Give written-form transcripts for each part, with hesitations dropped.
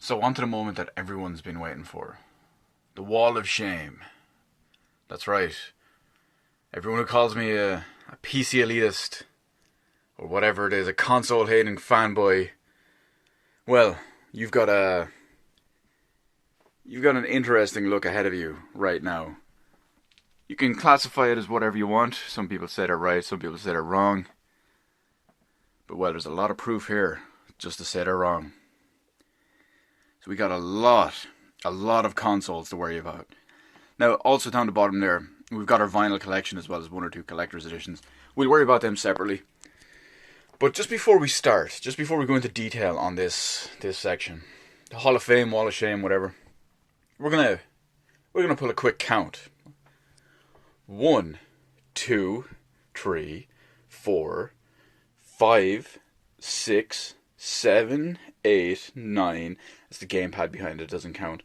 So on to the moment that everyone's been waiting for. The wall of shame. That's right. Everyone who calls me a PC elitist, or whatever it is, a console hating fanboy, well, you've got an interesting look ahead of you right now. You can classify it as whatever you want. Some people say they're right, some people say they're wrong. But well, there's a lot of proof here just to say they're wrong. So we got a lot of consoles to worry about. Now, also down the bottom there, we've got our vinyl collection as well as one or two collector's editions. We'll worry about them separately. But just before we start, just before we go into detail on this section, the Hall of Fame, Wall of Shame, whatever, we're gonna pull a quick count. 1, 2, 3, 4, 5, 6, 7, 8, 9. That's the gamepad behind it, doesn't count.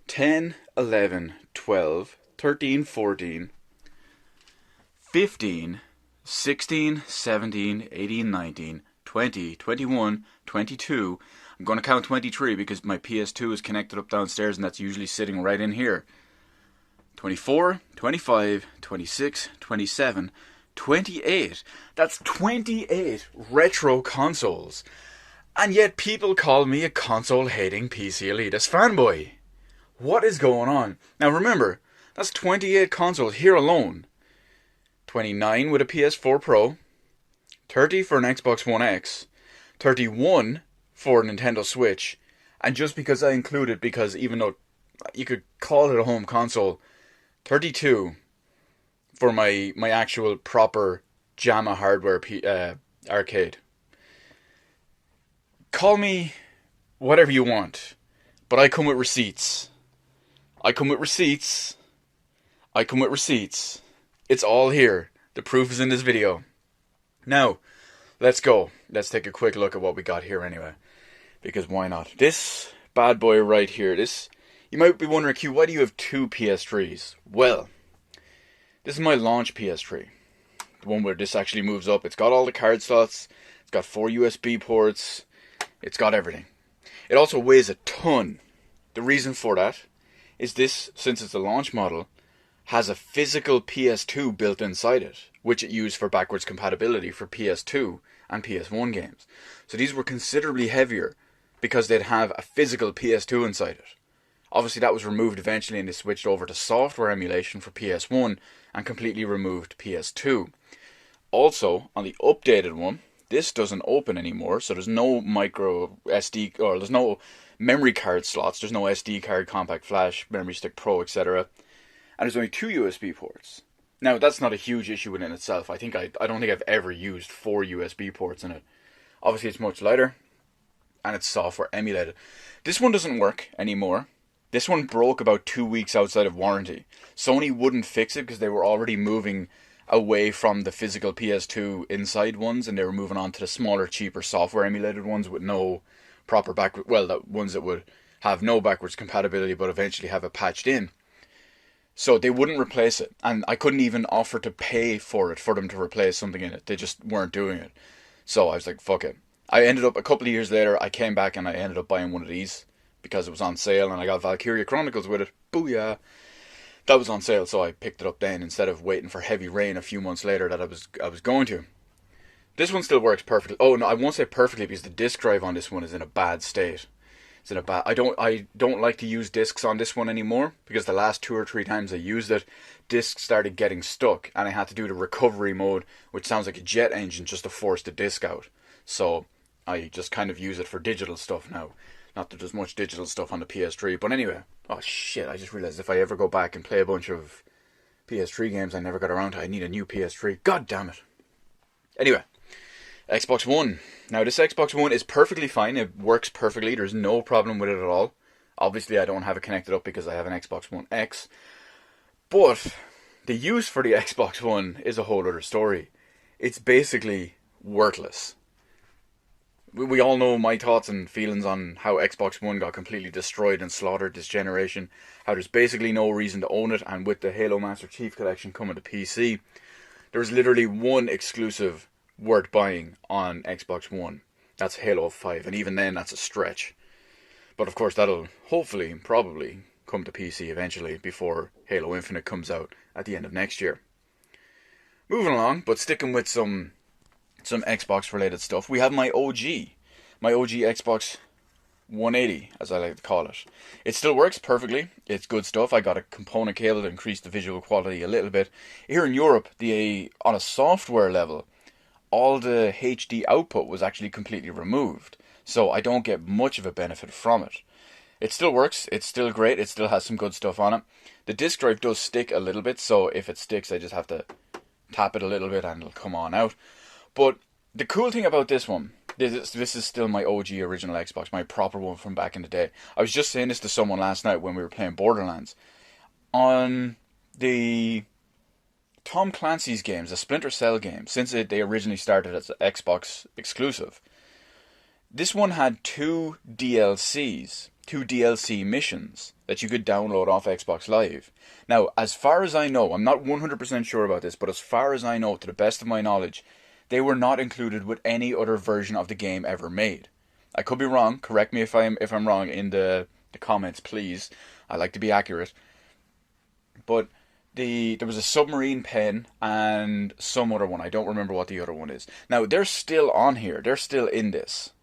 10, 11, 12, 13, 14, 15, 16, 17, 18, 19, 20, 21, 22. I'm going to count 23 because my PS2 is connected up downstairs and that's usually sitting right in here. 24, 25, 26, 27, 28. That's 28 retro consoles. And yet people call me a console-hating PC elitist fanboy. What is going on? Now remember, that's 28 consoles here alone. 29 with a PS4 Pro, 30 for an Xbox One X, 31 for a Nintendo Switch, and just because I include it, because even though you could call it a home console, 32 for my actual proper JAMA hardware arcade. Call me whatever you want, but I come with receipts. I come with receipts. It's all here. The proof is in this video. Now, let's go. Let's take a quick look at what we got here anyway. Because why not? This bad boy right here, you might be wondering, Q, why do you have two PS3s? Well, this is my launch PS3. The one where this actually moves up. It's got all the card slots. It's got 4 USB ports. It's got everything. It also weighs a ton. The reason for that is this, since it's a launch model, has a physical PS2 built inside it, which it used for backwards compatibility for PS2 and PS1 games. So these were considerably heavier because they'd have a physical PS2 inside it. Obviously that was removed eventually and they switched over to software emulation for PS1 and completely removed PS2. Also, on the updated one, this doesn't open anymore, so there's no micro SD, or there's no memory card slots, there's no SD card, compact flash, memory stick pro, etc. And there's only 2 USB ports. Now, that's not a huge issue within itself. I don't think I've ever used 4 USB ports in it. Obviously, it's much lighter, and it's software emulated. This one doesn't work anymore. This one broke about 2 weeks outside of warranty. Sony wouldn't fix it because they were already moving away from the physical PS2 inside ones, and they were moving on to the smaller, cheaper software emulated ones with no proper the ones that would have no backwards compatibility but eventually have it patched in. So they wouldn't replace it, and I couldn't even offer to pay for it for them to replace something in it. They just weren't doing it. So I was like, fuck it. I ended up, a couple of years later, I came back and I ended up buying one of these because it was on sale and I got Valkyria Chronicles with it. Booyah! That was on sale, so I picked it up then instead of waiting for heavy rain a few months later that I was going to. This one still works perfectly. Oh no, I won't say perfectly because the disk drive on this one is in a bad state. I don't like to use discs on this one anymore because the last 2 or 3 times I used it, discs started getting stuck and I had to do the recovery mode, which sounds like a jet engine, just to force the disc out. So I just kind of use it for digital stuff now. Not that there's much digital stuff on the PS3, but anyway. Oh shit, I just realized if I ever go back and play a bunch of PS3 games I never got around to, I need a new PS3. God damn it. Anyway, Xbox One. Now this Xbox One is perfectly fine. It works perfectly. There's no problem with it at all. Obviously I don't have it connected up because I have an Xbox One X. But the use for the Xbox One is a whole other story. It's basically worthless. We all know my thoughts and feelings on how Xbox One got completely destroyed and slaughtered this generation. How there's basically no reason to own it, and with the Halo Master Chief Collection coming to PC, there's literally one exclusive worth buying on Xbox One. That's Halo 5, and even then that's a stretch. But of course, that'll hopefully, probably, come to PC eventually before Halo Infinite comes out at the end of next year. Moving along, but sticking with some Xbox related stuff, we have my OG Xbox 180, as I like to call it. It still works perfectly. It's good stuff. I got a component cable to increase the visual quality a little bit. Here in Europe, on a software level, all the HD output was actually completely removed. So I don't get much of a benefit from it. It still works. It's still great. It still has some good stuff on it. The disk drive does stick a little bit, so if it sticks, I just have to tap it a little bit and it'll come on out. But the cool thing about this one, this is still my OG original Xbox, my proper one from back in the day. I was just saying this to someone last night when we were playing Borderlands. On the Tom Clancy's games, the Splinter Cell games, since they originally started as an Xbox exclusive, this one had two DLC missions that you could download off Xbox Live. Now, as far as I know, I'm not 100% sure about this, but as far as I know, to the best of my knowledge, they were not included with any other version of the game ever made. I could be wrong. Correct me if I'm wrong in the comments, please. I like to be accurate. But there was a submarine pen and some other one. I don't remember what the other one is. Now, they're still on here. They're still in this.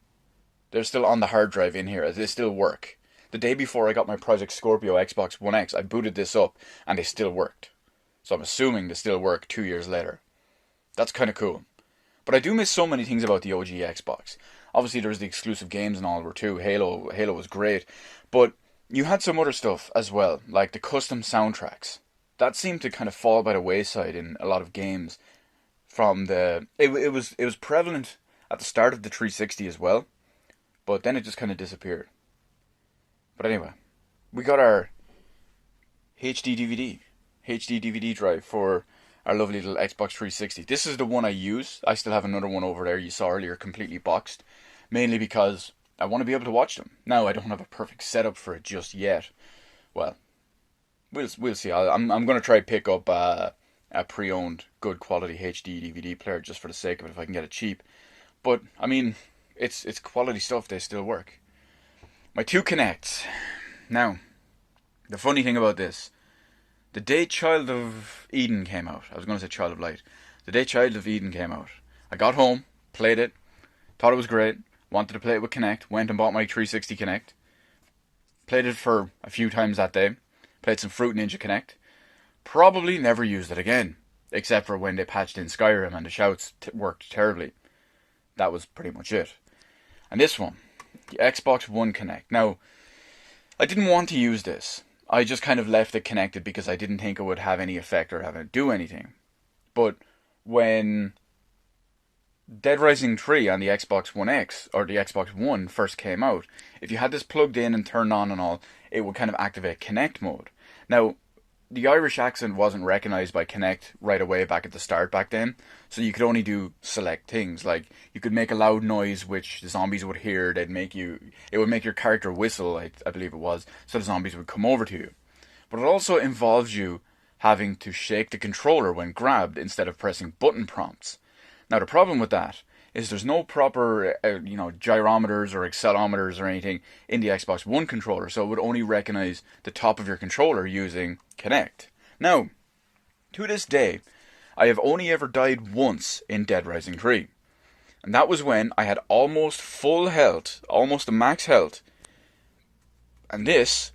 They're still on the hard drive in here. They still work. The day before I got my Project Scorpio Xbox One X, I booted this up and they still worked. So I'm assuming they still work 2 years later. That's kind of cool. But I do miss so many things about the OG Xbox. Obviously, there was the exclusive games and all were too. Halo was great. But you had some other stuff as well, like the custom soundtracks. That seemed to kind of fall by the wayside in a lot of games. It was prevalent at the start of the 360 as well, but then it just kind of disappeared. But anyway, we got our HD DVD drive for our lovely little Xbox 360. This is the one I use. I still have another one over there you saw earlier, completely boxed. Mainly because I want to be able to watch them. Now, I don't have a perfect setup for it just yet. Well, we'll see. I'm going to try to pick up a pre-owned, good quality HD DVD player just for the sake of it if I can get it cheap. But, I mean, it's quality stuff. They still work. My two Kinects. Now, the funny thing about this, the day Child of Eden came out, I was going to say Child of Light. The day Child of Eden came out, I got home, played it, thought it was great, wanted to play it with Kinect, went and bought my 360 Kinect, played it for a few times that day, played some Fruit Ninja Kinect, probably never used it again, except for when they patched in Skyrim and the shouts worked terribly. That was pretty much it. And this one, the Xbox One Kinect. Now, I didn't want to use this. I just kind of left it connected because I didn't think it would have any effect or have it do anything. But when Dead Rising 3 on the Xbox One X, or the Xbox One, first came out, if you had this plugged in and turned on and all, it would kind of activate Kinect mode. Now, the Irish accent wasn't recognised by Kinect right away back at the start back then, so you could only do select things, like you could make a loud noise which the zombies would hear. It would make your character whistle, I believe it was, so the zombies would come over to you. But it also involves you having to shake the controller when grabbed instead of pressing button prompts. Now the problem with that is there's no proper gyrometers or accelerometers or anything in the Xbox One controller, so it would only recognize the top of your controller using Kinect. Now, to this day, I have only ever died once in Dead Rising 3. And that was when I had almost full health, almost a max health, and this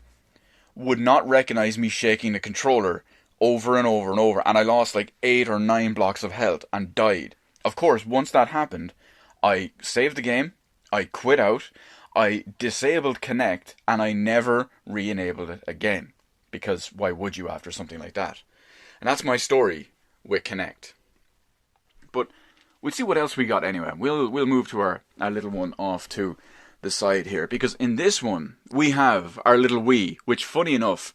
would not recognize me shaking the controller over and over and over, and I lost like 8 or 9 blocks of health and died. Of course, once that happened, I saved the game, I quit out, I disabled Kinect, and I never re-enabled it again. Because why would you after something like that? And that's my story with Kinect. But we'll see what else we got anyway. We'll move to our little one off to the side here. Because in this one, we have our little Wii, which funny enough,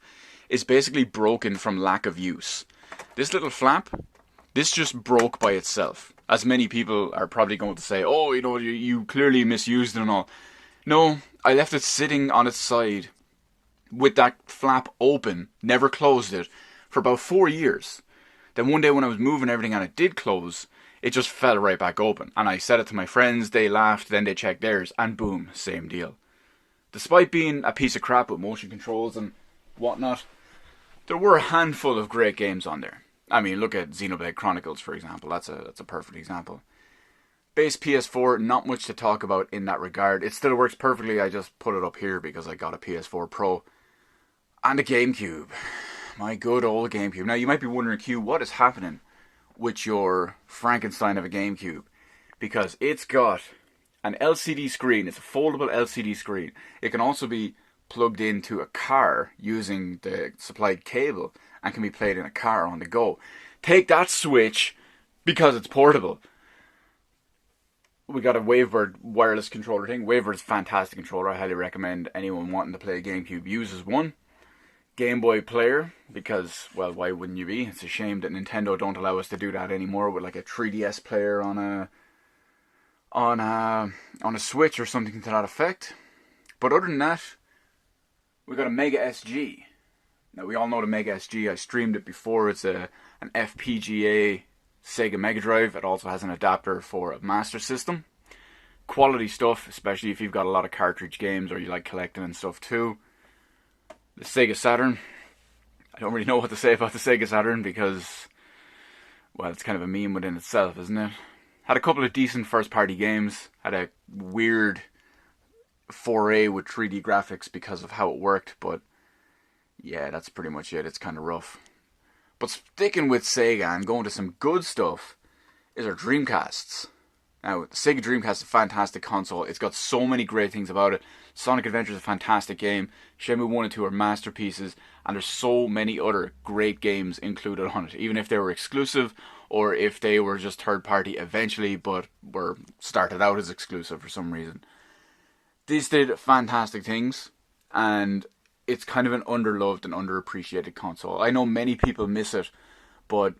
is basically broken from lack of use. This little flap, this just broke by itself. As many people are probably going to say, oh, you clearly misused it and all. No, I left it sitting on its side with that flap open, never closed it, for about 4 years. Then one day when I was moving everything and it did close, it just fell right back open. And I said it to my friends, they laughed, then they checked theirs, and boom, same deal. despite being a piece of crap with motion controls and whatnot, there were a handful of great games on there. I mean, look at Xenoblade Chronicles, for example. That's a perfect example. Base PS4, not much to talk about in that regard. It still works perfectly. I just put it up here because I got a PS4 Pro. And a GameCube. My good old GameCube. Now, you might be wondering, Q, what is happening with your Frankenstein of a GameCube? Because it's got an LCD screen. It's a foldable LCD screen. It can also be plugged into a car using the supplied cable and can be played in a car on the go. Take that Switch because it's portable. We got a Wavebird wireless controller thing. Wavebird's a fantastic controller. I highly recommend anyone wanting to play a GameCube uses one. Game Boy player, because, well, why wouldn't you be? It's a shame that Nintendo don't allow us to do that anymore with like a 3DS player on a Switch or something to that effect. But other than that, we got a Mega SG. Now, we all know the Mega SG. I streamed it before. It's an FPGA Sega Mega Drive. It also has an adapter for a Master System. Quality stuff, especially if you've got a lot of cartridge games or you like collecting and stuff too. The Sega Saturn. I don't really know what to say about the Sega Saturn because, well, it's kind of a meme within itself, isn't it? Had a couple of decent first-party games. Had a weird foray with 3D graphics because of how it worked, but yeah, that's pretty much it. It's kind of rough. But sticking with Sega and going to some good stuff is our Dreamcasts. Now, the Sega Dreamcast is a fantastic console. It's got so many great things about it. Sonic Adventure is a fantastic game. Shenmue 1 and 2 are masterpieces. And there's so many other great games included on it. Even if they were exclusive or if they were just third party eventually but were started out as exclusive for some reason. These did fantastic things. And it's kind of an underloved and underappreciated console. I know many people miss it, but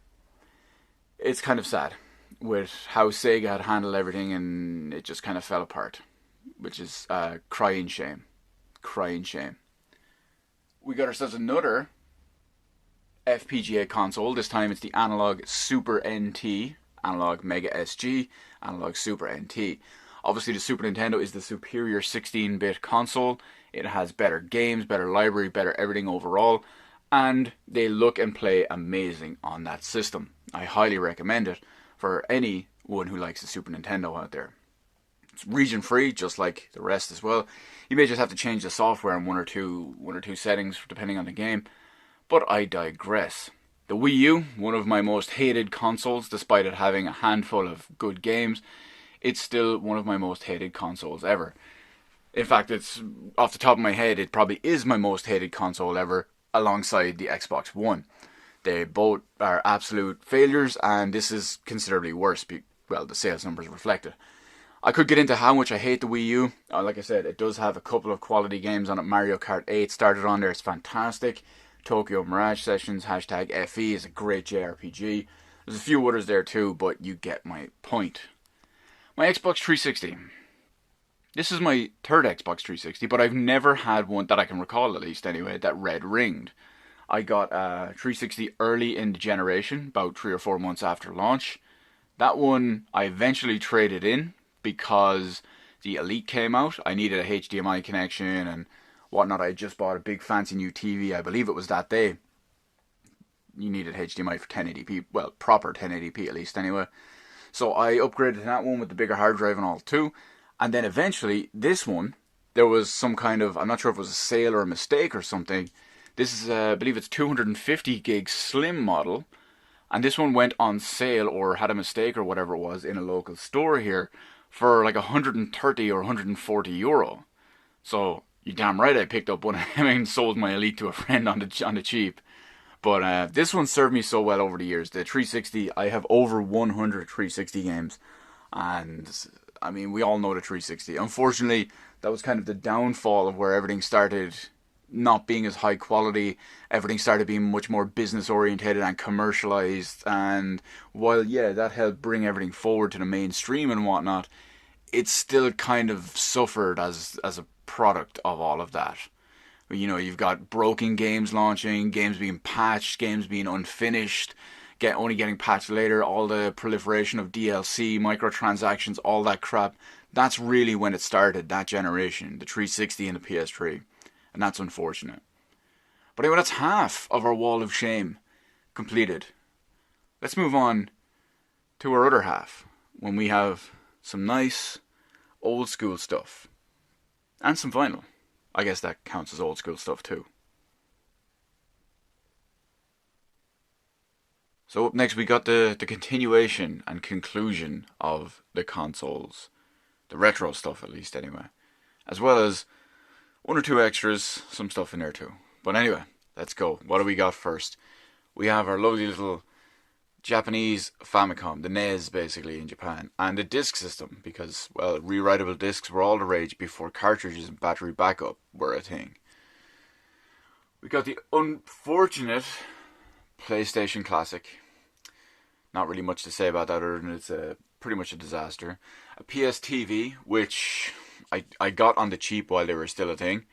it's kind of sad with how Sega had handled everything and it just kind of fell apart, which is a crying shame. Crying shame. We got ourselves another FPGA console. This time it's the Analog Super NT, Analog Mega SG, Analog Super NT. Obviously the Super Nintendo is the superior 16-bit console. It has better games, better library, better everything overall. And they look and play amazing on that system. I highly recommend it for anyone who likes the Super Nintendo out there. It's region free, just like the rest as well. You may just have to change the software in one or two settings depending on the game. But I digress. The Wii U, one of my most hated consoles, despite it having a handful of good games, it's still one of my most hated consoles ever. In fact, it's off the top of my head, it probably is my most hated console ever, alongside the Xbox One. They both are absolute failures, and this is considerably worse. Well, the sales numbers reflect it. I could get into how much I hate the Wii U. Like I said, it does have a couple of quality games on it. Mario Kart 8 started on there, it's fantastic. Tokyo Mirage Sessions, #FE is a great JRPG. There's a few others there too, but you get my point. My Xbox 360. This is my third Xbox 360, but I've never had one, that I can recall at least anyway, that red ringed. I got a 360 early in the generation, about 3 or 4 months after launch. That one I eventually traded in because the Elite came out. I needed a HDMI connection and whatnot. I just bought a big fancy new TV, I believe it was that day. You needed HDMI for 1080p, well, proper 1080p at least anyway. So I upgraded to that one with the bigger hard drive and all too. And then eventually, this one, there was some kind of, I'm not sure if it was a sale or a mistake or something. This is, I believe it's 250 gig slim model. And this one went on sale or had a mistake or whatever it was in a local store here for like 130 or 140 euro. So, you're damn right I picked up one of them and sold my Elite to a friend on the cheap. But this one served me so well over the years. The 360, I have over 100 360 games. And I mean, we all know the 360. Unfortunately, that was kind of the downfall of where everything started not being as high quality. Everything started being much more business orientated and commercialized. And while, yeah, that helped bring everything forward to the mainstream and whatnot, it still kind of suffered as a product of all of that. You know, you've got broken games launching, games being patched, games being unfinished, only getting patched later, all the proliferation of DLC, microtransactions, all that crap. That's really when it started, that generation, the 360 and the PS3. And that's unfortunate. But anyway, that's half of our wall of shame completed. Let's move on to our other half, when we have some nice old school stuff. And some vinyl. I guess that counts as old school stuff too. So up next we got the continuation and conclusion of the consoles. The retro stuff at least anyway. As well as one or two extras, some stuff in there too. But anyway, let's go. What do we got first? We have our lovely little Japanese Famicom, the NES basically in Japan, and the disc system, because, well, rewritable discs were all the rage before cartridges and battery backup were a thing. We got the unfortunate PlayStation Classic. Not really much to say about that other than it's pretty much a disaster. A PS TV, which I got on the cheap while they were still a thing,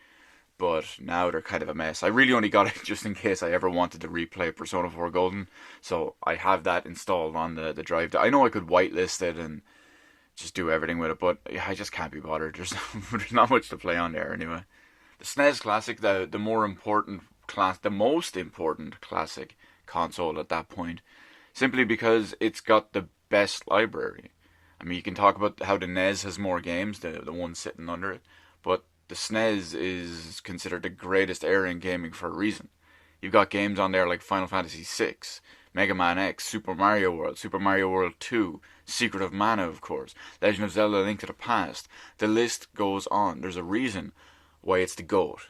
but now they're kind of a mess. I really only got it just in case I ever wanted to replay Persona 4 Golden, so I have that installed on the drive. I know I could whitelist it and just do everything with it, but I just can't be bothered. There's not much to play on there anyway. The SNES Classic, the most important classic console at that point, simply because it's got the best library. I mean, you can talk about how the NES has more games, the one sitting under it, but the SNES is considered the greatest era in gaming for a reason. You've got games on there like Final Fantasy VI, Mega Man X, Super Mario World 2, Secret of Mana, of course, Legend of Zelda: Link to the Past. The list goes on. There's a reason why it's the GOAT.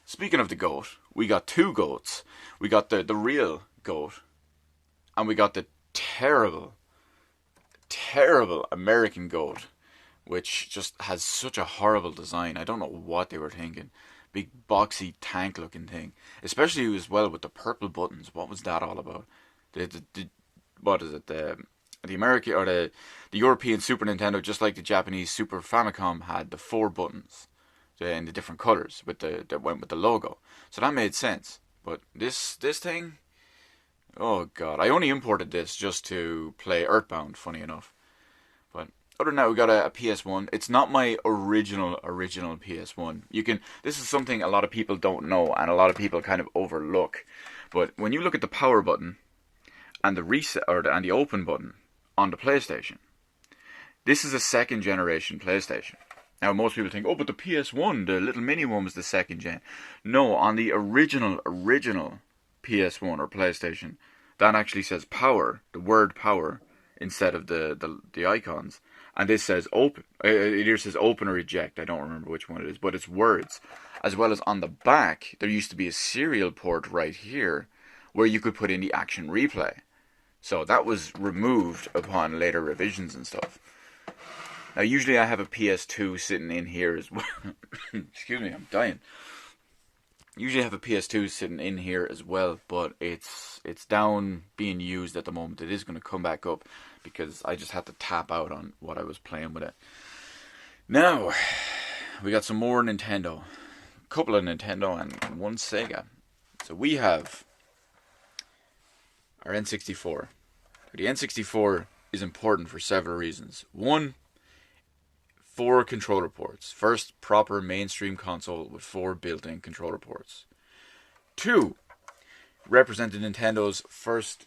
Speaking of the GOAT, we got two GOATs. We got the real GOAT, and we got the terrible American GOAT, which just has such a horrible design. I don't know what they were thinking. Big boxy tank looking thing. Especially as well with the purple buttons. What was that all about? What is it? The American or the European Super Nintendo, just like the Japanese Super Famicom, had the 4 buttons in the different colors that went with the logo. So that made sense. But this thing, oh god! I only imported this just to play Earthbound. Funny enough. But other than that, we got a PS1. It's not my original PS1. This is something a lot of people don't know and a lot of people kind of overlook. But when you look at the power button and the reset and the open button on the PlayStation, this is a second generation PlayStation. Now most people think, oh, but the PS1, the little mini one, was the second gen. No, on the original PS1 or PlayStation, that actually says power, the word power, instead of the icons. And this says open. It either says open or eject. I don't remember which one it is, but it's words. As well as on the back, there used to be a serial port right here where you could put in the action replay. So that was removed upon later revisions and stuff. Now usually I have a PS2 sitting in here as well. Excuse me, I'm dying. Usually I have a PS2 sitting in here as well, but it's down being used at the moment. It is going to come back up because I just had to tap out on what I was playing with it. Now, we got some more Nintendo. A couple of Nintendo and one Sega. So we have our N64. The N64 is important for several reasons. One, 4 controller ports. First proper mainstream console with 4 built-in controller ports. 2, represented Nintendo's first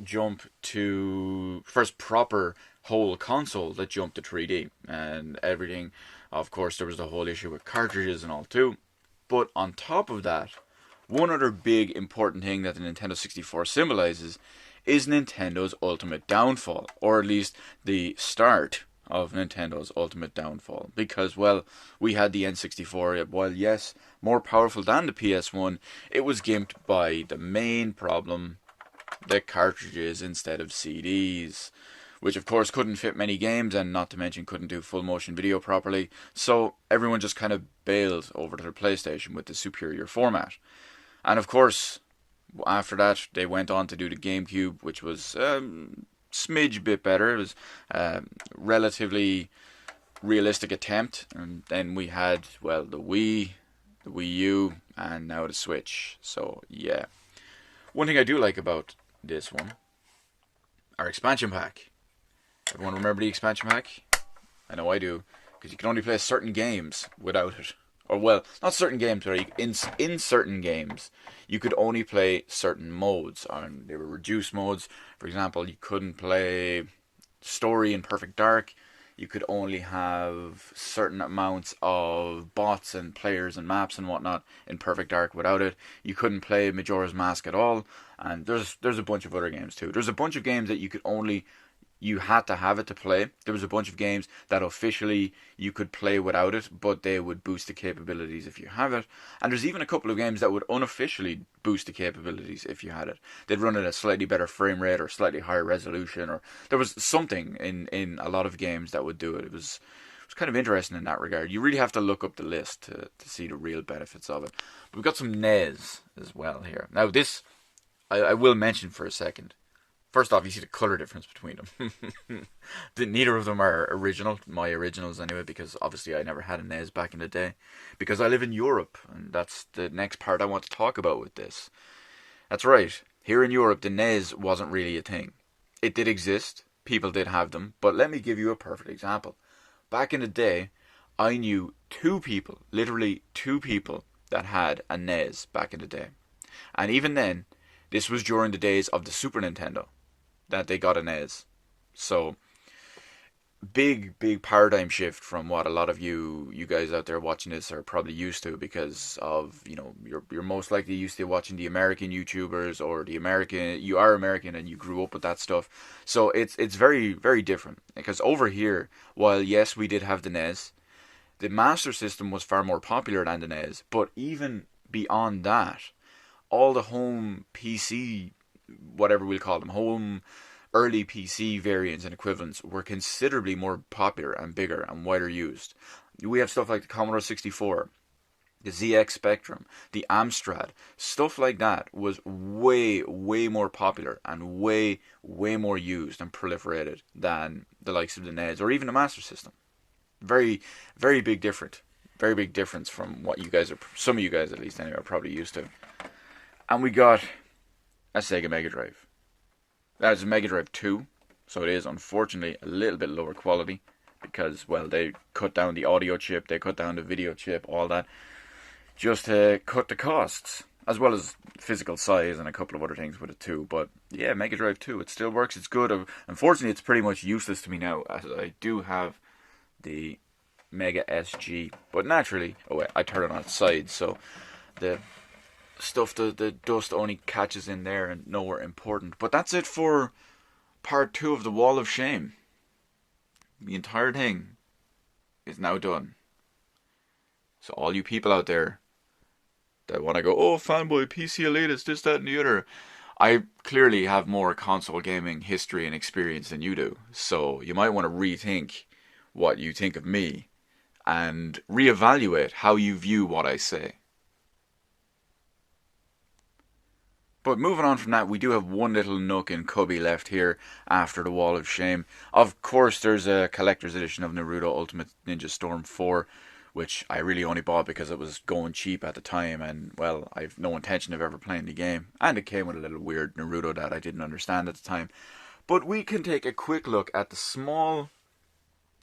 proper whole console that jumped to 3D and everything. Of course, there was the whole issue with cartridges and all too. But on top of that, one other big important thing that the Nintendo 64 symbolizes is Nintendo's ultimate downfall, or at least the start of Nintendo's ultimate downfall. Because, well, we had the N64, while yes, more powerful than the PS1, it was gimped by the main problem, the cartridges instead of CDs, which of course couldn't fit many games, and not to mention couldn't do full motion video properly, so everyone just kind of bailed over to their PlayStation with the superior format. And of course, after that, they went on to do the GameCube, which was smidge bit better. It was relatively realistic attempt. And then we had, well, the Wii, the Wii U, and now the Switch. So, yeah. One thing I do like about this one, our expansion pack. Everyone remember the expansion pack? I know I do. because you can only play certain games without it. Or well, not certain games, but in certain games, you could only play certain modes. And they were reduced modes. For example, you couldn't play story in Perfect Dark. You could only have certain amounts of bots and players and maps and whatnot in Perfect Dark without it. You couldn't play Majora's Mask at all. And there's a bunch of other games too. There's a bunch of games that you had to have it to play. There was a bunch of games that officially you could play without it, but they would boost the capabilities if you have it. And there's even a couple of games that would unofficially boost the capabilities if you had it. They'd run at a slightly better frame rate or slightly higher resolution, or there was something in a lot of games that would do it. It was kind of interesting in that regard. You really have to look up the list to see the real benefits of it. But we've got some NES as well here. Now this, I will mention for a second. First off, you see the colour difference between them. Neither of them are original, my originals anyway, because obviously I never had a NES back in the day. Because I live in Europe, and that's the next part I want to talk about with this. That's right, here in Europe the NES wasn't really a thing. It did exist, people did have them, but let me give you a perfect example. Back in the day, I knew two people, literally two people, that had a NES back in the day. And even then, this was during the days of the Super Nintendo that they got a NES. So, big paradigm shift from what a lot of you guys out there watching this are probably used to, because of, you're most likely used to watching the American YouTubers, or you are American and you grew up with that stuff. So it's very, very different, because over here, while yes, we did have the NES, the Master System was far more popular than the NES, but even beyond that, all the home PC, whatever we'll call them, home early PC variants and equivalents were considerably more popular and bigger and wider used. We have stuff like the Commodore 64, the ZX Spectrum, the Amstrad. Stuff like that was way more popular and way more used and proliferated than the likes of the NES or even the Master System. Very big difference. Very big difference from what you guys are, some of you guys at least anyway, are probably used to. And we got a Sega Mega Drive. That is a Mega Drive 2, so it is unfortunately a little bit lower quality, because, well, they cut down the audio chip, they cut down the video chip, all that, just to cut the costs, as well as physical size and a couple of other things with it too. But yeah, Mega Drive 2, it still works, it's good. Unfortunately, it's pretty much useless to me now, as I do have the Mega SG, but naturally, I turn it on its side, so the stuff, the dust only catches in there and nowhere important. But that's it for part 2 of the Wall of Shame. The entire thing is now done. So all you people out there that want to go, oh, fanboy, PC elitist, this, that, and the other, I clearly have more console gaming history and experience than you do. So you might want to rethink what you think of me and reevaluate how you view what I say. But moving on from that, we do have one little nook and cubby left here after the Wall of Shame. Of course, there's a collector's edition of Naruto Ultimate Ninja Storm 4, which I really only bought because it was going cheap at the time, and, well, I've no intention of ever playing the game. And it came with a little weird Naruto that I didn't understand at the time. But we can take a quick look at the small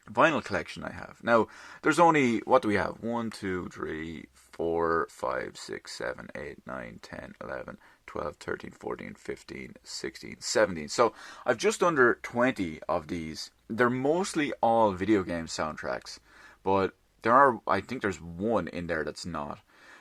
vinyl collection I have. Now, there's only, what do we have? 1, 2, 3, 4, 5, 6, 7, 8, 9, 10, 11, 12, 13, 14, 15, 16, 17. So I've just under 20 of these. They're mostly all video game soundtracks, but I think there's one in there that's not.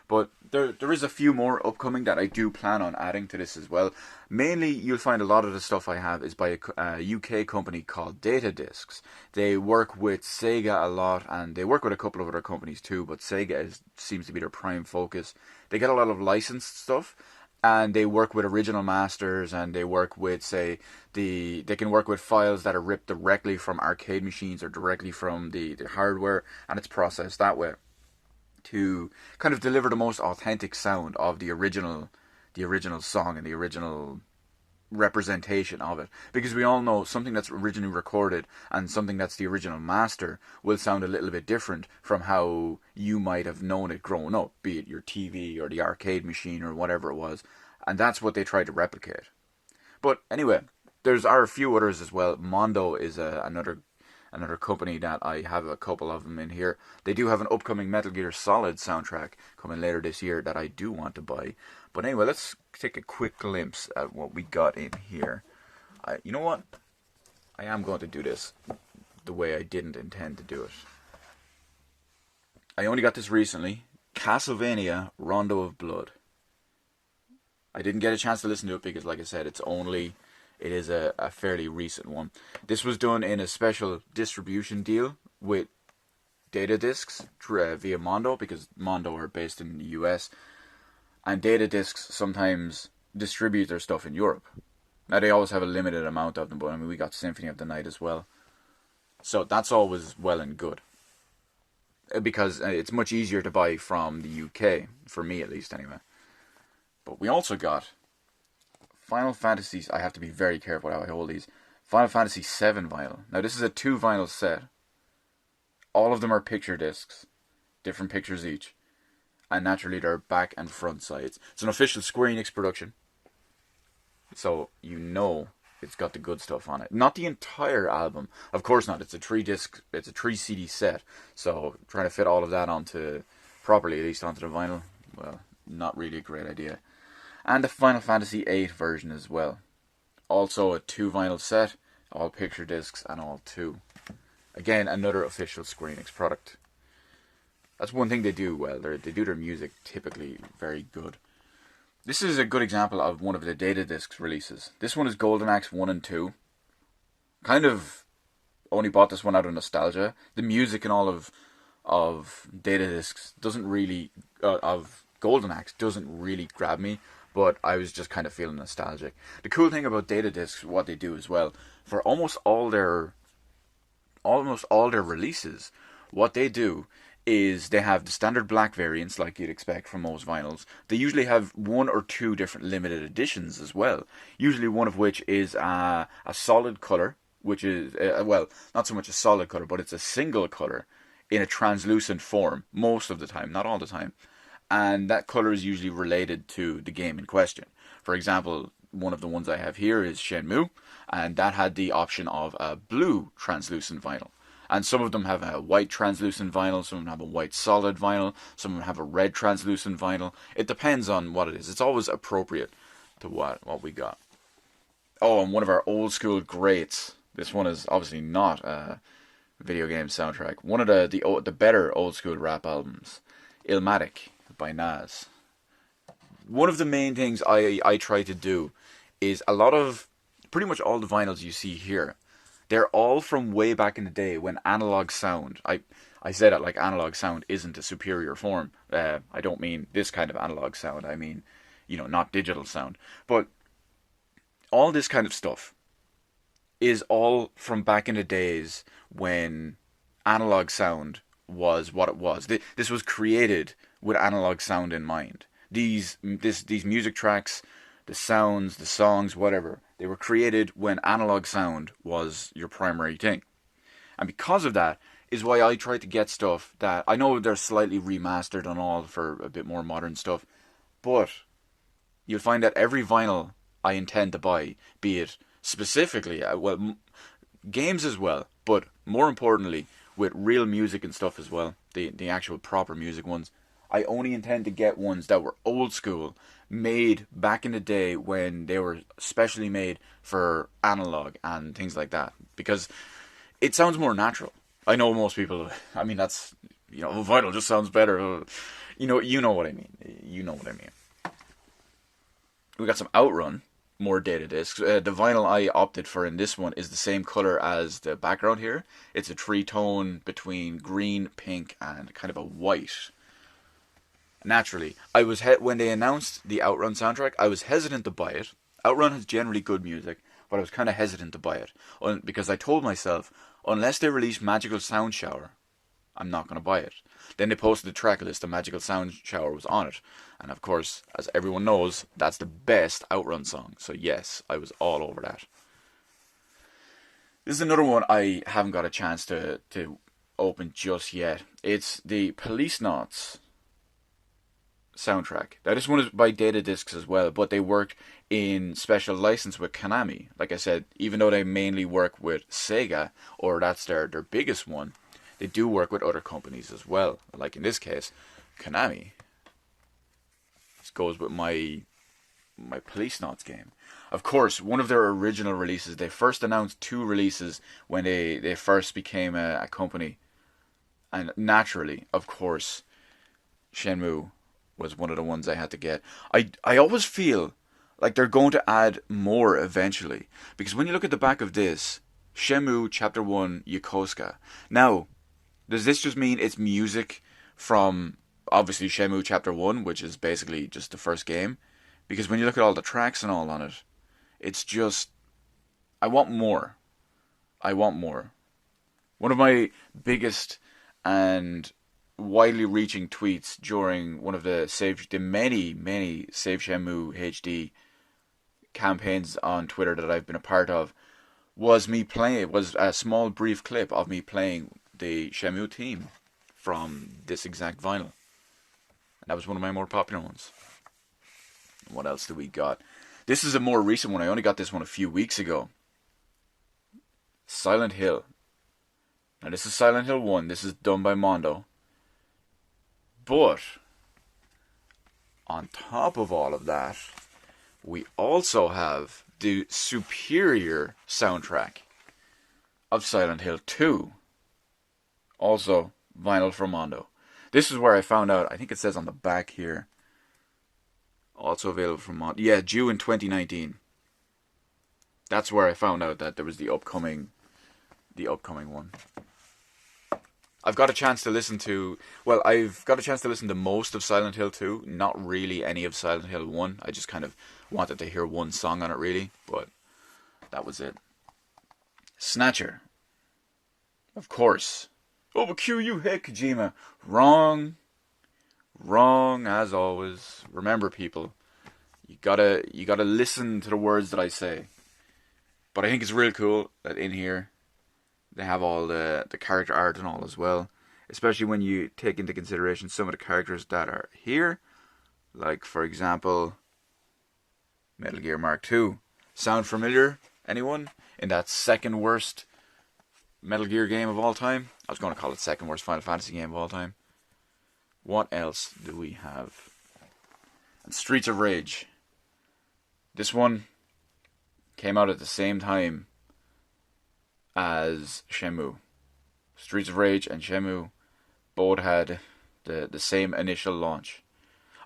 But there is a few more upcoming that I do plan on adding to this as well. Mainly, you'll find a lot of the stuff I have is by a UK company called Data Discs. They work with Sega a lot, and they work with a couple of other companies too, but Sega seems to be their prime focus. They get a lot of licensed stuff, and they work with original masters, and they work with, they can work with files that are ripped directly from arcade machines or directly from the hardware, and it's processed that way to kind of deliver the most authentic sound of the original song and the original representation of it. Because we all know something that's originally recorded and something that's the original master will sound a little bit different from how you might have known it growing up, be it your TV or the arcade machine or whatever it was. And that's what they tried to replicate. But anyway, there are a few others as well. Mondo is another another company that I have a couple of them in here. They do have an upcoming Metal Gear Solid soundtrack coming later this year that I do want to buy. But anyway, let's take a quick glimpse at what we got in here. You know what? I am going to do this the way I didn't intend to do it. I only got this recently. Castlevania Rondo of Blood. I didn't get a chance to listen to it because, like I said, it is a fairly recent one. This was done in a special distribution deal with Data Discs via Mondo, because Mondo are based in the US, and Data Discs sometimes distribute their stuff in Europe. Now, they always have a limited amount of them, but I mean, we got Symphony of the Night as well. So that's always well and good, because it's much easier to buy from the UK, for me at least anyway. But we also got Final Fantasies. I have to be very careful how I hold these. Final Fantasy VII vinyl. Now, this is a 2 vinyl set. All of them are picture discs, different pictures each, and naturally they're back and front sides. It's an official Square Enix production, so you know it's got the good stuff on it. Not the entire album, of course not. It's a 3 CD set, so trying to fit all of that onto properly, at least onto the vinyl, well, not really a great idea. And the Final Fantasy VIII version as well. Also a 2 vinyl set, all picture discs and all 2. Again, another official Square Enix product. That's one thing they do well. They do their music typically very good. This is a good example of one of the Data Discs releases. This one is Golden Axe 1 and 2. Kind of only bought this one out of nostalgia. The music and all of Data Discs doesn't really, of Golden Axe doesn't really grab me, but I was just kind of feeling nostalgic. The cool thing about Data Discs, what they do as well, for almost all their releases, what they do is they have the standard black variants like you'd expect from most vinyls. They usually have 1 or 2 different limited editions as well. Usually one of which is a solid color, which is, well, not so much a solid color, but it's a single color in a translucent form, most of the time, not all the time. And that color is usually related to the game in question. For example, one of the ones I have here is Shenmue, and that had the option of a blue translucent vinyl. And some of them have a white translucent vinyl, some of them have a white solid vinyl, some of them have a red translucent vinyl. It depends on what it is. It's always appropriate to what we got. Oh, and one of our old school greats. This one is obviously not a video game soundtrack. One of the better old school rap albums, Illmatic by Nas. One of the main things I try to do is pretty much all the vinyls you see here, they're all from way back in the day when analog sound, I say that like analog sound isn't a superior form. I don't mean this kind of analog sound. I mean, not digital sound. But all this kind of stuff is all from back in the days when analog sound was what it was. This was created with analog sound in mind. These music tracks, the sounds, the songs, whatever, they were created when analog sound was your primary thing. And because of that is why I try to get stuff that, I know they're slightly remastered and all for a bit more modern stuff, but you'll find that every vinyl I intend to buy, be it specifically, games as well, but more importantly, with real music and stuff as well, the actual proper music ones, I only intend to get ones that were old school, made back in the day when they were specially made for analog and things like that. Because it sounds more natural. I know most people, I mean, that's, vinyl just sounds better. You know what I mean. You know what I mean. We got some Outrun, more Data Discs. The vinyl I opted for in this one is the same color as the background here. It's a 3-tone between green, pink, and kind of a white. Naturally, I was when they announced the Outrun soundtrack, I was hesitant to buy it. Outrun has generally good music, but I was kind of hesitant to buy it because I told myself, unless they release Magical Sound Shower, I'm not going to buy it. Then they posted the track list, and Magical Sound Shower was on it, and of course, as everyone knows, that's the best Outrun song. So yes, I was all over that. This is another one I haven't got a chance to open just yet. It's the Police Knots soundtrack. Now this one is by Data Discs as well, but they work in special license with Konami. Like I said, even though they mainly work with Sega, or that's their biggest one, they do work with other companies as well. Like in this case, Konami. This goes with my Police Knots game. Of course, one of their original releases, they first announced 2 releases when they first became a company. And naturally, of course, Shenmue was one of the ones I had to get. I always feel like they're going to add more eventually. Because when you look at the back of this, Shenmue Chapter 1 Yokosuka. Now, does this just mean it's music from, obviously, Shenmue Chapter 1, which is basically just the first game? Because when you look at all the tracks and all on it, it's just, I want more. I want more. One of my biggest and widely reaching tweets during one of the many Save Shenmue HD campaigns on Twitter that I've been a part of was a small brief clip of me playing the Shenmue theme from this exact vinyl. And that was one of my more popular ones. What else do we got? This is a more recent one. I only got this one a few weeks ago. Silent Hill. Now this is Silent Hill 1. This is done by Mondo. But on top of all of that, we also have the superior soundtrack of Silent Hill 2. Also vinyl from Mondo. This is where I found out, I think it says on the back here, also available from Mondo. Yeah, due in 2019. That's where I found out that there was the upcoming one. I've got a chance to listen to most of Silent Hill 2, not really any of Silent Hill 1. I just kind of wanted to hear one song on it really, but that was it. Snatcher. Of course. Oh, but Q, you hit Kojima. Wrong. Wrong as always. Remember, people, you gotta listen to the words that I say. But I think it's really cool that in here they have all the character art and all as well. Especially when you take into consideration some of the characters that are here. Like, for example, Metal Gear Mark II. Sound familiar? Anyone? In that second worst Metal Gear game of all time? I was going to call it second worst Final Fantasy game of all time. What else do we have? And Streets of Rage. This one came out at the same time as Shenmue. Streets of Rage and Shenmue both had the same initial launch.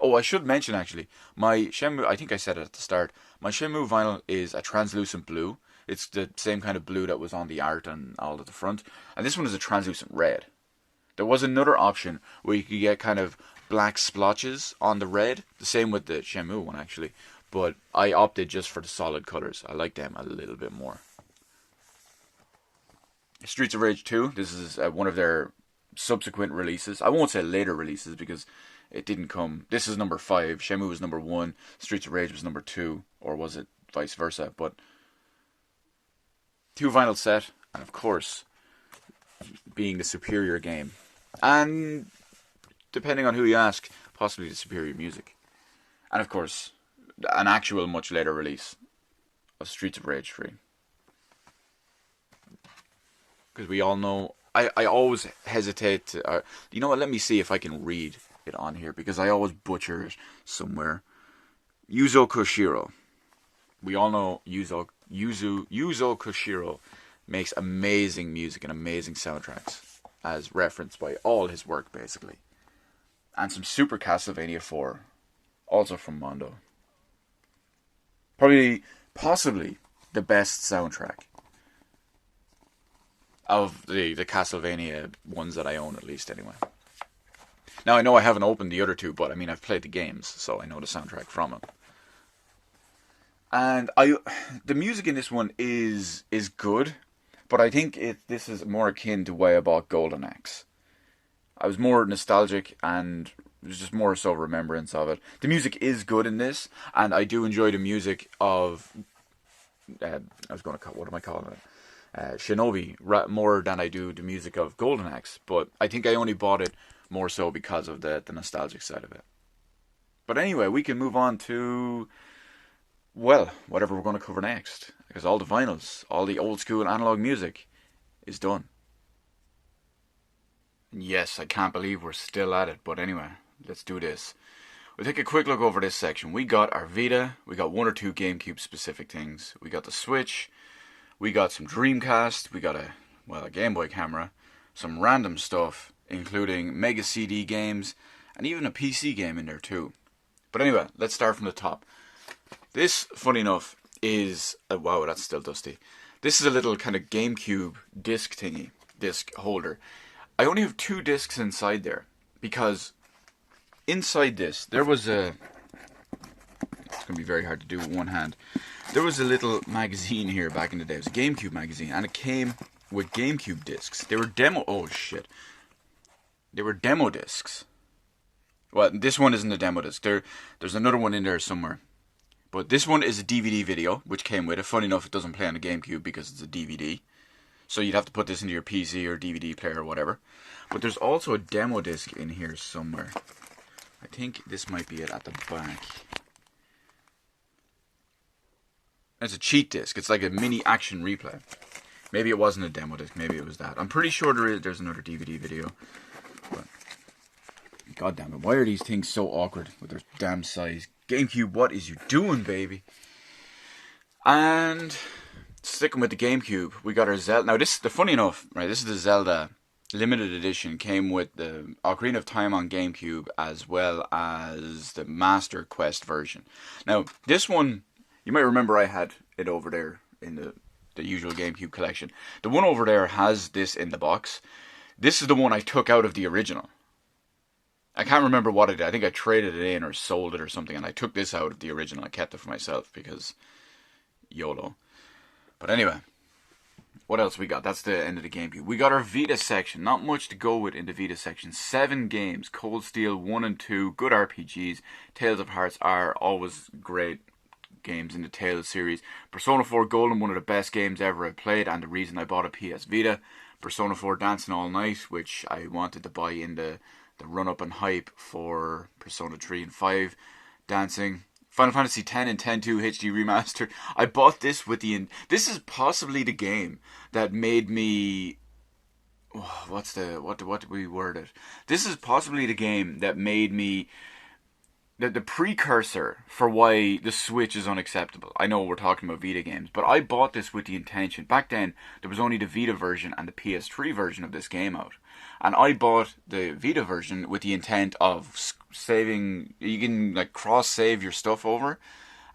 Oh, I should mention actually, my Shenmue, I think I said it at the start, my Shenmue vinyl is a translucent blue. It's the same kind of blue that was on the art and all at the front. And this one is a translucent red. There was another option where you could get kind of black splotches on the red. The same with the Shenmue one, actually. But I opted just for the solid colors. I like them a little bit more. Streets of Rage 2. This is one of their subsequent releases. I won't say later releases because it didn't come. This is number 5. Shenmue was number 1. Streets of Rage was number 2. Or was it vice versa? But 2 vinyl set. And of course, being the superior game. And depending on who you ask, possibly the superior music. And of course, an actual much later release of Streets of Rage 3. Because we all know, I always hesitate to, you know what, let me see if I can read it on here, because I always butcher it somewhere. Yuzo Koshiro. We all know Yuzo Koshiro makes amazing music and amazing soundtracks, as referenced by all his work, basically. And some Super Castlevania 4, also from Mondo. Possibly the best soundtrack of the Castlevania ones that I own, at least, anyway. Now, I know I haven't opened the other 2, but I mean, I've played the games, so I know the soundtrack from them. And the music in this one is good, but I think this is more akin to why I bought Golden Axe. I was more nostalgic, and it was just more so remembrance of it. The music is good in this, and I do enjoy the music of, what am I calling it? Shinobi, more than I do the music of Golden Axe. But I think I only bought it more so because of the nostalgic side of it. But anyway, we can move on to, well, whatever we're going to cover next. Because all the vinyls, all the old school analog music is done. And yes, I can't believe we're still at it. But anyway, let's do this. We'll take a quick look over this section. We got our Vita. We got one or two GameCube specific things. We got the Switch. We got some Dreamcast. We got a Game Boy camera. Some random stuff, including Mega CD games. And even a PC game in there too. But anyway, let's start from the top. This, funny enough, is... wow, that's still dusty. This is a little kind of GameCube disc thingy. Disc holder. I only have 2 discs inside there. Because inside this, there was a... It's going to be very hard to do with one hand. There was a little magazine here back in the day. It was a GameCube magazine. And it came with GameCube discs. They were demo... Oh, shit. They were demo discs. Well, this one isn't a demo disc. There's another one in there somewhere. But this one is a DVD video, which came with it. Funny enough, it doesn't play on the GameCube because it's a DVD. So you'd have to put this into your PC or DVD player or whatever. But there's also a demo disc in here somewhere. I think this might be it at the back. It's a cheat disc. It's like a mini action replay. Maybe it wasn't a demo disc. Maybe it was that. I'm pretty sure there's another DVD video. But God damn it, why are these things so awkward with their damn size? GameCube, what is you doing, baby? And sticking with the GameCube, we got our Zelda. Now, funny enough, right? This is the Zelda limited edition. Came with the Ocarina of Time on GameCube as well as the Master Quest version. Now, this one, you might remember I had it over there in the usual GameCube collection. The one over there has this in the box. This is the one I took out of the original. I can't remember what I did. I think I traded it in or sold it or something, and I took this out of the original. I kept it for myself because YOLO. But anyway, what else we got? That's the end of the GameCube. We got our Vita section. Not much to go with in the Vita section. 7 games. Cold Steel 1 and 2. Good RPGs. Tales of Hearts are always great games in the Tales series. Persona 4 Golden, one of the best games ever I played, and the reason I bought a PS Vita. Persona 4 Dancing All Night, which I wanted to buy in the run-up and hype for Persona 3 and 5 dancing. Final Fantasy X and X-2 HD Remastered. I bought this with the... This is possibly the game that made me... What do we word it? This is possibly the game that made me... The precursor for why the Switch is unacceptable. I know we're talking about Vita games, but I bought this with the intention. Back then, there was only the Vita version and the PS3 version of this game out. And I bought the Vita version with the intent of saving... You can like cross-save your stuff over,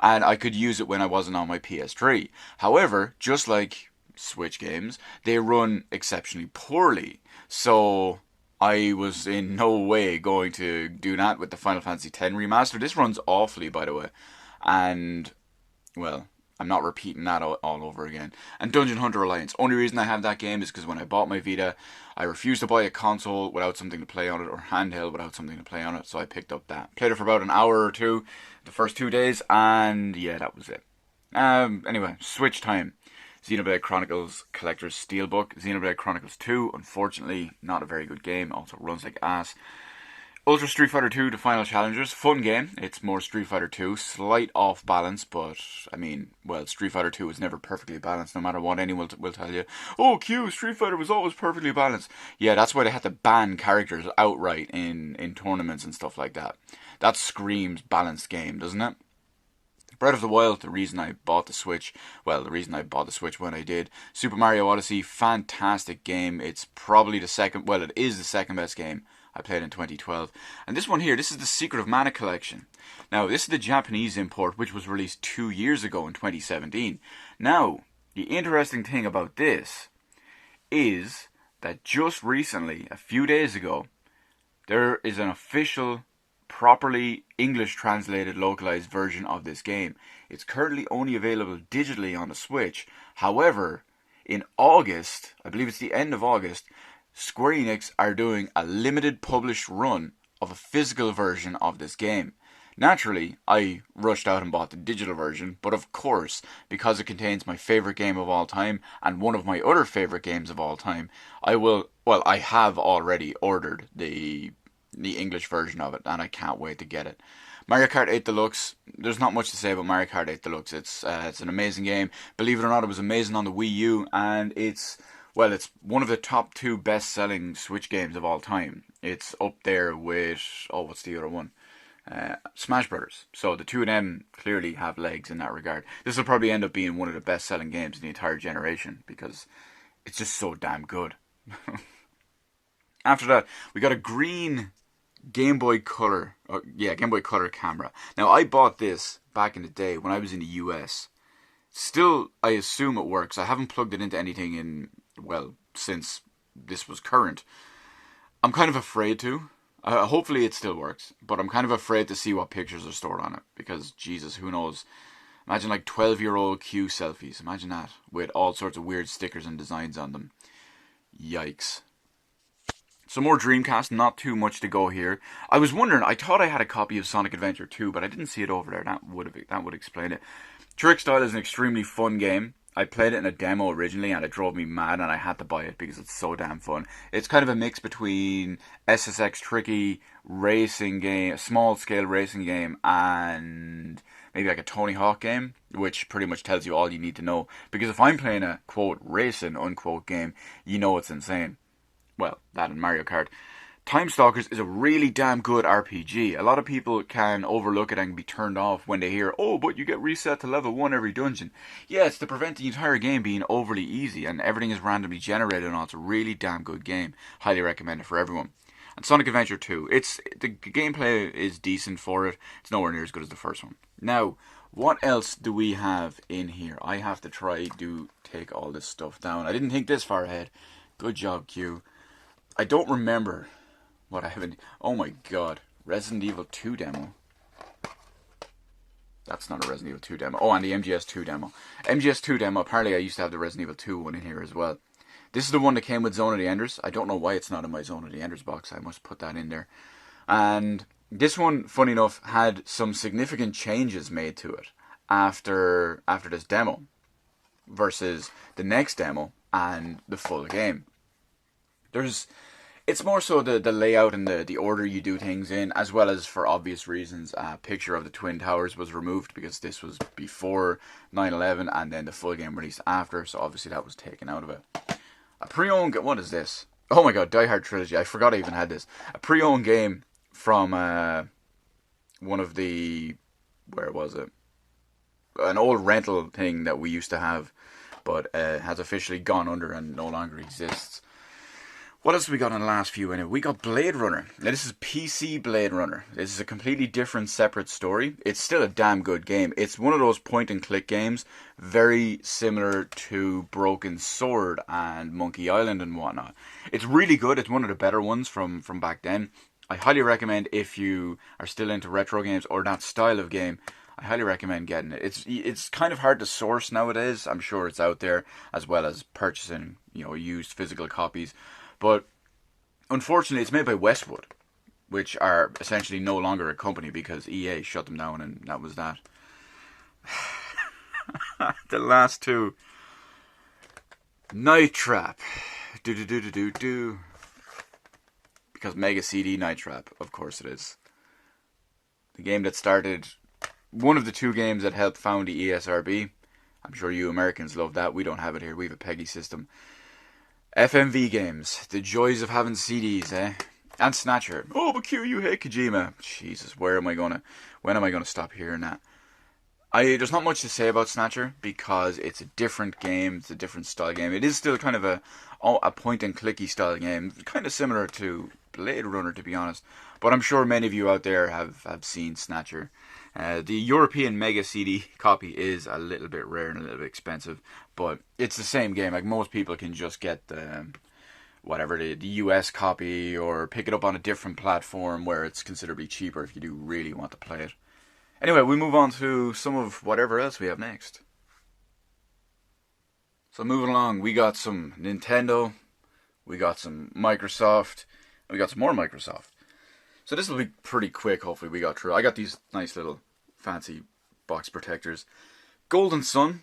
and I could use it when I wasn't on my PS3. However, just like Switch games, they run exceptionally poorly. So I was in no way going to do that with the Final Fantasy X remaster. This runs awfully, by the way. And, well, I'm not repeating that all over again. And Dungeon Hunter Alliance. Only reason I have that game is because when I bought my Vita, I refused to buy a console without something to play on it, or handheld without something to play on it, so I picked up that. Played it for about an hour or two, the first 2 days, and yeah, that was it. Anyway, Switch time. Xenoblade Chronicles Collector's Steelbook. Xenoblade Chronicles 2, unfortunately, not a very good game, also runs like ass. Ultra Street Fighter 2 The Final Challengers, fun game. It's more Street Fighter 2, slight off balance, but I mean, well, Street Fighter 2 was never perfectly balanced, no matter what anyone will tell you. Oh, Q, Street Fighter was always perfectly balanced. Yeah, that's why they had to ban characters outright in tournaments and stuff like that. That screams balanced game, doesn't it? Breath of the Wild, the reason I bought the Switch when I did. Super Mario Odyssey, fantastic game. It's probably the second, well, it is the second best game I played in 2012. And this one here, this is the Secret of Mana collection. Now, this is the Japanese import, which was released 2 years ago in 2017. Now, the interesting thing about this is that just recently, a few days ago, there is an official, properly English translated localized version of this game. It's currently only available digitally on the Switch. However, in August, I believe it's the end of August, Square Enix are doing a limited published run of a physical version of this game. Naturally, I rushed out and bought the digital version, but of course, because it contains my favorite game of all time and one of my other favorite games of all time, I have already ordered the English version of it, and I can't wait to get it. Mario Kart 8 Deluxe, there's not much to say about Mario Kart 8 Deluxe. It's an amazing game. Believe it or not, it was amazing on the Wii U, and it's one of the top 2 best-selling Switch games of all time. It's up there with, what's the other one? Smash Brothers. So the two of them clearly have legs in that regard. This will probably end up being one of the best-selling games in the entire generation because it's just so damn good. After that, we got a green Game Boy Color. Game Boy Color camera. Now, I bought this back in the day when I was in the US. Still, I assume it works. I haven't plugged it into anything since this was current. I'm kind of afraid to. Hopefully it still works, but I'm kind of afraid to see what pictures are stored on it because, Jesus, who knows? Imagine like 12-year-old Q selfies. Imagine that with all sorts of weird stickers and designs on them. Yikes. Some more Dreamcast, not too much to go here. I was wondering, I thought I had a copy of Sonic Adventure 2, but I didn't see it over there. That would explain it. Trick Style is an extremely fun game. I played it in a demo originally and it drove me mad and I had to buy it because it's so damn fun. It's kind of a mix between SSX Tricky racing game, a small scale racing game, and maybe like a Tony Hawk game, which pretty much tells you all you need to know. Because if I'm playing a, quote, racing, unquote game, you know it's insane. Well, that and Mario Kart. Time Stalkers is a really damn good RPG. A lot of people can overlook it and be turned off when they hear, oh, but you get reset to level 1 every dungeon. Yeah, it's to prevent the entire game being overly easy and everything is randomly generated and all. It's a really damn good game. Highly recommend it for everyone. And Sonic Adventure 2, the gameplay is decent for it. It's nowhere near as good as the first one. Now, what else do we have in here? I have to try to take all this stuff down. I didn't think this far ahead. Good job, Q. I don't remember what I haven't... Oh my god. Resident Evil 2 demo. That's not a Resident Evil 2 demo. Oh, and the MGS2 demo. MGS2 demo, apparently I used to have the Resident Evil 2 one in here as well. This is the one that came with Zone of the Enders. I don't know why it's not in my Zone of the Enders box. I must put that in there. And this one, funny enough, had some significant changes made to it after this demo versus the next demo and the full game. It's more so the layout and the order you do things in, as well as for obvious reasons. A picture of the Twin Towers was removed because this was before 9/11 and then the full game released after, so obviously that was taken out of it. A pre-owned... What is this? Oh my god, Die Hard Trilogy. I forgot I even had this. A pre-owned game from one of the... Where was it? An old rental thing that we used to have, but has officially gone under and no longer exists. What else have we got in the last few anyway? We got Blade Runner. Now this is PC Blade Runner. This is a completely different, separate story. It's still a damn good game. It's one of those point-and-click games, very similar to Broken Sword and Monkey Island and whatnot. It's really good. It's one of the better ones from back then. I highly recommend if you are still into retro games or that style of game. I highly recommend getting it. It's kind of hard to source nowadays. I'm sure it's out there, as well as purchasing, used physical copies. But unfortunately, it's made by Westwood, which are essentially no longer a company because EA shut them down, and that was that. The last two. Night Trap. Do. Because Mega CD Night Trap, of course it is. The game that started... One of the two games that helped found the ESRB. I'm sure you Americans love that. We don't have it here. We have a PEGI system. FMV games. The joys of having CDs, eh? And Snatcher. Oh, but Q, you hate Kojima. Jesus, when am I gonna stop hearing that? There's not much to say about Snatcher because it's a different game. It's a different style game. It is still kind of a point-and-clicky style game. Kind of similar to Blade Runner, to be honest. But I'm sure many of you out there have seen Snatcher. The European Mega CD copy is a little bit rare and a little bit expensive, but it's the same game. Like, most people can just get the US copy or pick it up on a different platform where it's considerably cheaper if you do really want to play it. Anyway, we move on to some of whatever else we have next. So moving along, we got some Nintendo, we got some Microsoft, and we got some more Microsoft. So this will be pretty quick, hopefully we got through. I got these nice little fancy box protectors. Golden Sun,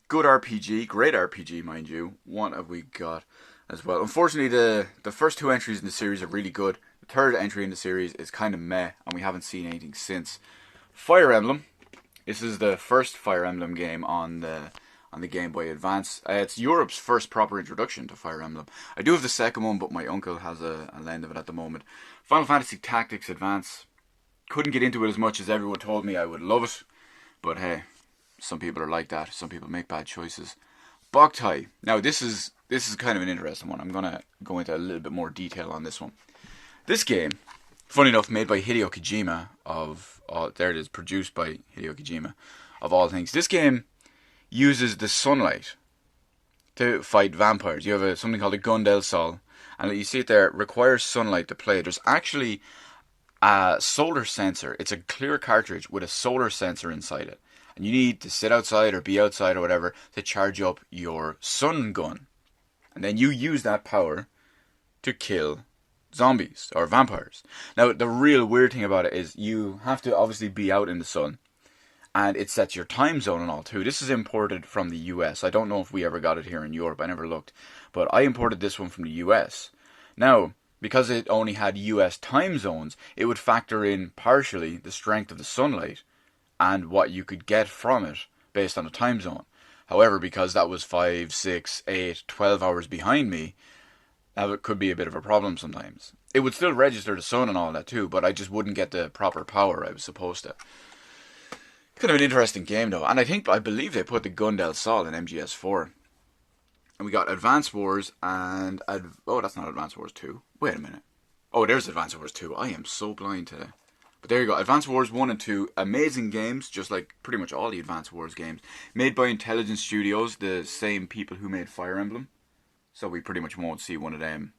good RPG, great RPG, mind you. What have we got as well? Unfortunately, the first two entries in the series are really good. The third entry in the series is kind of meh, and we haven't seen anything since. Fire Emblem. This is the first Fire Emblem game on the Game Boy Advance. It's Europe's first proper introduction to Fire Emblem. I do have the second one, but my uncle has a lend of it at the moment. Final Fantasy Tactics Advance. Couldn't get into it as much as everyone told me I would love it, but hey, some people are like that. Some people make bad choices. Boktai. Now this is kind of an interesting one. I'm gonna go into a little bit more detail on this one. This game, funny enough, made by Hideo Kojima there it is, produced by Hideo Kojima of all things. This game uses the sunlight to fight vampires. You have something called a Gundel Sol, and you see it there. It requires sunlight to play. There's actually a solar sensor. It's a clear cartridge with a solar sensor inside it. And you need to sit outside or be outside or whatever to charge up your sun gun. And then you use that power to kill zombies or vampires. Now, the real weird thing about it is you have to obviously be out in the sun. And it sets your time zone and all too. This is imported from the US. I don't know if we ever got it here in Europe. I never looked. But I imported this one from the US. Now, because it only had US time zones, it would factor in partially the strength of the sunlight and what you could get from it based on the time zone. However, because that was 5, 6, 8, 12 hours behind me, that could be a bit of a problem sometimes. It would still register the sun and all that too, but I just wouldn't get the proper power I was supposed to. Kind of an interesting game though, and I believe they put the Gundel Sol in MGS4. And we got Advance Wars and... oh, that's not Advance Wars 2. Wait a minute. Oh, there's Advance Wars 2. I am so blind today. But there you go. Advance Wars 1 and 2. Amazing games, just like pretty much all the Advance Wars games. Made by Intelligent Studios, the same people who made Fire Emblem. So we pretty much won't see one of them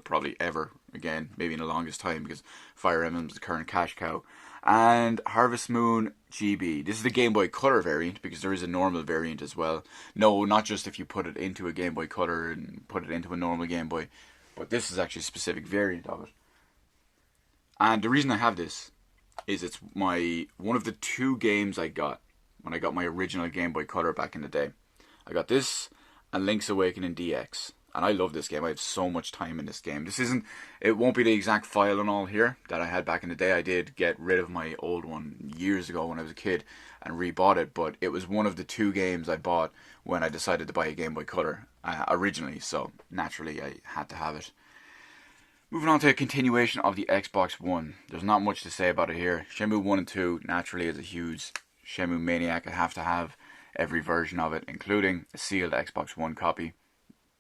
probably ever again. Maybe in the longest time, because Fire Emblem's the current cash cow. And Harvest Moon GB. This is the Game Boy Color variant, because there is a normal variant as well. No, not just if you put it into a Game Boy Color and put it into a normal Game Boy, but this is actually a specific variant of it. And the reason I have this is it's one of the 2 games I got when I got my original Game Boy Color back in the day. I got this and Link's Awakening DX. And I love this game. I have so much time in this game. It won't be the exact file and all here that I had back in the day. I did get rid of my old one years ago when I was a kid and rebought it. But it was one of the 2 games I bought when I decided to buy a Game Boy Color originally. So naturally I had to have it. Moving on to a continuation of the Xbox One. There's not much to say about it here. Shenmue 1 and 2, naturally as a huge Shenmue maniac, I have to have every version of it, including a sealed Xbox One copy.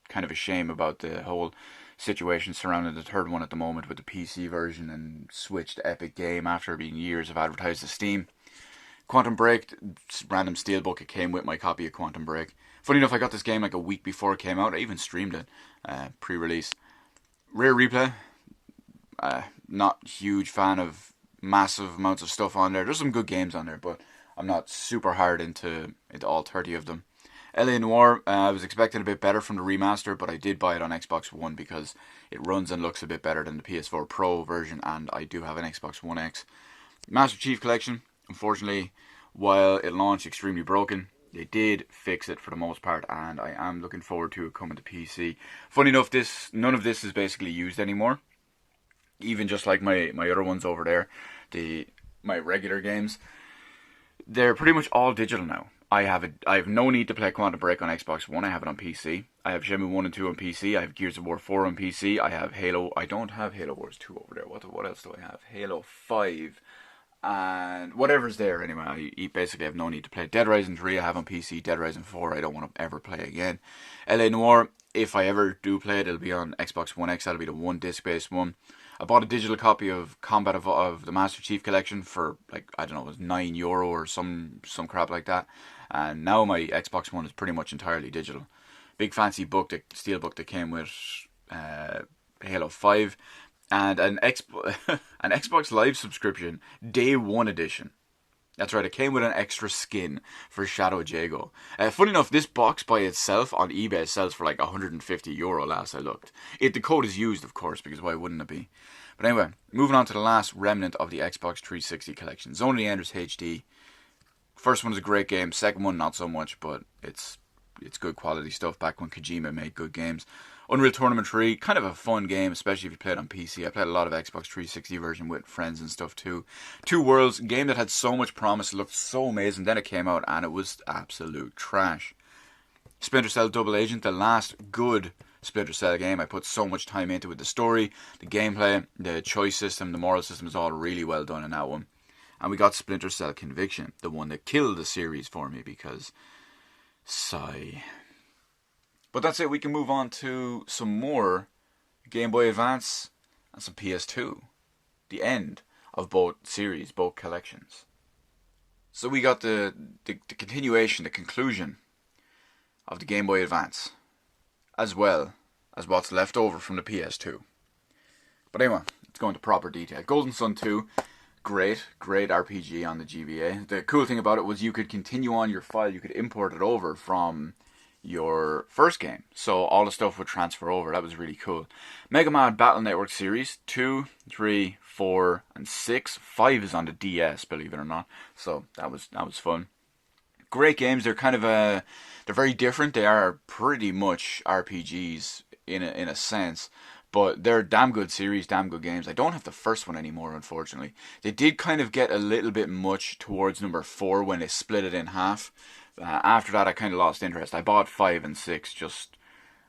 Kind of a shame about the whole situation surrounding the third one at the moment with the PC version and Switch to Epic Game after being years of advertised to Steam. Quantum Break, random steelbook, it came with my copy of Quantum Break. Funny enough, I got this game like a week before it came out. I even streamed it pre-release. Rare Replay, not huge fan of massive amounts of stuff on there. There's some good games on there, but I'm not super hard into all 30 of them. LA Noire, I was expecting a bit better from the remaster, but I did buy it on Xbox One because it runs and looks a bit better than the PS4 Pro version, and I do have an Xbox One X. Master Chief Collection, unfortunately, while it launched extremely broken, they did fix it for the most part, and I am looking forward to it coming to PC. Funny enough, none of this is basically used anymore. Even just like my other ones over there, my regular games, they're pretty much all digital now. I have no need to play Quantum Break on Xbox One. I have it on PC. I have Shenmue 1 and 2 on PC. I have Gears of War 4 on PC. I have Halo. I don't have Halo Wars 2 over there. What else do I have? Halo 5. And whatever's there anyway. I basically have no need to play. Dead Rising 3 I have on PC. Dead Rising 4 I don't want to ever play again. LA Noire, if I ever do play it, it'll be on Xbox One X. That'll be the one disc-based one. I bought a digital copy of Combat of the Master Chief Collection for, like, I don't know, it was €9 or some crap like that. And now my Xbox One is pretty much entirely digital. Big fancy book, the steelbook that came with Halo 5. And an Xbox Live subscription, Day 1 edition. That's right, it came with an extra skin for Shadow Jago. Funny enough, this box by itself on eBay sells for like €150 last I looked. The code is used, of course, because why wouldn't it be? But anyway, moving on to the last remnant of the Xbox 360 collection. Zone of the Enders HD. First one is a great game, second one not so much, but it's it's good quality stuff back when Kojima made good games. Unreal Tournament 3, kind of a fun game, especially if you play it on PC. I played a lot of Xbox 360 version with friends and stuff too. Two Worlds, game that had so much promise, looked so amazing. Then it came out and it was absolute trash. Splinter Cell Double Agent, the last good Splinter Cell game. I put so much time into it. The story, the gameplay, the choice system, the moral system is all really well done in that one. And we got Splinter Cell Conviction, the one that killed the series for me because... sigh. But that's it. We can move on to some more Game Boy Advance and some PS2. The end of both series, both collections. So we got the continuation, the conclusion of the Game Boy Advance, as well as what's left over from the PS2. But anyway, let's go into proper detail. Golden Sun 2, great RPG on the GBA. The cool thing about it was you could continue on your file, you could import it over from your first game. So all the stuff would transfer over. That was really cool. Mega Man Battle Network series 2, 3, 4, and 6. 5 is on the DS, believe it or not. So that was fun. Great games. They're kind of they're very different. They are pretty much RPGs in a sense, but they're damn good series, damn good games. I don't have the first one anymore, unfortunately. They did kind of get a little bit much towards number 4 when they split it in half. After that, I kind of lost interest. I bought 5 and 6 just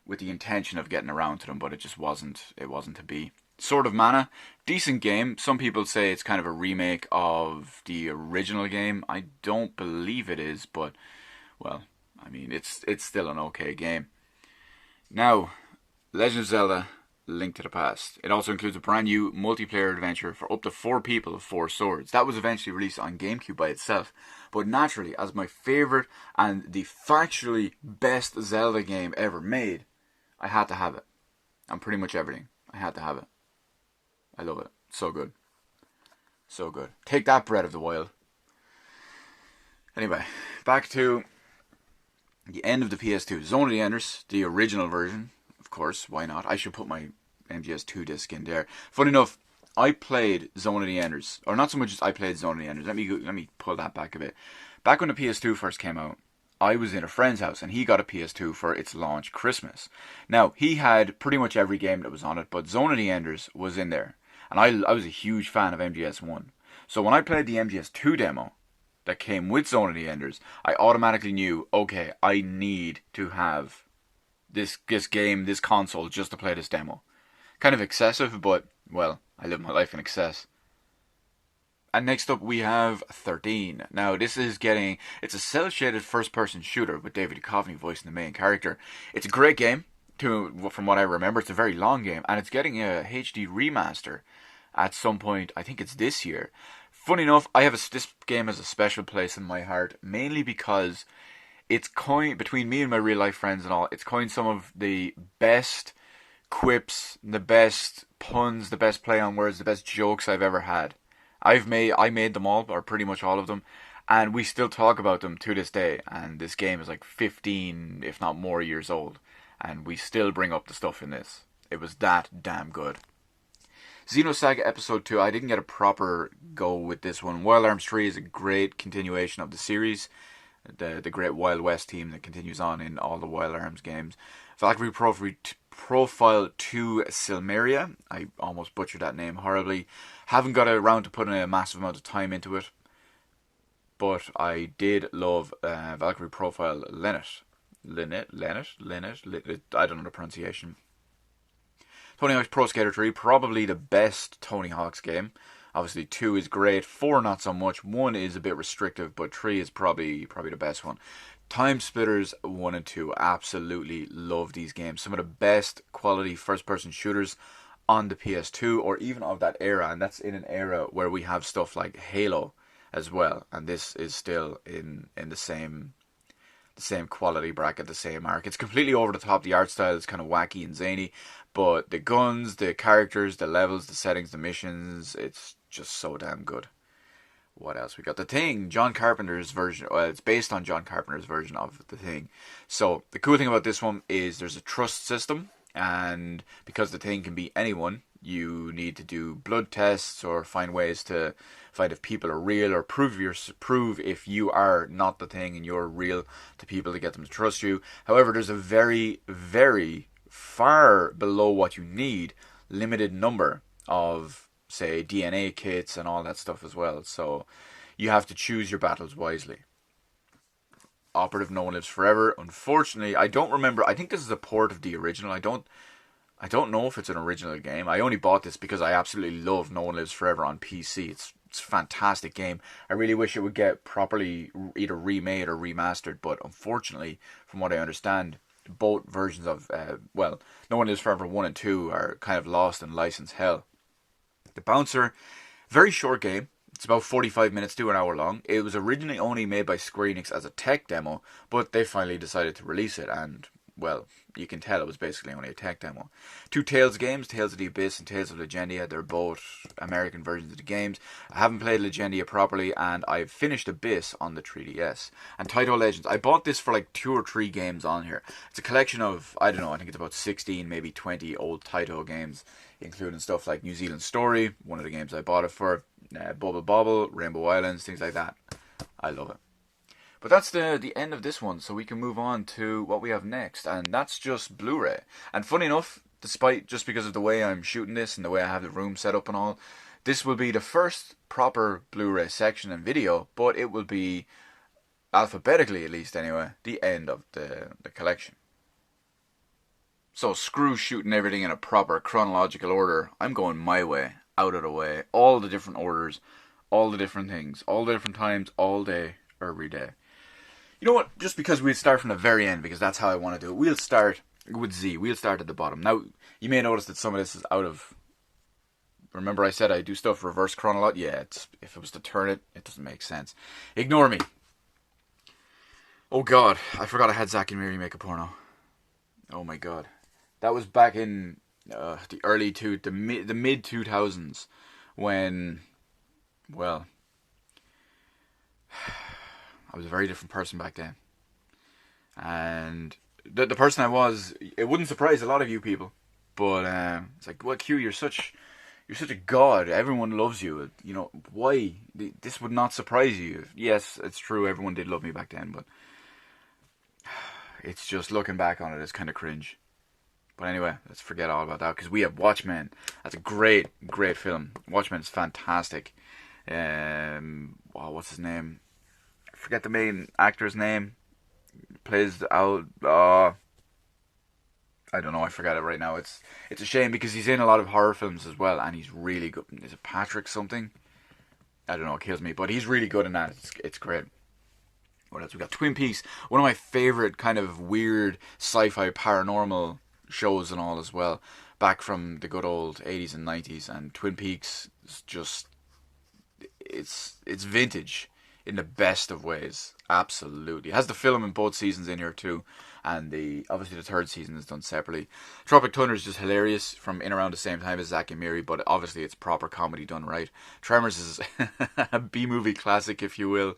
with the intention of getting around to them, but it just wasn't to be. Sword of Mana, decent game. Some people say it's kind of a remake of the original game. I don't believe it is, but, well, I mean, it's still an okay game. Now, Legend of Zelda, Link to the Past. It also includes a brand new multiplayer adventure for up to 4 people of 4 swords. That was eventually released on GameCube by itself. But naturally, as my favourite and the factually best Zelda game ever made, I had to have it. On pretty much everything. I had to have it. I love it. So good. So good. Take that, Breath of the Wild. Anyway, back to the end of the PS2. Zone of the Enders, the original version. Of course, why not? I should put my MGS2 disc in there. Funny enough, I played Zone of the Enders, or not so much as I played Zone of the Enders. Let me pull that back a bit. Back when the PS2 first came out, I was in a friend's house and he got a PS2 for its launch Christmas. Now, he had pretty much every game that was on it, but Zone of the Enders was in there. And I was a huge fan of MGS1. So when I played the MGS2 demo that came with Zone of the Enders, I automatically knew, okay, I need to have this game, this console, just to play this demo. Kind of excessive, but, well, I live my life in excess. And next up we have 13. Now this is it's a cel-shaded first-person shooter with David Duchovny voicing the main character. It's a great game, from what I remember. It's a very long game, and it's getting a HD remaster at some point. I think it's this year. Funny enough, this game has a special place in my heart, mainly because it's between me and my real life friends and all, it's coined some of the best quips, the best puns, the best play on words, the best jokes I've ever had. I made them all, or pretty much all of them, and we still talk about them to this day. And this game is like 15, if not more, years old, and we still bring up the stuff in this. It was that damn good. Xenosaga Episode 2, I didn't get a proper go with this one. Wild Arms 3 is a great continuation of the series. The great Wild West team that continues on in all the Wild Arms games. Valkyrie Profile 2 Silmeria. I almost butchered that name horribly. Haven't got around to putting a massive amount of time into it. But I did love Valkyrie Profile Linnet. I don't know the pronunciation. Tony Hawk's Pro Skater 3, probably the best Tony Hawk's game. Obviously 2 is great, 4 not so much, 1 is a bit restrictive, but 3 is probably the best one. Time Splitters 1 and 2, absolutely love these games. Some of the best quality first-person shooters on the PS2, or even of that era, and that's in an era where we have stuff like Halo as well, and this is still in the same quality bracket, the same arc. It's completely over the top. The art style is kind of wacky and zany, but the guns, the characters, the levels, the settings, the missions, it's just so damn good. What else? We got The Thing, John Carpenter's version. Well, it's based on John Carpenter's version of The Thing. So the cool thing about this one is there's a trust system, and because The Thing can be anyone, You need to do blood tests or find ways to find if people are real, or prove if you are not the thing and you're real to people to get them to trust you. However, there's a very, very far below what you need limited number of, say, DNA kits and all that stuff as well. So you have to choose your battles wisely. Operative No One Lives Forever. Unfortunately, I don't remember. I think this is a port of the original. I don't know if it's an original game. I only bought this because I absolutely love No One Lives Forever on PC. It's a fantastic game. I really wish it would get properly either remade or remastered, but unfortunately, from what I understand, both versions of, No One Lives Forever 1 and 2 are kind of lost in license hell. The Bouncer, very short game. It's about 45 minutes to an hour long. It was originally only made by Square Enix as a tech demo, but they finally decided to release it, and, well, you can tell it was basically only a tech demo. Two Tales games, Tales of the Abyss and Tales of Legendia. They're both American versions of the games. I haven't played Legendia properly, and I've finished Abyss on the 3DS. And Taito Legends, I bought this for like 2 or 3 games on here. It's a collection of, I don't know, I think it's about 16, maybe 20 old Taito games, including stuff like New Zealand Story, one of the games I bought it for, Bubble Bobble, Rainbow Islands, things like that. I love it. But that's the end of this one, so we can move on to what we have next, and that's just Blu-ray. And funny enough, despite just because of the way I'm shooting this and the way I have the room set up and all, this will be the first proper Blu-ray section and video, but it will be, alphabetically at least anyway, the end of the collection. So screw shooting everything in a proper chronological order. I'm going my way, out of the way, all the different orders, all the different things, all the different times, all day, every day. You know what? Just because we'll start from the very end, because that's how I want to do it. We'll start with Z. We'll start at the bottom. Now, you may notice that some of this is out of... Remember I said I do stuff reverse chronology? Yeah, if it was to turn it, it doesn't make sense. Ignore me. Oh God, I forgot I had Zack and Miri make a porno. Oh my God. That was back in the mid 2000s when, well... I was a very different person back then. And the person I was, it wouldn't surprise a lot of you people. But it's like, well, Q, you're such a god. Everyone loves you. You know, why? This would not surprise you. Yes, it's true. Everyone did love me back then. But it's just, looking back on it, it's kind of cringe. But anyway, let's forget all about that. Because we have Watchmen. That's a great, great film. Watchmen's fantastic. What's his name? Forget the main actor's name. Plays out. I don't know. I forgot it right now. It's a shame because he's in a lot of horror films as well, and he's really good. Is it Patrick something? I don't know. It kills me, but he's really good in that. It's great. What else we got? Twin Peaks, one of my favorite kind of weird sci-fi paranormal shows and all as well. Back from the good old 80s and 90s, and Twin Peaks is just it's vintage. In the best of ways, absolutely. It has the film in both seasons in here too, and obviously the third season is done separately. Tropic Thunder is just hilarious from in around the same time as Zack and Miri, but obviously it's proper comedy done right. Tremors is a B-movie classic, if you will.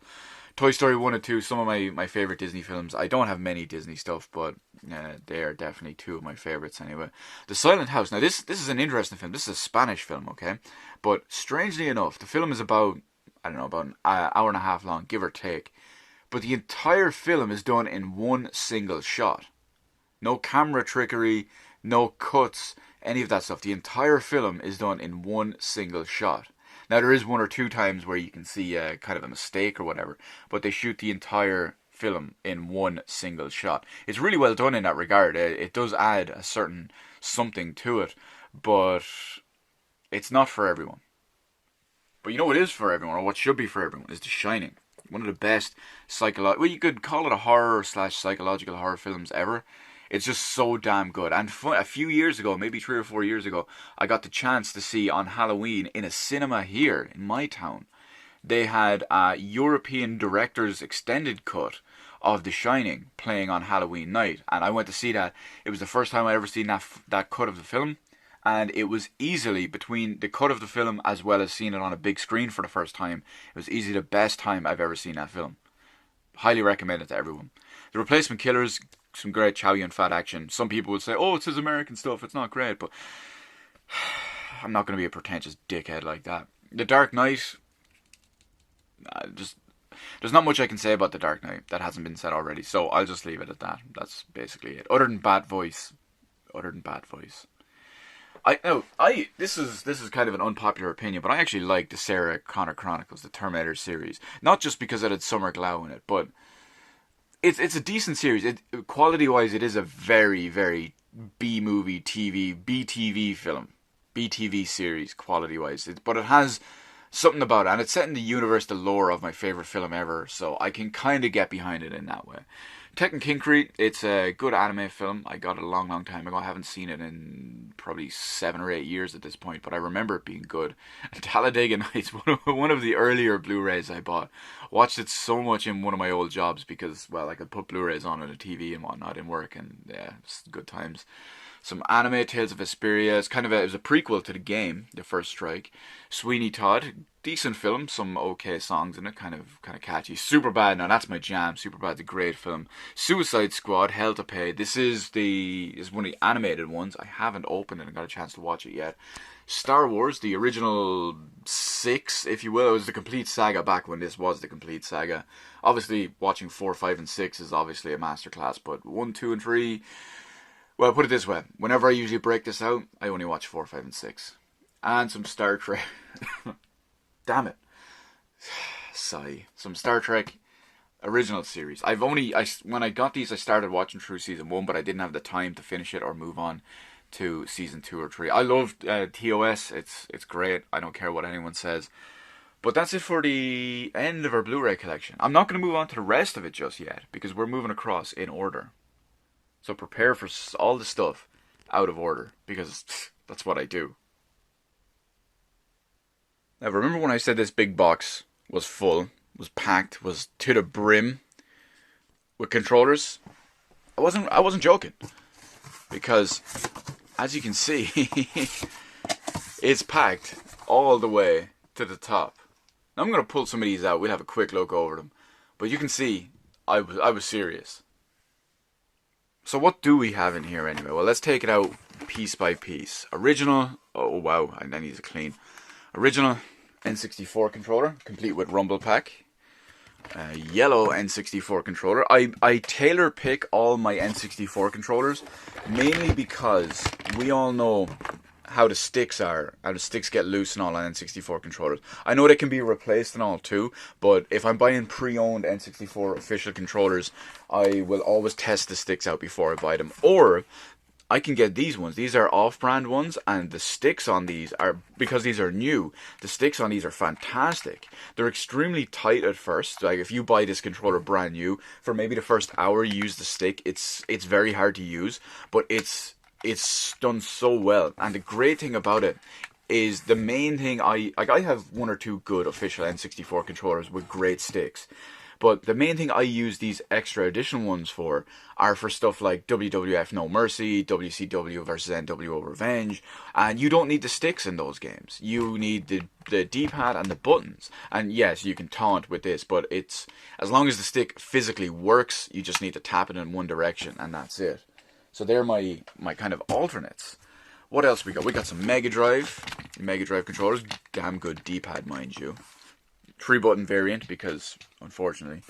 Toy Story 1 and 2, some of my favourite Disney films. I don't have many Disney stuff, but they are definitely 2 of my favourites anyway. The Silent House. Now this is an interesting film. This is a Spanish film, okay? But strangely enough, the film is about an hour and a half long, give or take. But the entire film is done in one single shot. No camera trickery, no cuts, any of that stuff. The entire film is done in one single shot. Now, there is 1 or 2 times where you can see kind of a mistake or whatever, but they shoot the entire film in one single shot. It's really well done in that regard. It does add a certain something to it, but it's not for everyone. But you know what is for everyone, or what should be for everyone, is The Shining. One of the best you could call it a horror / psychological horror films ever. It's just so damn good. And a few years ago, maybe 3 or 4 years ago, I got the chance to see on Halloween in a cinema here in my town. They had a European director's extended cut of The Shining playing on Halloween night. And I went to see that. It was the first time I'd ever seen that cut of the film. And it was easily, between the cut of the film as well as seeing it on a big screen for the first time, it was easily the best time I've ever seen that film. Highly recommend it to everyone. The Replacement Killers, some great Chow Yun Fat action. Some people would say, oh, it's his American stuff, it's not great, but I'm not going to be a pretentious dickhead like that. The Dark Knight, just there's not much I can say about The Dark Knight that hasn't been said already, so I'll just leave it at that. That's basically it. Other than bad voice. This is kind of an unpopular opinion, but I actually like the Sarah Connor Chronicles, the Terminator series. Not just because it had Summer Glau in it, but it's a decent series. Quality wise, it is a very, very B movie TV, BTV film, BTV series quality wise. But it has something about it, and it's set in the universe, the lore of my favorite film ever, so I can kind of get behind it in that way. Tekken Kinkreet, it's a good anime film. I got it a long, long time ago. I haven't seen it in probably 7 or 8 years at this point, but I remember it being good. And Talladega Nights, one of the earlier Blu-rays I bought. Watched it so much in one of my old jobs because, well, I could put Blu-rays on a TV and whatnot in work, and yeah, it's good times. Some anime, Tales of Vesperia. It was a prequel to the game, The First Strike. Sweeney Todd, decent film, some okay songs in it, kind of catchy. Superbad, now that's my jam. Superbad's a great film. Suicide Squad, Hell to Pay. This is one of the animated ones. I haven't opened it and got a chance to watch it yet. Star Wars, the original 6, if you will. It was the complete saga back when this was the complete saga. Obviously, watching 4, 5, and 6 is obviously a masterclass, but 1, 2, and 3... Well, put it this way. Whenever I usually break this out, I only watch 4, 5, and 6. And some Star Trek. Damn it. Sigh. Some Star Trek original series. When I got these, I started watching through season 1, but I didn't have the time to finish it or move on to season 2 or 3. I loved TOS. It's great. I don't care what anyone says. But that's it for the end of our Blu-ray collection. I'm not going to move on to the rest of it just yet, because we're moving across in order. So prepare for all the stuff out of order, because that's what I do. Now remember when I said this big box was full, was packed, was to the brim with controllers? I wasn't joking. Because as you can see, it's packed all the way to the top. Now I'm going to pull some of these out. We'll have a quick look over them. But you can see I was serious. So what do we have in here anyway? Well, let's take it out piece by piece. Original, oh wow, I need to clean. Original N64 controller, complete with rumble pack. Yellow N64 controller. I tailor pick all my N64 controllers, mainly because we all know how the sticks get loose and all on N64 controllers. I know they can be replaced and all too, but if I'm buying pre-owned N64 official controllers, I will always test the sticks out before I buy them. Or I can get these ones. These are off-brand ones, and the sticks on these are, because these are new, the sticks on these are fantastic. They're extremely tight at first. Like if you buy this controller brand new, for maybe the first hour you use the stick, it's very hard to use, but it's done so well. And the great thing about it is the main thing I have 1 or 2 good official N64 controllers with great sticks. But the main thing I use these extra edition ones for are for stuff like WWF No Mercy, WCW vs NWO Revenge, and you don't need the sticks in those games. You need the D-pad and the buttons. And yes, you can taunt with this, but it's as long as the stick physically works, you just need to tap it in one direction, and that's it. So they're my kind of alternates. What else we got? We got some Mega Drive controllers. Damn good D-pad, mind you. 3-button variant, because, unfortunately,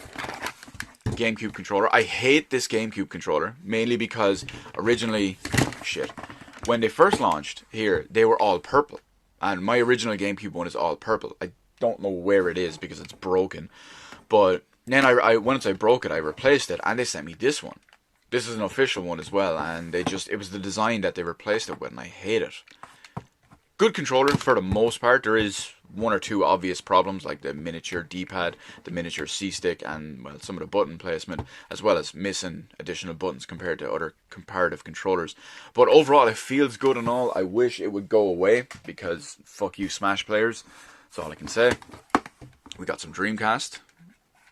GameCube controller. I hate this GameCube controller, mainly because originally, when they first launched here, they were all purple. And my original GameCube one is all purple. I don't know where it is because it's broken. But then once I broke it, I replaced it, and they sent me this one. This is an official one as well, and it was the design that they replaced it with, and I hate it. Good controller for the most part. There is 1 or 2 obvious problems, like the miniature D-pad, the miniature C-stick, and well, some of the button placement, as well as missing additional buttons compared to other comparative controllers. But overall, it feels good and all. I wish it would go away, because fuck you Smash players. That's all I can say. We got some Dreamcast.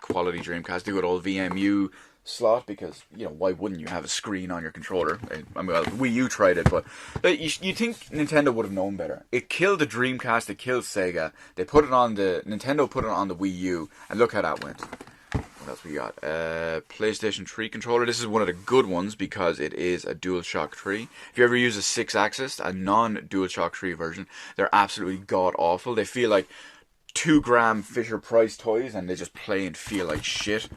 Quality Dreamcast. The good old VMU slot, because, you know, why wouldn't you have a screen on your controller? I mean, well, Wii U tried it, but you think Nintendo would have known better. It killed the Dreamcast, it killed Sega. Nintendo put it on the Wii U, and look how that went. What else we got? PlayStation 3 controller. This is one of the good ones because it is a DualShock 3. If you ever use a 6-axis, a non-DualShock 3 version, they're absolutely god-awful. They feel like 2-gram Fisher-Price toys, and they just play and feel like shit.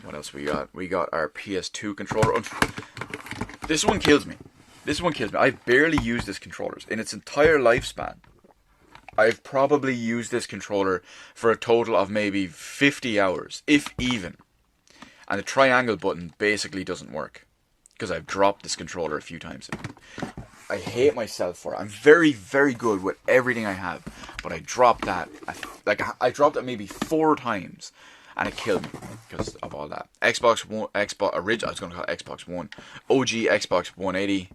What else we got? We got our PS2 controller. This one kills me. This one kills me. I've barely used this controller. In its entire lifespan, I've probably used this controller for a total of maybe 50 hours, if even. And the triangle button basically doesn't work, because I've dropped this controller a few times. I hate myself for it. I'm very, very good with everything I have, but I dropped that. I dropped it maybe 4 times, and it killed me because of all that. Xbox One, original. I was going to call it Xbox One, OG Xbox 180.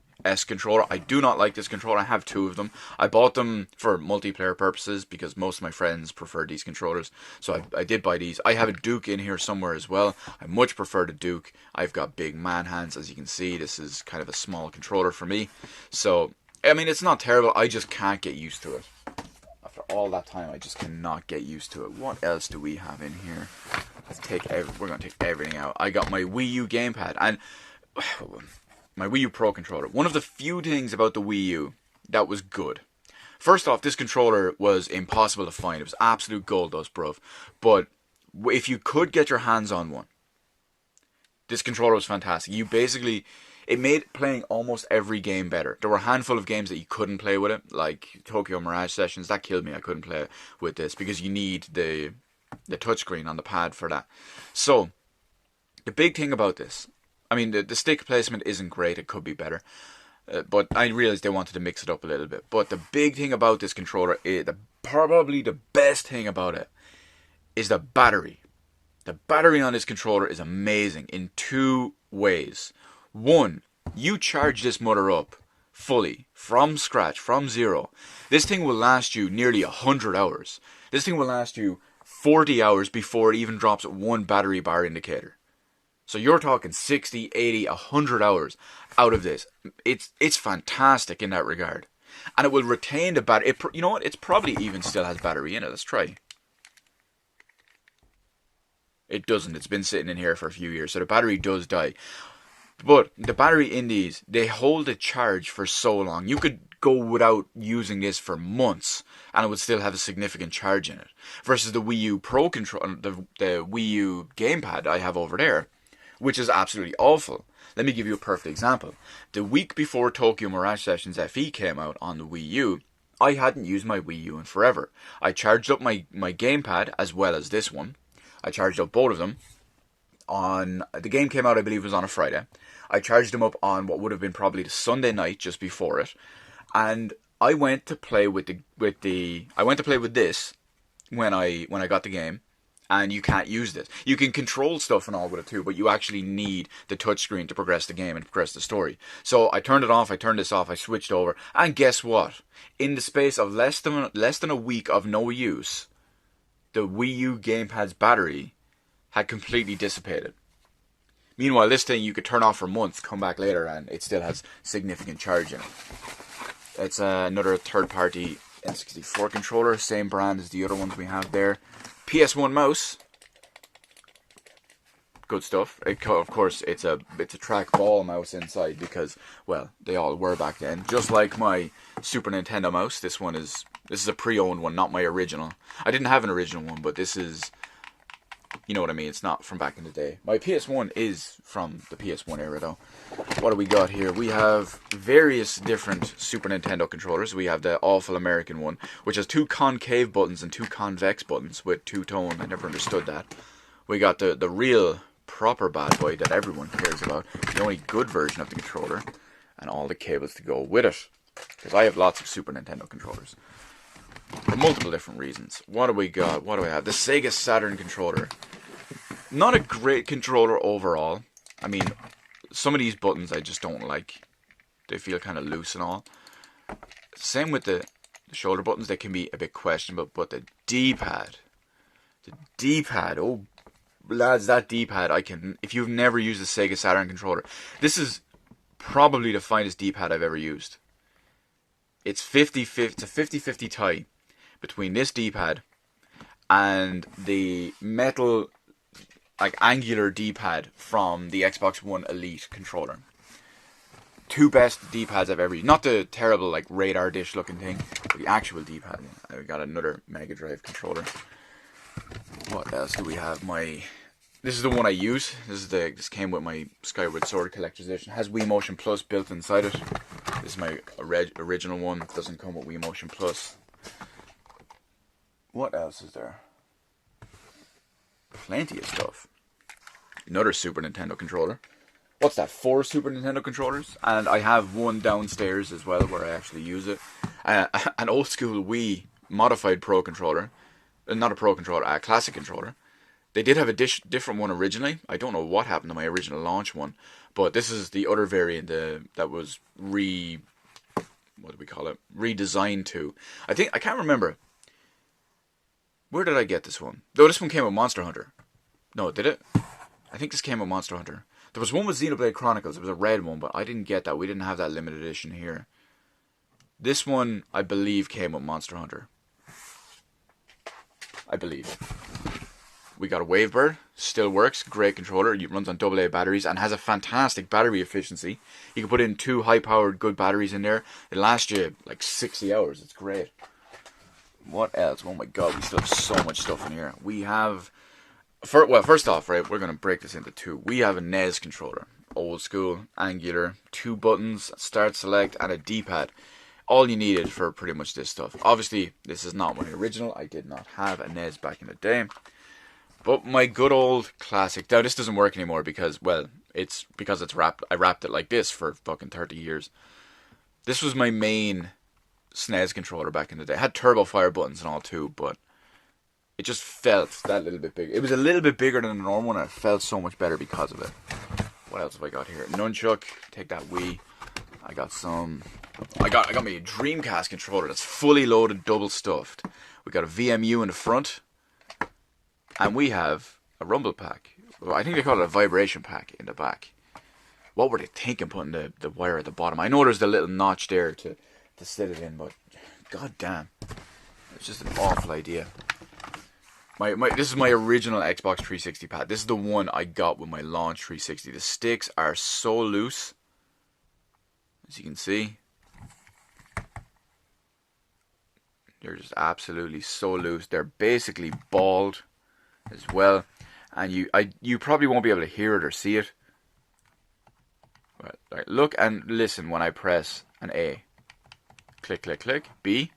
Controller. I do not like this controller. I have 2 of them. I bought them for multiplayer purposes because most of my friends prefer these controllers. So I did buy these. I have a Duke in here somewhere as well. I much prefer the Duke. I've got big man hands, as you can see. This is kind of a small controller for me. So, I mean, it's not terrible. I just can't get used to it. After all that time, I just cannot get used to it. What else do we have in here? We're going to take everything out. I got my Wii U gamepad. And my Wii U Pro controller. One of the few things about the Wii U that was good. First off, this controller was impossible to find. It was absolute gold dust, bruv. But if you could get your hands on one, this controller was fantastic. It made playing almost every game better. There were a handful of games that you couldn't play with it, like Tokyo Mirage Sessions. That killed me. I couldn't play with this because you need the touchscreen on the pad for that. So, the big thing about this, I mean, the stick placement isn't great. It could be better. But I realized they wanted to mix it up a little bit. But the big thing about this controller, probably the best thing about it, is the battery. The battery on this controller is amazing in 2 ways. One, you charge this mother up fully, from scratch, from zero. This thing will last you nearly 100 hours. This thing will last you 40 hours before it even drops 1 battery bar indicator. So you're talking 60, 80, 100 hours out of this. It's fantastic in that regard. And it will retain the battery. You know what? It probably even still has battery in it. Let's try. It doesn't. It's been sitting in here for a few years. So the battery does die. But the battery in these, they hold a charge for so long. You could go without using this for months and it would still have a significant charge in it. Versus the Wii U Pro controller, the Wii U gamepad I have over there, which is absolutely awful. Let me give you a perfect example. The week before Tokyo Mirage Sessions FE came out on the Wii U, I hadn't used my Wii U in forever. I charged up my gamepad as well as this one. I charged up both of them. The game came out, I believe, was on a Friday. I charged them up on what would have been probably the Sunday night just before it. And I went to play with this when I got the game. And you can't use this. You can control stuff and all with it too, but you actually need the touchscreen to progress the game and progress the story. So I turned it off, I turned this off, I switched over, and guess what? In the space of less than a week of no use, the Wii U gamepad's battery had completely dissipated. Meanwhile, this thing you could turn off for months, come back later, and it still has significant charge in it. It's another third-party N64 controller, same brand as the other ones we have there. PS1 mouse, good stuff. Of course, it's a trackball mouse inside because, well, they all were back then. Just like my Super Nintendo mouse, this is a pre-owned one, not my original. I didn't have an original one, but this is, you know what I mean. It's not from back in the day. My PS1 is from the PS1 era, though. What do we got here? We have various different Super Nintendo controllers. We have the awful American one, which has 2 concave buttons and 2 convex buttons with 2-tone. I never understood that. We got the real proper bad boy that everyone cares about. The only good version of the controller. And all the cables to go with it. Because I have lots of Super Nintendo controllers. For multiple different reasons. What do we got? What do I have? The Sega Saturn controller. Not a great controller overall. I mean, some of these buttons I just don't like. They feel kind of loose and all. Same with the shoulder buttons. They can be a bit questionable. But the D-pad. Oh, lads, that D-pad, if you've never used a Sega Saturn controller, this is probably the finest D-pad I've ever used. It's a 50-50 tie between this D-pad and the metal like angular D-pad from the Xbox One Elite controller. Two best D-pads I've ever used. Not the terrible like radar dish looking thing, but the actual D-pad. I got another Mega Drive controller. What else do we have? This is the one I use. This came with my Skyward Sword Collector's Edition. It has Wii Motion Plus built inside it. This is my original one. It doesn't come with Wii Motion Plus. What else is there? Plenty of stuff. Another Super Nintendo controller. What's that? 4 Super Nintendo controllers, and I have one downstairs as well where I actually use it. An old school Wii modified Pro controller, not a Pro controller, a classic controller. They did have a different one originally. I don't know what happened to my original launch one, but this is the other variant that was redesigned to. I can't remember. Where did I get this one? Though this one came with Monster Hunter. No, did it? I think this came with Monster Hunter. There was one with Xenoblade Chronicles. It was a red one, but I didn't get that. We didn't have that limited edition here. This one, I believe, came with Monster Hunter. I believe. We got a Wavebird. Still works. Great controller. It runs on AA batteries and has a fantastic battery efficiency. You can put in 2 high-powered good batteries in there. It lasts you like 60 hours. It's great. What else? Oh my god, we still have so much stuff in here. We have... First off, right, we're going to break this into 2. We have a NES controller. Old school, angular, 2 buttons, start, select, and a D-pad. All you needed for pretty much this stuff. Obviously, this is not my original. I did not have a NES back in the day. But my good old classic... Now, this doesn't work anymore because, well, it's wrapped. I wrapped it like this for fucking 30 years. This was my main SNES controller back in the day. It had turbo fire buttons and all too, but... it just felt that little bit bigger. It was a little bit bigger than the normal one, and it felt so much better because of it. What else have I got here? Nunchuck. Take that Wii. I got my Dreamcast controller that's fully loaded, double stuffed. We got a VMU in the front, and we have a rumble pack. Well, I think they call it a vibration pack in the back. What were they thinking putting the wire at the bottom? I know there's the little notch there to sit it in, but god damn, it's just an awful idea. This is my original Xbox 360 pad. This is the one I got with my launch 360. The sticks are so loose, as you can see. They're just absolutely so loose. They're basically bald as well, and you probably won't be able to hear it or see it. Right, look and listen when I press an A. Click, click, click. B.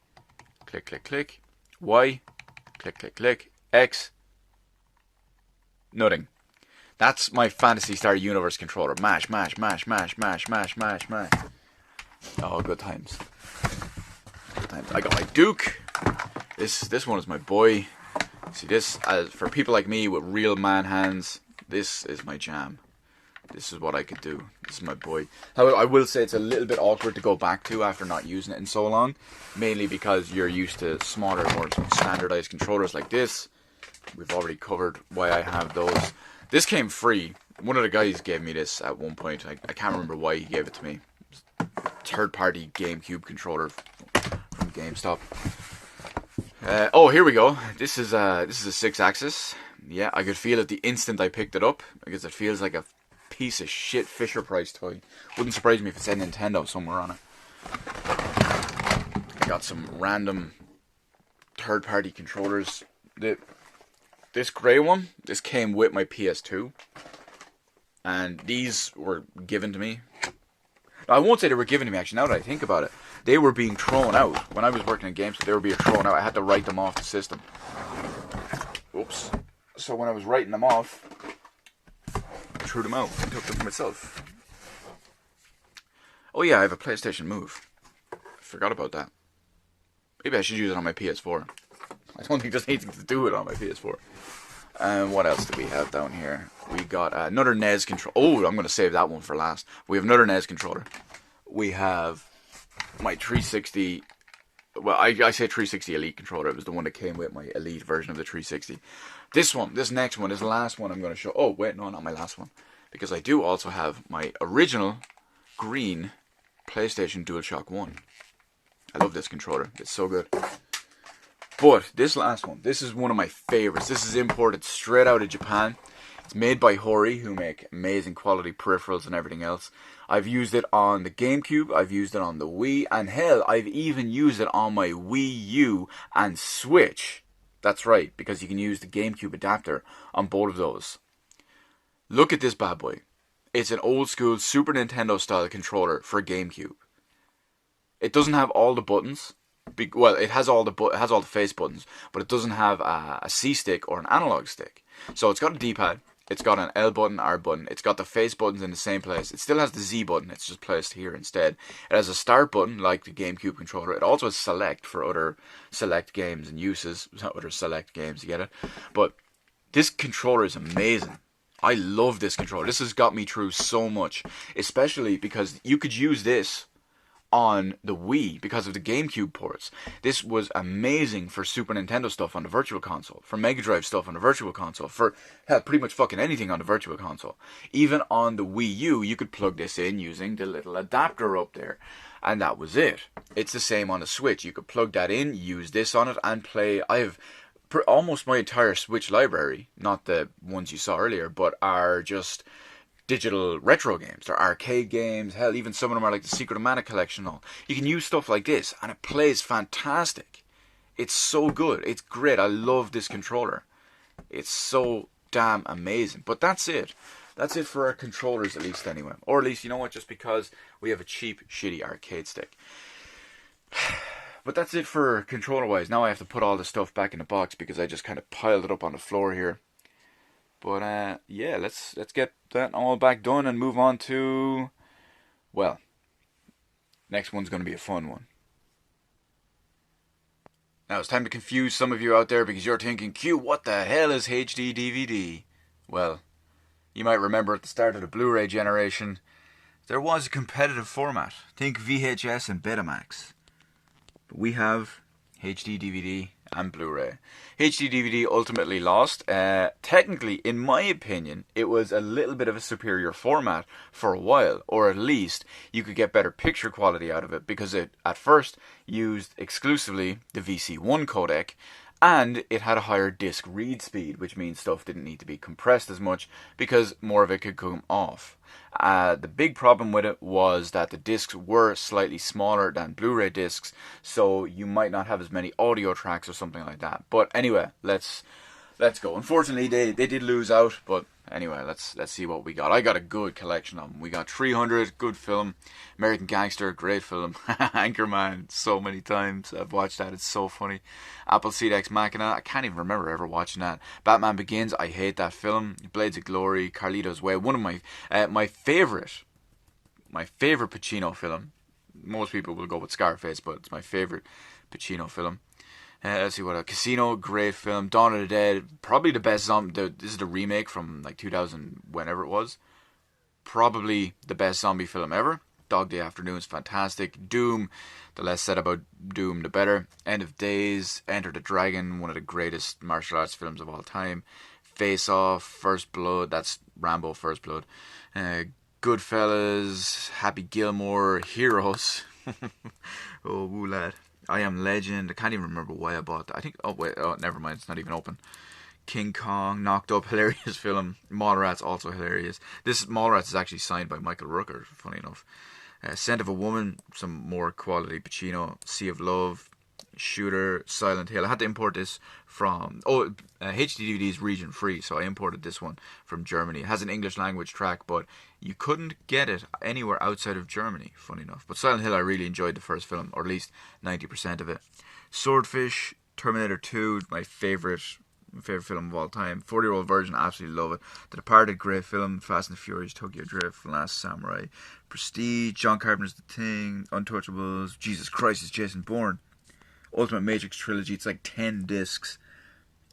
Click, click, click. Y. Click, click, click. X. Nothing. That's my Phantasy Star Universe controller. Mash, mash, mash, mash, mash, mash, mash, mash. Oh, good times. Good times. I got my Duke. This one is my boy. See, this, for people like me with real man hands, this is my jam. This is what I could do. This is my boy. However, I will say it's a little bit awkward to go back to after not using it in so long. Mainly because you're used to smaller, more standardized controllers like this. We've already covered why I have those. This came free. One of the guys gave me this at one point. I can't remember why he gave it to me. Third-party GameCube controller from GameStop. Oh, here we go. This is a 6-axis. Yeah, I could feel it the instant I picked it up because it feels like a piece of shit Fisher-Price toy. Wouldn't surprise me if it said Nintendo somewhere on it. I got some random third-party controllers. This grey one, this came with my PS2. And these were given to me. I won't say they were given to me, actually, now that I think about it. They were being thrown out. When I was working in GameStop, they were being thrown out. I had to write them off the system. Oops. So when I was writing them off, I threw them out and took them for myself. Oh yeah, I have a PlayStation Move. I forgot about that. Maybe I should use it on my PS4. I don't think there's anything to do it on my PS4. And what else do we have down here? We got another NES controller. Oh, I'm going to save that one for last. We have another NES controller. We have my 360... Well, I say 360 Elite controller. It was the one that came with my Elite version of the 360. This next one, this last one I'm going to show... Oh, wait, no, not my last one. Because I do also have my original green PlayStation DualShock 1. I love this controller. It's so good. But this last one, this is one of my favorites. This is imported straight out of Japan. It's made by Hori, who make amazing quality peripherals and everything else. I've used it on the GameCube, I've used it on the Wii, and hell, I've even used it on my Wii U and Switch. That's right, because you can use the GameCube adapter on both of those. Look at this bad boy. It's an old school Super Nintendo style controller for GameCube. It doesn't have all the buttons. Well, it has all the face buttons, but it doesn't have a C stick or an analog stick. So it's got a D-pad, it's got an L button, R button, it's got the face buttons in the same place. It still has the Z button, it's just placed here instead. It has a start button like the GameCube controller. It also has select for other select games and uses, not other select games, you get it? But this controller is amazing. I love this controller. This has got me through so much, especially because you could use this on the Wii because of the GameCube ports. This was amazing for Super Nintendo stuff on the Virtual Console, for Mega Drive stuff on the Virtual Console, for hell, pretty much fucking anything on the Virtual Console. Even on the Wii U, you could plug this in using the little adapter up there, and that was it. It's the same on the Switch. You could plug that in, use this on it, and play. I have almost my entire Switch library, not the ones you saw earlier, but are just digital retro games. They're arcade games. Hell, even some of them are like the Secret of Mana collection and all. You can use stuff like this, and it plays fantastic. It's so good. It's great. I love this controller. It's so damn amazing. But that's it. That's it for our controllers, at least anyway. Or at least, you know what, just because we have a cheap, shitty arcade stick. But that's it for controller-wise. Now I have to put all the stuff back in the box because I just kind of piled it up on the floor here. But yeah, let's get that all back done and move on to, well, next one's going to be a fun one. Now it's time to confuse some of you out there because you're thinking, Q, what the hell is HD DVD? Well, you might remember at the start of the Blu-ray generation, there was a competitive format. Think VHS and Betamax. But we have HD DVD and Blu-ray. HD DVD ultimately lost. Technically, in my opinion, it was a little bit of a superior format for a while, or at least you could get better picture quality out of it because it, at first, used exclusively the VC1 codec, and it had a higher disc read speed, which means stuff didn't need to be compressed as much because more of it could come off. The big problem with it was that the discs were slightly smaller than Blu-ray discs, so you might not have as many audio tracks or something like that. But anyway, let's go. Unfortunately, they did lose out, but anyway, let's see what we got. I got a good collection of them. We got 300, good film. American Gangster, great film. Anchorman, so many times I've watched that. It's so funny. Appleseed Ex Machina, I can't even remember ever watching that. Batman Begins, I hate that film. Blades of Glory, Carlito's Way, one of my favorite Pacino film. Most people will go with Scarface, but it's my favorite Pacino film. Let's see what else. Casino, great film. Dawn of the Dead, probably the best zombie. This is the remake from like 2000, whenever it was. Probably the best zombie film ever. Dog Day Afternoon is fantastic. Doom, the less said about Doom, the better. End of Days, Enter the Dragon, one of the greatest martial arts films of all time. Face Off, First Blood, that's Rambo First Blood. Goodfellas, Happy Gilmore, Heroes. Oh, woo lad. I Am Legend. I can't even remember why I bought that. I think, never mind. It's not even open. King Kong, Knocked Up, hilarious film. Mallrats, also hilarious. This Mallrats is actually signed by Michael Rooker, funny enough. Scent of a Woman, some more quality Pacino. Sea of Love, Shooter, Silent Hill. I had to import this from, HD DVD is region free, so I imported this one from Germany. It has an English language track, but you couldn't get it anywhere outside of Germany, funny enough. But Silent Hill, I really enjoyed the first film, or at least 90% of it. Swordfish, Terminator 2, my favorite film of all time. 40-Year-Old Virgin, absolutely love it. The Departed, great film. Fast and the Furious, Tokyo Drift, Last Samurai. Prestige, John Carpenter's The Thing, Untouchables, Jesus Christ, it's Jason Bourne. Ultimate Matrix Trilogy, it's like 10 discs.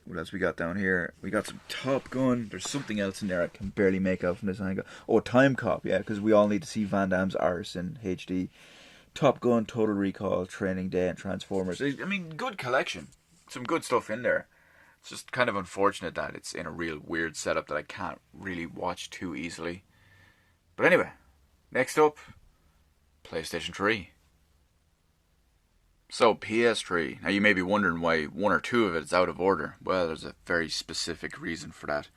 What else we got down here? We got some Top Gun. There's something else in there I can barely make out from this angle. Oh, Time Cop, yeah, because we all need to see Van Damme's arse in HD. Top Gun, Total Recall, Training Day, and Transformers. I mean, good collection. Some good stuff in there. It's just kind of unfortunate that it's in a real weird setup that I can't really watch too easily. But anyway, next up, PlayStation 3. So, PS3. Now, you may be wondering why one or two of it is out of order. Well, there's a very specific reason for that.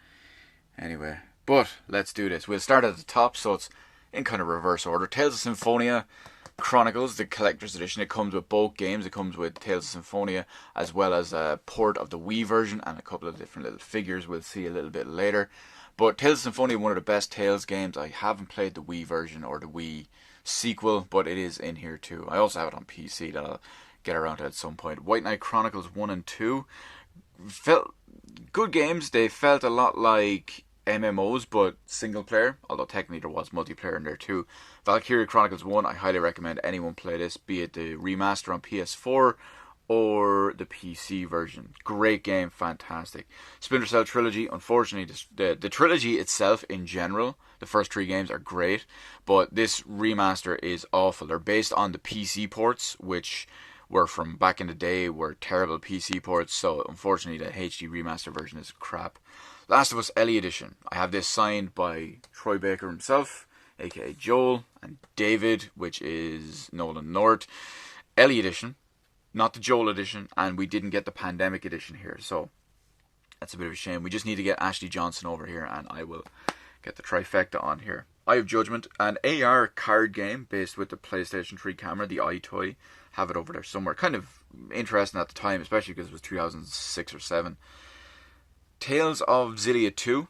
Anyway, but let's do this. We'll start at the top, so it's in kind of reverse order. Tales of Symphonia Chronicles, the collector's edition. It comes with both games. It comes with Tales of Symphonia as well as a port of the Wii version and a couple of different little figures we'll see a little bit later. But Tales of Symphonia, one of the best Tales games. I haven't played the Wii version or the Wii sequel, but it is in here too. I also have it on PC that I'll get around to at some point. White Knight Chronicles 1 and 2 felt good games. They felt a lot like MMOs, but single player, although technically there was multiplayer in there too. Valkyria Chronicles 1, I highly recommend anyone play this, be it the remaster on PS4 or the PC version. Great game, fantastic. Splinter Cell Trilogy, unfortunately, the trilogy itself in general, the first 3 games are great, but this remaster is awful. They're based on the PC ports, which were from back in the day, were terrible PC ports, so unfortunately the HD remaster version is crap. Last of Us Ellie Edition. I have this signed by Troy Baker himself, aka Joel, and David, which is Nolan North. Ellie Edition, not the Joel Edition, and we didn't get the Pandemic Edition here, so that's a bit of a shame. We just need to get Ashley Johnson over here, and I will get the trifecta on here. Eye of Judgment, an AR card game based with the PlayStation 3 camera, the iToy. Have it over there somewhere. Kind of interesting at the time, especially because it was 2006 or 7. Tales of Xillia 2.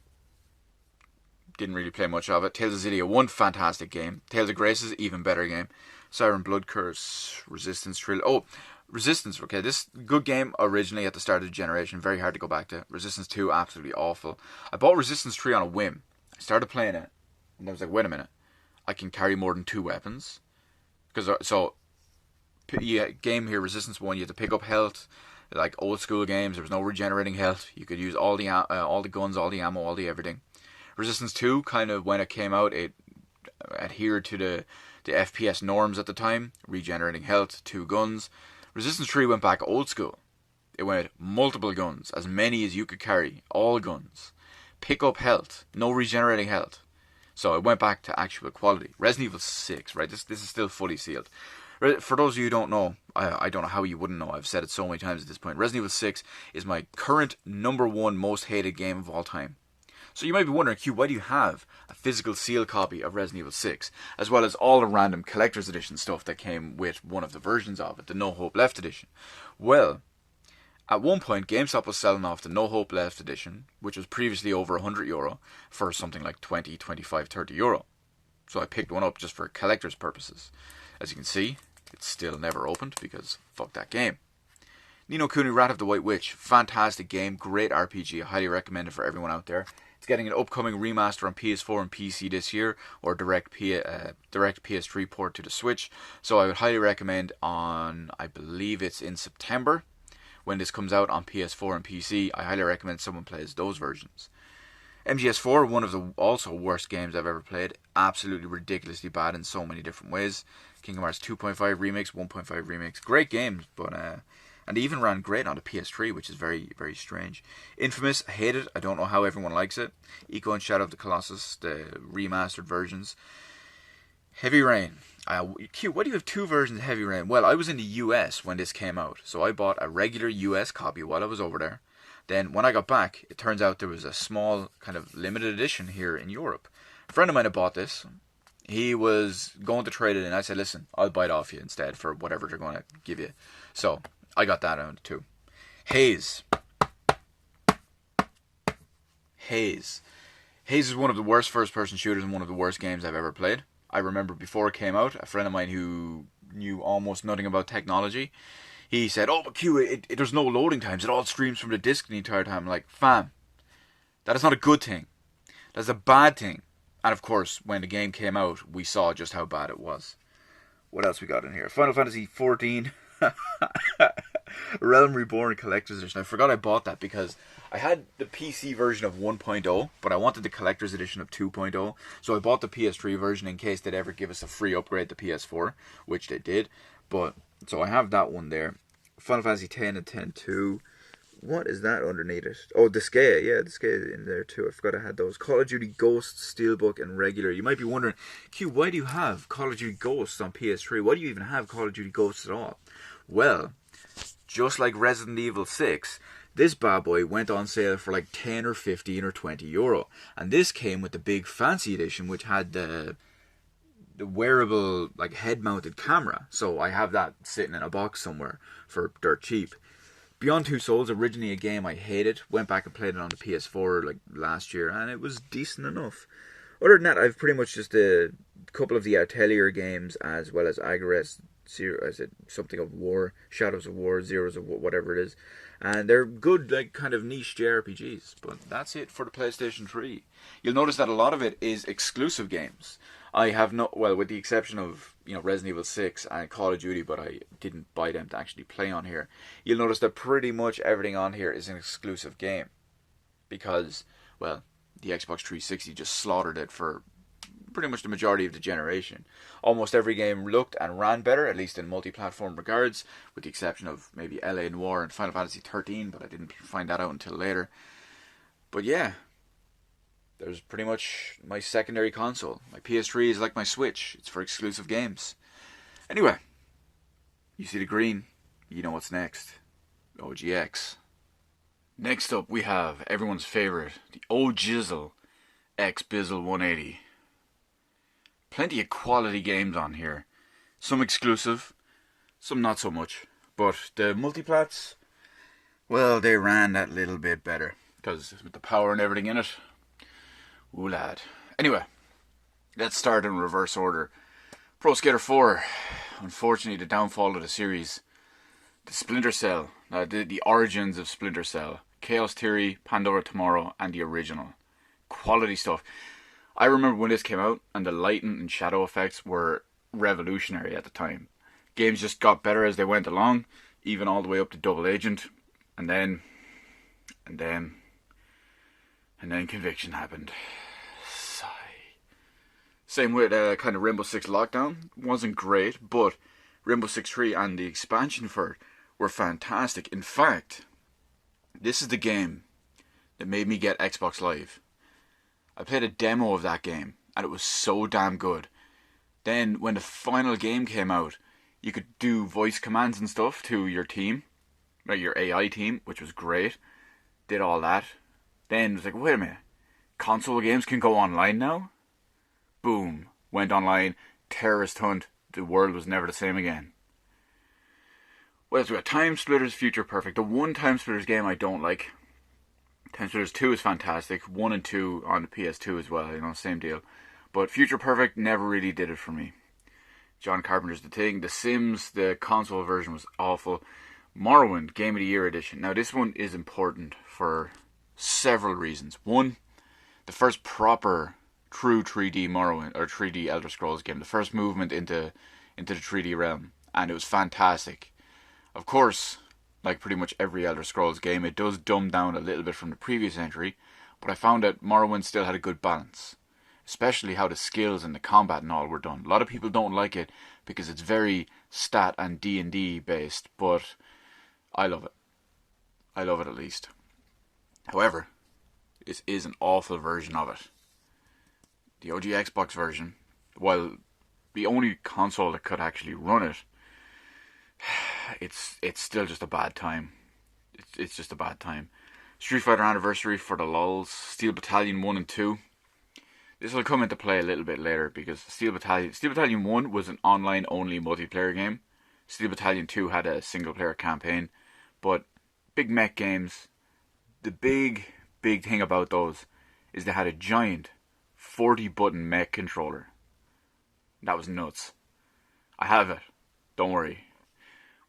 Didn't really play much of it. Tales of Xillia 1, fantastic game. Tales of Graces, even better game. Siren Blood Curse, Resistance Trilogy. Oh, Resistance, okay, this good game originally at the start of the generation. Very hard to go back to. Resistance 2, absolutely awful. I bought Resistance 3 on a whim. I started playing it, and I was like, wait a minute. I can carry more than 2 weapons. Game here, Resistance 1, you had to pick up health. Like old school games, there was no regenerating health. You could use all the guns, all the ammo, all the everything. Resistance 2, kind of when it came out, it adhered to the FPS norms at the time. Regenerating health, 2 guns. Resistance 3 went back old school. It went multiple guns, as many as you could carry, all guns. Pick up health, no regenerating health. So it went back to actual quality. Resident Evil 6, right? This is still fully sealed. For those of you who don't know, I don't know how you wouldn't know, I've said it so many times at this point. Resident Evil 6 is my current #1 most hated game of all time. So you might be wondering, Q, why do you have a physical sealed copy of Resident Evil 6, as well as all the random collector's edition stuff that came with one of the versions of it, the No Hope Left edition? Well, at one point, GameStop was selling off the No Hope Left edition, which was previously over €100, for something like 20, 25, €30. So I picked one up just for collector's purposes. As you can see, it's still never opened because fuck that game. Ni no Kuni Wrath of the White Witch. Fantastic game, great RPG. I highly recommend it for everyone out there. It's getting an upcoming remaster on PS4 and PC this year, or direct PS3 port to the Switch. So I would highly recommend on, I believe it's in September, when this comes out on PS4 and PC. I highly recommend someone plays those versions. MGS4, one of the also worst games I've ever played. Absolutely ridiculously bad in so many different ways. Kingdom Hearts 2.5 Remix, 1.5 Remix. Great games, but and they even ran great on the PS3, which is very, very strange. Infamous, I hate it. I don't know how everyone likes it. Echo and Shadow of the Colossus, the remastered versions. Heavy Rain. Q, why do you have 2 versions of Heavy Rain? Well, I was in the US when this came out, so I bought a regular US copy while I was over there. Then when I got back, it turns out there was a small kind of limited edition here in Europe. A friend of mine had bought this. He was going to trade it in. I said, listen, I'll buy it off you instead for whatever they're going to give you. So I got that out too. Haze. Haze is one of the worst first-person shooters and one of the worst games I've ever played. I remember before it came out, a friend of mine who knew almost nothing about technology, he said, oh, but Q, there's no loading times. It all streams from the disc the entire time. I'm like, fam, that is not a good thing. That's a bad thing. And of course, when the game came out, we saw just how bad it was. What else we got in here? Final Fantasy XIV. Realm Reborn Collector's Edition. I forgot I bought that because I had the PC version of 1.0, but I wanted the Collector's Edition of 2.0. So I bought the PS3 version in case they'd ever give us a free upgrade to PS4, which they did. But so I have that one there. Final Fantasy X and X-2. What is that underneath it? Oh, Disgaea. Yeah, Disgaea in there too. I forgot I had those. Call of Duty Ghost, Steelbook, and Regular. You might be wondering, Q, why do you have Call of Duty Ghosts on PS3? Why do you even have Call of Duty Ghosts at all? Well, just like Resident Evil 6, This bad boy went on sale for like 10 or 15 or 20 euro. And this came with the big fancy edition, which had the wearable like head mounted camera. So I have that sitting in a box somewhere for dirt cheap. Beyond Two Souls, originally a game I hated. Went back and played it on the PS4 like last year, and it was decent enough. Other than that, I've pretty much just a couple of the Atelier games, as well as Agares, is it something of War, Shadows of War, Zeros of War, whatever it is. And they're good, like, kind of niche JRPGs. But that's it for the PlayStation 3. You'll notice that a lot of it is exclusive games. I have not, well, with the exception of, Resident Evil 6 and Call of Duty, but I didn't buy them to actually play on here. You'll notice that pretty much everything on here is an exclusive game. Because, well, the Xbox 360 just slaughtered it for pretty much the majority of the generation. Almost every game looked and ran better, at least in multi-platform regards, with the exception of maybe LA Noire and Final Fantasy 13, but I didn't find that out until later. But yeah, there's pretty much my secondary console. My PS3 is like my Switch. It's for exclusive games. Anyway, you see the green, you know what's next. OGX. Next up we have everyone's favourite, the OGizzle X-Bizzle 180. Plenty of quality games on here. Some exclusive, some not so much. But the multiplats, well, they ran that little bit better. Because with the power and everything in it, ooh lad. Anyway, let's start in reverse order. Pro Skater 4, unfortunately the downfall of the series. The Splinter Cell, the origins of Splinter Cell. Chaos Theory, Pandora Tomorrow, and the original. Quality stuff. I remember when this came out, and the lighting and shadow effects were revolutionary at the time. Games just got better as they went along, even all the way up to Double Agent, and then Conviction happened. Sigh. Same with kind of Rainbow Six Lockdown. Wasn't great, but Rainbow Six 3 and the expansion for it were fantastic. In fact, this is the game that made me get Xbox Live. I played a demo of that game, and it was so damn good. Then, when the final game came out, you could do voice commands and stuff to your team, like your AI team, which was great. Did all that. Then it was like, wait a minute, console games can go online now? Boom. Went online, terrorist hunt, the world was never the same again. What else we got? Time Splitters, Future Perfect. The one Time Splitters game I don't like. Time Splitters 2 is fantastic. 1 and 2 on the PS2 as well, same deal. But Future Perfect never really did it for me. John Carpenter's The Thing. The Sims, the console version was awful. Morrowind, Game of the Year edition. Now this one is important for several reasons. One, the first proper true 3D Morrowind, or 3D Elder Scrolls game. The first movement into the 3D realm. And it was fantastic. Of course, like pretty much every Elder Scrolls game, it does dumb down a little bit from the previous entry, but I found that Morrowind still had a good balance. Especially how the skills and the combat and all were done. A lot of people don't like it because it's very stat and D&D based, but I love it. I love it at least. However, this is an awful version of it. The OG Xbox version, while the only console that could actually run it, it's still just a bad time. It's just a bad time. Street Fighter Anniversary for the lulz. Steel Battalion 1 and 2. This will come into play a little bit later because Steel Battalion 1 was an online only multiplayer game. Steel Battalion 2 had a single player campaign. But big mech games, the big thing about those is they had a giant 40 button mech controller. That was nuts. I have it. Don't worry.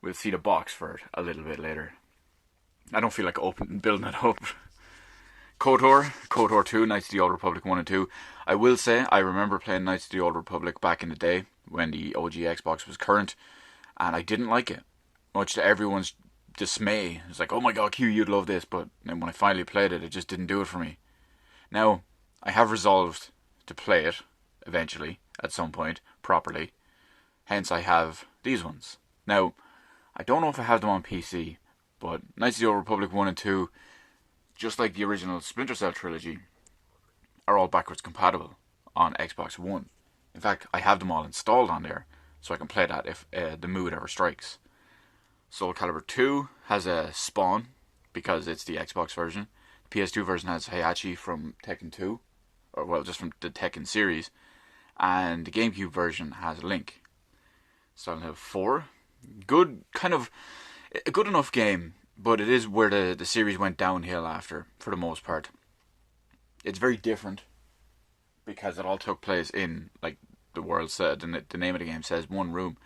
We'll see the box for it a little bit later. I don't feel like building it up. KOTOR 2, Knights of the Old Republic 1 and 2. I will say, I remember playing Knights of the Old Republic back in the day, when the OG Xbox was current, and I didn't like it. Much to everyone's dismay. It's like, oh my god, Q, you'd love this, but then when I finally played it, it just didn't do it for me. Now, I have resolved to play it, eventually, at some point, properly. Hence, I have these ones. Now, I don't know if I have them on PC, but Knights of the Old Republic 1 and 2, just like the original Splinter Cell trilogy, are all backwards compatible on Xbox One. In fact, I have them all installed on there, so I can play that if the mood ever strikes. Soul Calibur 2 has a spawn because it's the Xbox version. The PS2 version has Heihachi from Tekken 2, or well, just from the Tekken series, and the GameCube version has Link. Silent Hill 4, good, kind of a good enough game, but it is where the series went downhill after, for the most part. It's very different because it all took place in, like the world said, and the name of the game says, one room.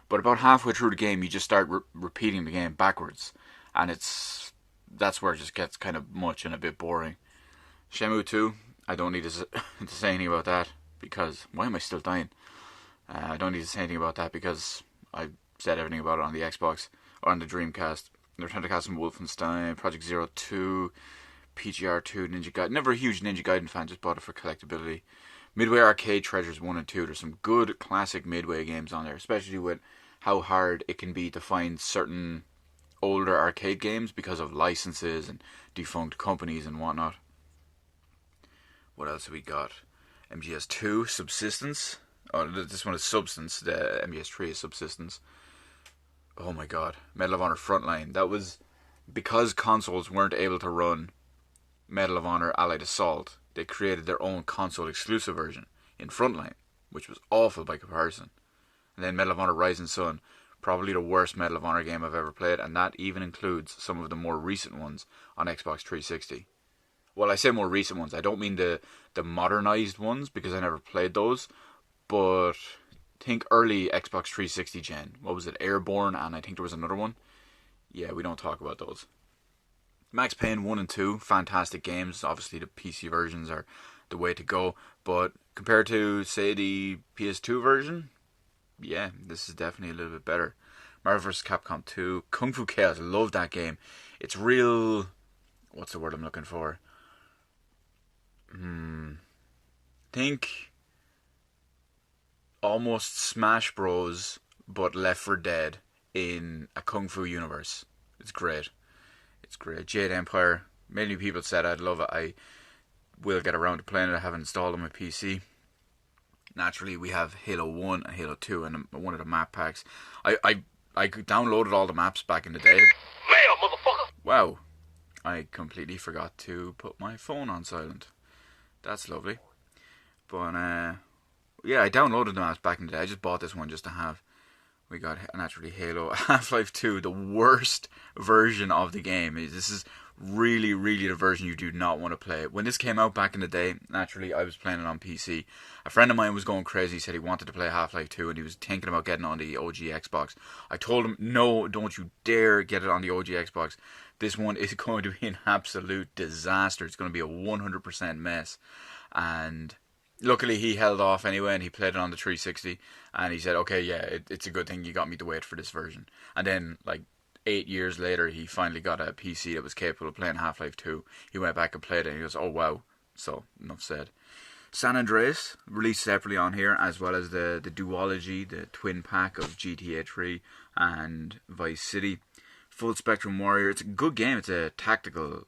But about halfway through the game, you just start repeating the game backwards, and that's where it just gets kind of much and a bit boring. Shenmue 2, I don't need to say anything about that, because why am I still dying? I don't need to say anything about that because I said everything about it on the Xbox or on the Dreamcast. Return to Castle Wolfenstein, Project Zero 2, PGR 2, Ninja Gaiden. Never a huge Ninja Gaiden fan, just bought it for collectability. Midway Arcade Treasures 1 and 2. There's some good classic Midway games on there, especially with how hard it can be to find certain older arcade games because of licenses and defunct companies and whatnot. What else have we got? MGS2, Subsistence. Oh, this one is Substance. The MGS3 is Subsistence. Oh my god. Medal of Honor Frontline. That was because consoles weren't able to run Medal of Honor Allied Assault. They created their own console exclusive version in Frontline, which was awful by comparison. And then Medal of Honor Rising Sun, probably the worst Medal of Honor game I've ever played, and that even includes some of the more recent ones on Xbox 360. Well, I say more recent ones. I don't mean the modernized ones, because I never played those, but think early Xbox 360 gen. What was it? Airborne, and I think there was another one. Yeah, we don't talk about those. Max Payne 1 and 2, fantastic games. Obviously, the PC versions are the way to go, but compared to, say, the PS2 version, yeah, this is definitely a little bit better. Marvel vs. Capcom 2, Kung Fu Chaos, love that game. It's real... what's the word I'm looking for? Think almost Smash Bros, but Left 4 Dead in a Kung Fu universe. It's great. It's great. Jade Empire, many people said I'd love it. I will get around to playing it. I haven't installed on my PC. Naturally, we have Halo 1 and Halo 2 and one of the map packs. I downloaded all the maps back in the day. Motherfucker! Wow. I completely forgot to put my phone on silent. That's lovely. But, yeah, I downloaded the maps back in the day. I just bought this one just to have. We got, naturally, Halo. Half-Life 2, the worst version of the game. This is really, really the version you do not want to play. When this came out back in the day, naturally, I was playing it on PC. A friend of mine was going crazy. He said he wanted to play Half-Life 2, and he was thinking about getting it on the OG Xbox. I told him, no, don't you dare get it on the OG Xbox. This one is going to be an absolute disaster. It's going to be a 100% mess. And luckily, he held off anyway, and he played it on the 360. And he said, okay, yeah, it's a good thing you got me to wait for this version. And then, like, 8 years later, he finally got a PC that was capable of playing Half-Life 2. He went back and played it, and he goes, oh, wow. So, enough said. San Andreas, released separately on here, as well as the duology, the twin pack of GTA 3 and Vice City. Full Spectrum Warrior, it's a good game. It's a tactical,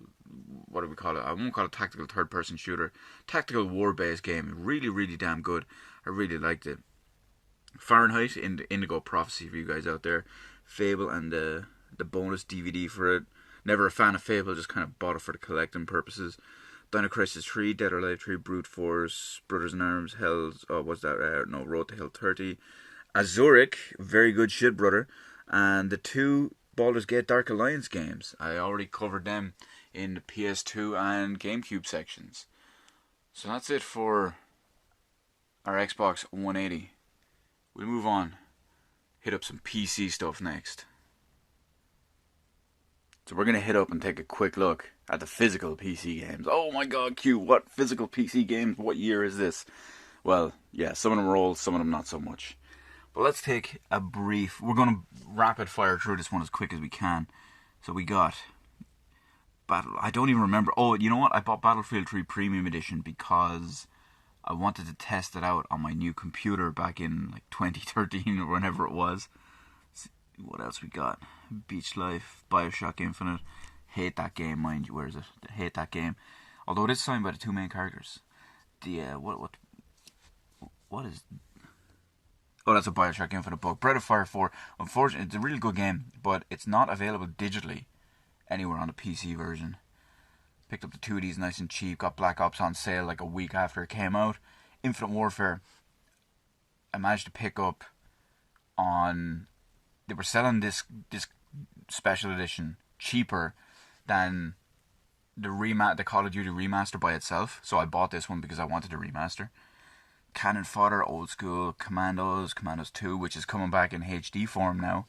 what do we call it? I won't call it tactical third-person shooter. Tactical war-based game. Really, really damn good. I really liked it. Fahrenheit, Indigo Prophecy for you guys out there. Fable and the bonus DVD for it. Never a fan of Fable, just kind of bought it for the collecting purposes. Dino Crisis 3, Dead or Alive 3, Brute Force, Brothers in Arms, Hell's, what's that? Road to Hell 30. Azuric, very good shit, brother. And the two Baldur's Gate Dark Alliance games. I already covered them in the PS2 and GameCube sections. So that's it for our Xbox 180. We'll move on. Hit up some PC stuff next. So we're going to hit up and take a quick look at the physical PC games. Oh my god, Q, what physical PC games? What year is this? Well, yeah, some of them are old, some of them not so much. But let's take a brief... We're going to rapid fire through this one as quick as we can. So we got... I don't even remember... Oh, you know what? I bought Battlefield 3 Premium Edition because I wanted to test it out on my new computer back in like 2013 or whenever it was. What else we got? Beach Life, Bioshock Infinite. Hate that game, mind you. Where is it? Hate that game. Although it is signed by the two main characters. The what is? Oh, that's a Bioshock Infinite book. Breath of Fire 4. Unfortunately, it's a really good game, but it's not available digitally anywhere on the PC version. Picked up the 2Ds nice and cheap. Got Black Ops on sale like a week after it came out. Infinite Warfare, I managed to pick up on... They were selling this special edition cheaper than the Call of Duty remaster by itself. So I bought this one because I wanted a remaster. Cannon Fodder, old school, Commandos 2, which is coming back in HD form now.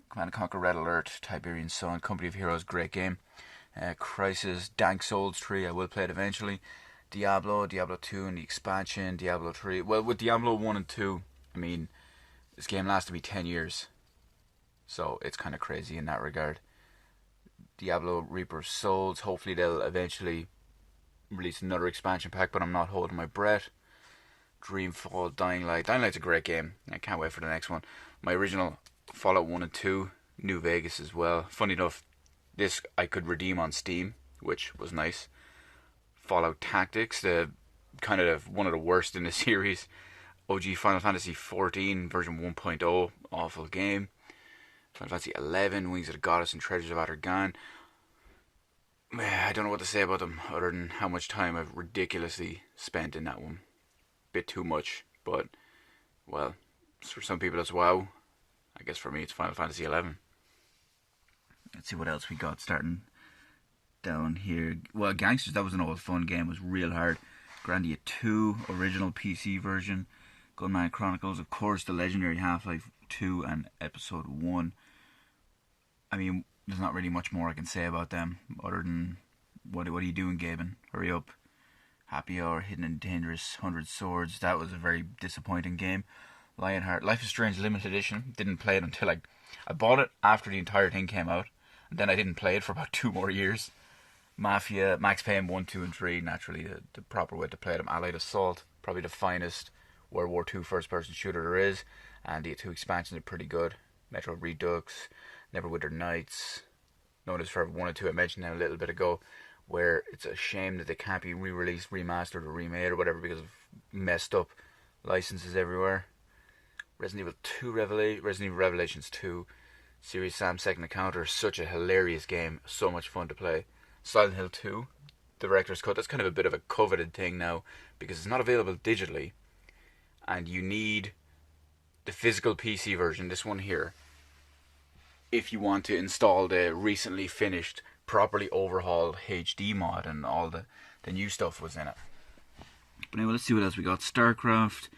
Command & Conquer Red Alert, Tiberian Sun, Company of Heroes, great game. Crisis, Dank Souls 3, I will play it eventually. Diablo 2 and the expansion, Diablo 3. Well, with Diablo 1 and 2, I mean, this game lasted me 10 years. So it's kind of crazy in that regard. Diablo Reaper of Souls, hopefully they'll eventually release another expansion pack, but I'm not holding my breath. Dreamfall, Dying Light. Dying Light's a great game. I can't wait for the next one. My original Fallout 1 and 2, New Vegas as well. Funny enough, this I could redeem on Steam, which was nice. Fallout Tactics, the kind of one of the worst in the series. OG Final Fantasy 14 version 1.0, awful game. Final Fantasy 11, Wings of the Goddess and Treasures of Atargan. I don't know what to say about them other than how much time I've ridiculously spent in that one. Bit too much, but well, for some people it's WoW. I guess for me it's Final Fantasy 11. Let's see what else we got starting down here. Well, Gangsters, that was an old fun game. It was real hard. Grandia 2, original PC version. Gunman Chronicles, of course, the legendary Half-Life 2 and Episode 1. I mean, there's not really much more I can say about them other than what are you doing, Gaben? Hurry up. Happy Hour, Hidden and Dangerous, 100 Swords. That was a very disappointing game. Lionheart, Life is Strange Limited Edition. Didn't play it until I bought it after the entire thing came out. And then I didn't play it for about 2 more years. Mafia, Max Payne 1, 2 and 3. Naturally, the proper way to play them. Allied Assault, probably the finest World War II first-person shooter there is. And the 2 expansions are pretty good. Metro Redux, Neverwinter Nights. Notice for 1 and 2 I mentioned now a little bit ago, where it's a shame that they can't be re-released, remastered or remade or whatever because of messed up licenses everywhere. Resident Evil Revelations 2, Serious Sam Second Encounter, such a hilarious game, so much fun to play. Silent Hill 2, Director's Cut, that's kind of a bit of a coveted thing now because it's not available digitally and you need the physical PC version, this one here, if you want to install the recently finished, properly overhauled HD mod and all the new stuff was in it. But anyway, let's see what else we got. StarCraft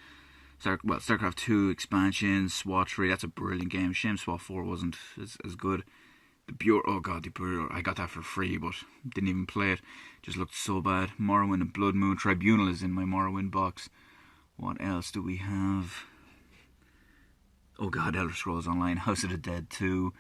2 expansion, SWAT 3, that's a brilliant game. Shame SWAT 4 wasn't as good. The Bureau, I got that for free, but didn't even play it. Just looked so bad. Morrowind and Blood Moon. Tribunal is in my Morrowind box. What else do we have? Oh god, Elder Scrolls Online, House of the Dead 2,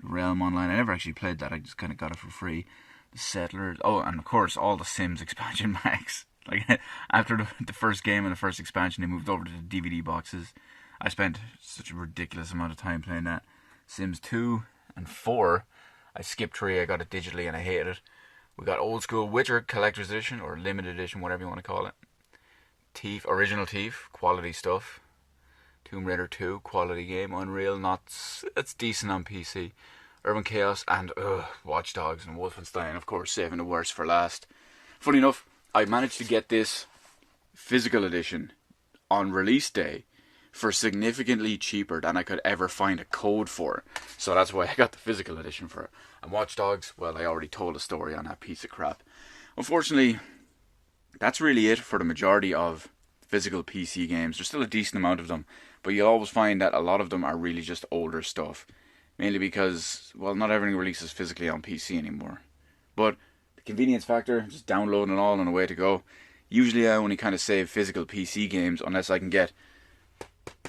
Realm Online. I never actually played that, I just kind of got it for free. The Settlers, oh, and of course, all the Sims expansion packs. Like, after the first game and the first expansion, they moved over to the DVD boxes. I spent such a ridiculous amount of time playing that. Sims 2 and 4, I skipped 3, I got it digitally and I hated it. We got Old School Witcher Collector's Edition, or Limited Edition, whatever you want to call it. Thief, Original Thief, quality stuff. Tomb Raider 2, quality game. Unreal, it's decent on PC. Urban Chaos and Watch Dogs and Wolfenstein, of course, saving the worst for last. Funny enough, I managed to get this physical edition on release day for significantly cheaper than I could ever find a code for. So that's why I got the physical edition for it. And Watch Dogs, well, I already told a story on that piece of crap. Unfortunately, that's really it for the majority of physical PC games. There's still a decent amount of them, but you'll always find that a lot of them are really just older stuff. Mainly because, well, not everything releases physically on PC anymore. But the convenience factor, just downloading it all and away to go. Usually I only kind of save physical PC games unless I can get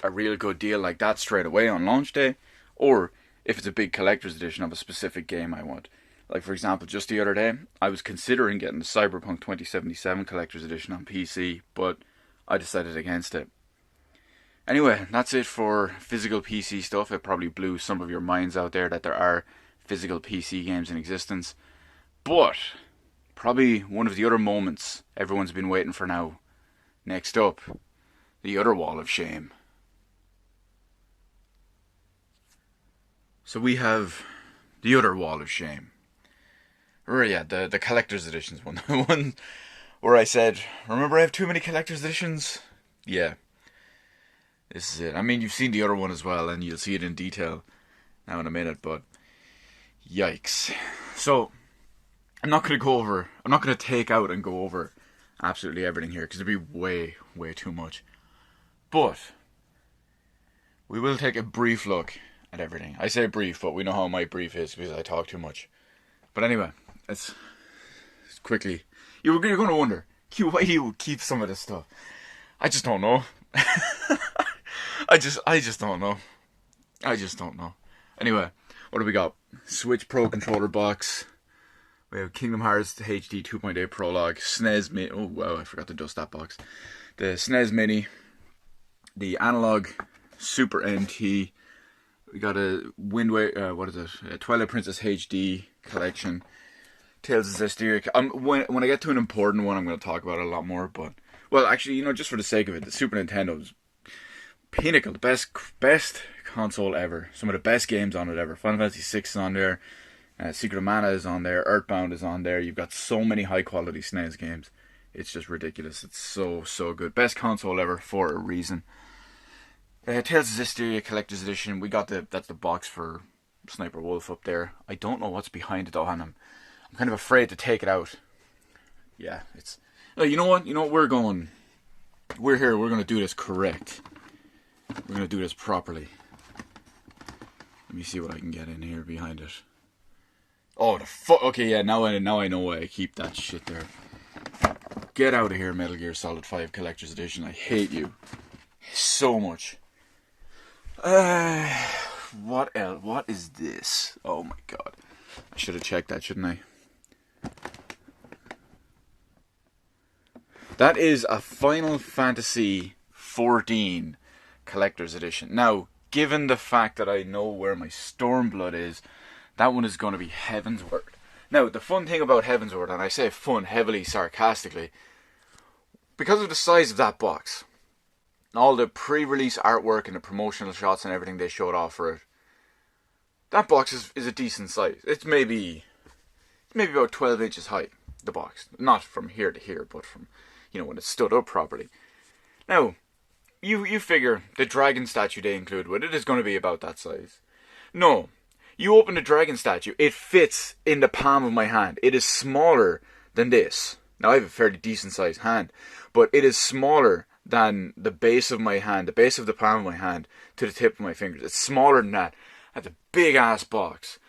a real good deal like that straight away on launch day, or if it's a big collector's edition of a specific game I want. Like, for example, just the other day, I was considering getting the Cyberpunk 2077 collector's edition on PC, but I decided against it. Anyway, that's it for physical PC stuff. It probably blew some of your minds out there that there are physical PC games in existence. But probably one of the other moments everyone's been waiting for now. Next up, the other wall of shame. So we have the other wall of shame. Or yeah, the collector's editions one. The one where I said, remember I have too many collector's editions? Yeah. This is it. I mean, you've seen the other one as well, and you'll see it in detail now in a minute, but yikes. So, I'm not going to take out and go over absolutely everything here, because it'd be way, way too much. But, we will take a brief look at everything. I say brief, but we know how my brief is, because I talk too much. But anyway, let's quickly... You're going to wonder, Q, why do you keep some of this stuff? I just don't know. I just don't know. I just don't know. Anyway, what do we got? Switch Pro controller box. We have Kingdom Hearts HD 2.8 Prologue. SNES Mini. Oh wow, I forgot to dust that box. The SNES Mini. The Analog Super NT. We got a Wind Waker. What is it? A Twilight Princess HD collection. Tales of Zestiria. When I get to an important one, I'm going to talk about it a lot more. But well, actually, you know, just for the sake of it, the Super Nintendo's pinnacle, the best console ever. Some of the best games on it ever. Final Fantasy VI is on there. Secret of Mana is on there. Earthbound is on there. You've got so many high quality SNES games. It's just ridiculous. It's so good. Best console ever for a reason. Tales of Zestiria Collector's Edition. We got that's the box for Sniper Wolf up there. I don't know what's behind it though, and I'm kind of afraid to take it out. Yeah, it's... You know what? We're here. We're going to do this correct. We're going to do this properly. Let me see what I can get in here behind it. Oh, the fuck. Okay, yeah, now I know why I keep that shit there. Get out of here, Metal Gear Solid 5 Collector's Edition. I hate you so much. What else? What is this? Oh my god. I should have checked that, shouldn't I? That is a Final Fantasy 14 Collector's Edition. Now, given the fact that I know where my Stormblood is, that one is going to be Heavensward. Now, the fun thing about Heavensward, and I say fun heavily sarcastically, because of the size of that box, all the pre-release artwork and the promotional shots and everything they showed off for it, that box is a decent size. It's maybe about 12 inches high, the box. Not from here to here, but from, you know, when it stood up properly. Now, you figure the dragon statue they include with it is going to be about that size. No. You open the dragon statue, it fits in the palm of my hand. It is smaller than this. Now, I have a fairly decent sized hand, but it is smaller than the base of my hand, the base of the palm of my hand, to the tip of my fingers. It's smaller than that. That's a big ass box.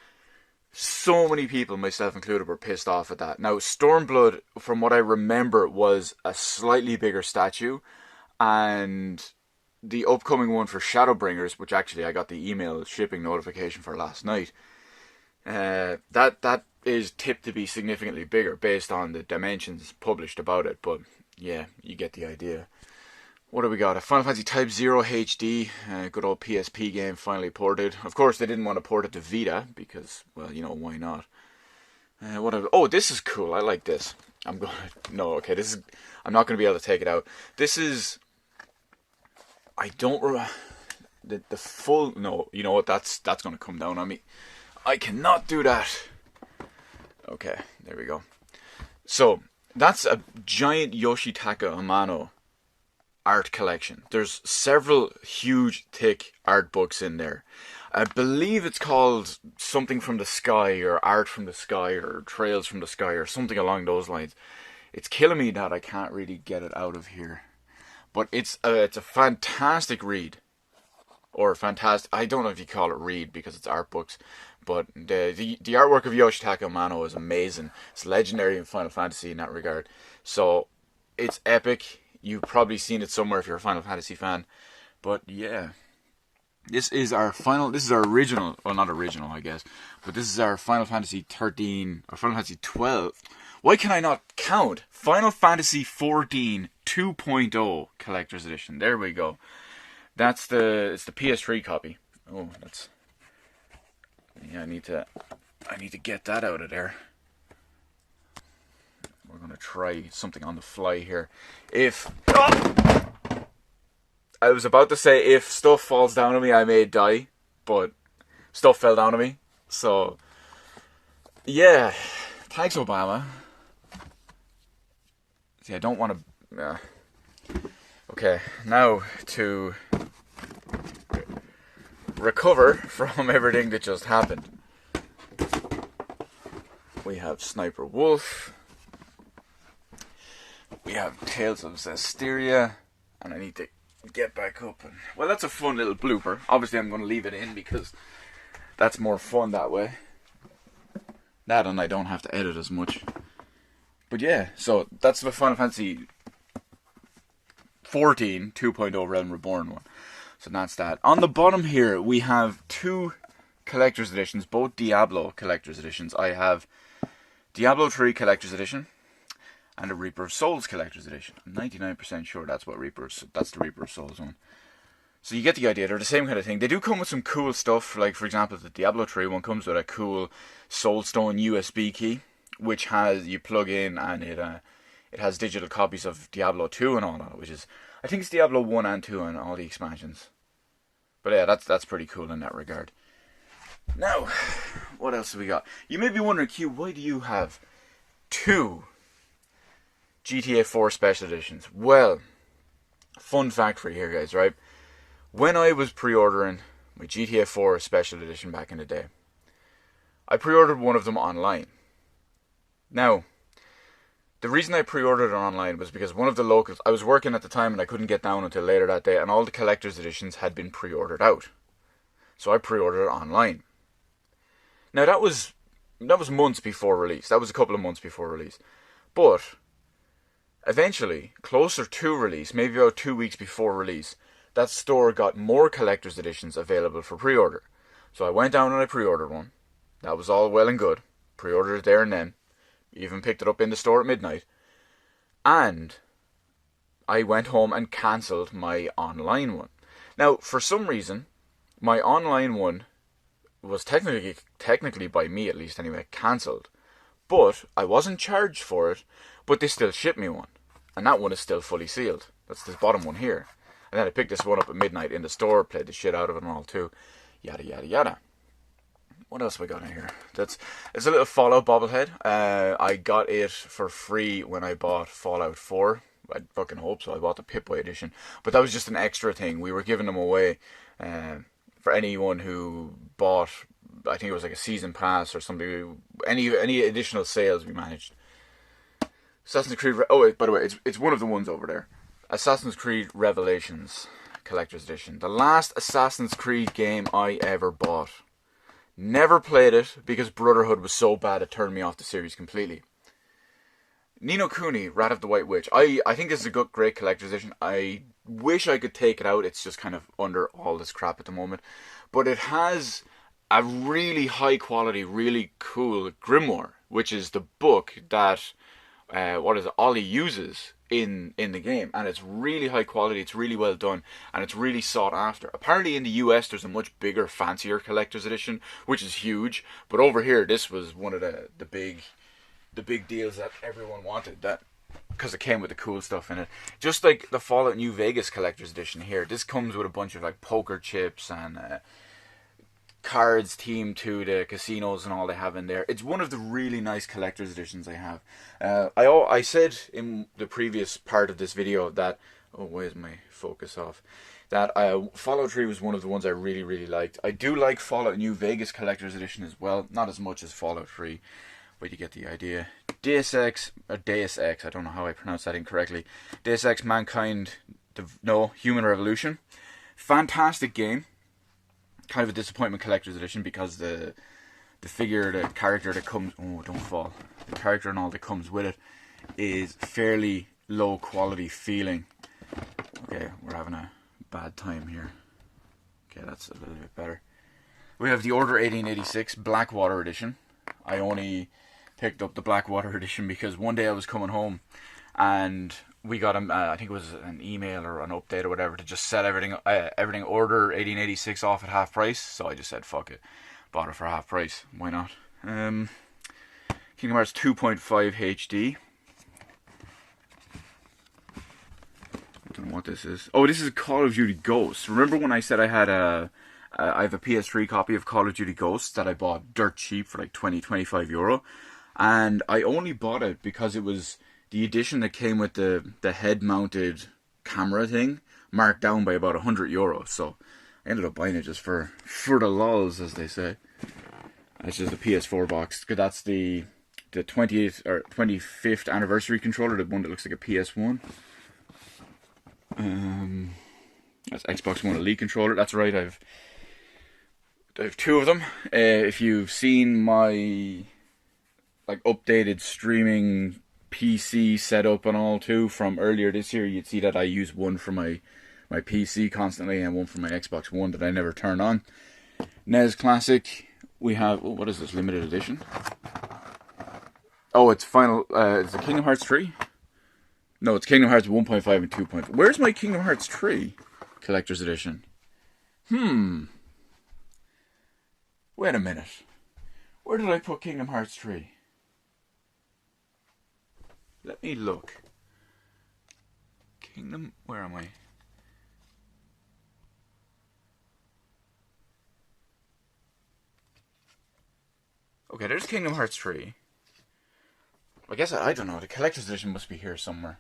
So many people, myself included, were pissed off at that. Now, Stormblood, from what I remember, was a slightly bigger statue, and the upcoming one for Shadowbringers, which actually I got the email shipping notification for last night, that is tipped to be significantly bigger based on the dimensions published about it. But yeah, you get the idea. What do we got? A Final Fantasy Type 0 HD, good old PSP game finally ported. Of course, they didn't want to port it to Vita because, well, you know, why not? Oh, this is cool. I like this. I'm not going to be able to take it out. This is... I don't remember the full. No, you know what? That's going to come down on me. I cannot do that. Okay, there we go. So that's a giant Yoshitaka Amano art collection. There's several huge, thick art books in there. I believe it's called Something from the Sky, or Art from the Sky, or Trails from the Sky, or something along those lines. It's killing me that I can't really get it out of here. But it's a fantastic read. Or fantastic... I don't know if you call it read because it's art books. But the artwork of Yoshitaka Amano is amazing. It's legendary in Final Fantasy in that regard. So, it's epic. You've probably seen it somewhere if you're a Final Fantasy fan. But yeah. This is our original... Well, not original, I guess. But this is our Final Fantasy 13... Or Final Fantasy 12... Why can I not count? Final Fantasy 14 2.0 Collector's Edition. There we go. It's the PS3 copy. Oh, that's... Yeah, I need to get that out of there. We're going to try something on the fly here. I was about to say if stuff falls down on me, I may die. But stuff fell down on me. So, yeah... Thanks, Obama. See, I don't want to... Okay, now to recover from everything that just happened. We have Sniper Wolf. We have Tales of Zestiria. And I need to get back up. And, well, that's a fun little blooper. Obviously, I'm going to leave it in because that's more fun that way. That, and I don't have to edit as much. But yeah, so that's the Final Fantasy 14 2.0 Realm Reborn one. So that's that. On the bottom here, we have two collector's editions, both Diablo collector's editions. I have Diablo 3 collector's edition and a Reaper of Souls collector's edition. I'm 99% sure that's the Reaper of Souls one. So you get the idea, they're the same kind of thing. They do come with some cool stuff, like for example the Diablo 3 one comes with a cool Soulstone USB key, which has, you plug in and it has digital copies of Diablo 2 and all that, which is, I think it's Diablo 1 and 2 and all the expansions. But yeah, that's pretty cool in that regard. Now, what else have we got? You may be wondering, Q, why do you have two GTA 4 special editions? Well, fun fact for you here, guys, right? When I was pre-ordering my GTA 4 special edition back in the day, I pre-ordered one of them online. Now, the reason I pre-ordered it online was because one of the locals, I was working at the time and I couldn't get down until later that day, and all the collector's editions had been pre-ordered out. So I pre-ordered it online. Now that was months before release. That was a couple of months before release. But eventually, closer to release, maybe about 2 weeks before release, that store got more collector's editions available for pre-order. So I went down and I pre-ordered one. That was all well and good. Pre-ordered it there and then. Even picked it up in the store at midnight. And I went home and cancelled my online one. Now, for some reason, my online one was technically by me at least anyway, cancelled. But I wasn't charged for it, but they still shipped me one. And that one is still fully sealed. That's this bottom one here. And then I picked this one up at midnight in the store, played the shit out of it and all too. Yada, yada, yada. What else have we got in here? It's a little Fallout bobblehead. I got it for free when I bought Fallout 4. I fucking hope so. I bought the Pip-Boy edition. But that was just an extra thing. We were giving them away for anyone who bought, I think it was like a season pass or something. Any additional sales we managed. Assassin's Creed... Oh, wait, by the way, it's one of the ones over there. Assassin's Creed Revelations Collector's Edition. The last Assassin's Creed game I ever bought. Never played it because Brotherhood was so bad it turned me off the series completely. Ni no Kuni, Wrath of the White Witch. I think this is a great collector's edition. I wish I could take it out. It's just kind of under all this crap at the moment. But it has a really high quality, really cool grimoire, which is the book that Ollie uses in the game, and it's really high quality, it's really well done, and it's really sought after. Apparently in the US there's a much bigger, fancier collector's edition, which is huge, but over here this was one of the big deals that everyone wanted, that because it came with the cool stuff in it. Just like the Fallout New Vegas collector's edition here, this comes with a bunch of like poker chips and cards themed to the casinos and all they have in there. It's one of the really nice collector's editions I have. I said in the previous part of this video that, oh, why is my focus off? That Fallout 3 was one of the ones I really, really liked. I do like Fallout New Vegas collector's edition as well. Not as much as Fallout 3, but you get the idea. Deus Ex, I don't know how I pronounced that incorrectly. Deus Ex Human Revolution. Fantastic game. Kind of a disappointment collector's edition because the character that comes, oh, don't fall, the character and all that comes with it is fairly low quality feeling. Okay, we're having a bad time here. Okay, that's a little bit better. We have the Order 1886 Blackwater edition. I only picked up the Blackwater edition because one day I was coming home and we got I think it was an email or an update or whatever to just set everything Order 1886 off at half price. So I just said fuck it, bought it for half price. Why not? Kingdom Hearts 2.5 HD. I don't know what this is. Oh, this is Call of Duty Ghosts. Remember when I said I have a PS3 copy of Call of Duty Ghosts that I bought dirt cheap for like 20-25 euro? And I only bought it because it was the edition that came with the head mounted camera thing, marked down by about €100. So I ended up buying it just for the lols, as they say. It's just a PS4 box, because that's the 20th or 25th anniversary controller, the one that looks like a PS1. That's Xbox One Elite controller. That's right. I have two of them. If you've seen my like updated streaming PC setup and all too from earlier this year, you'd see that I use one for my PC constantly and one for my Xbox One that I never turn on. NES Classic. We have, oh, what is this, limited edition? Oh, it's final. Is it Kingdom Hearts 3? No, it's Kingdom Hearts 1.5 and 2.5. Where's my Kingdom Hearts 3 collector's edition? Wait a minute. Where did I put Kingdom Hearts 3? Let me look. Where am I? Okay, there's Kingdom Hearts 3. I guess I don't know. The collector's edition must be here somewhere.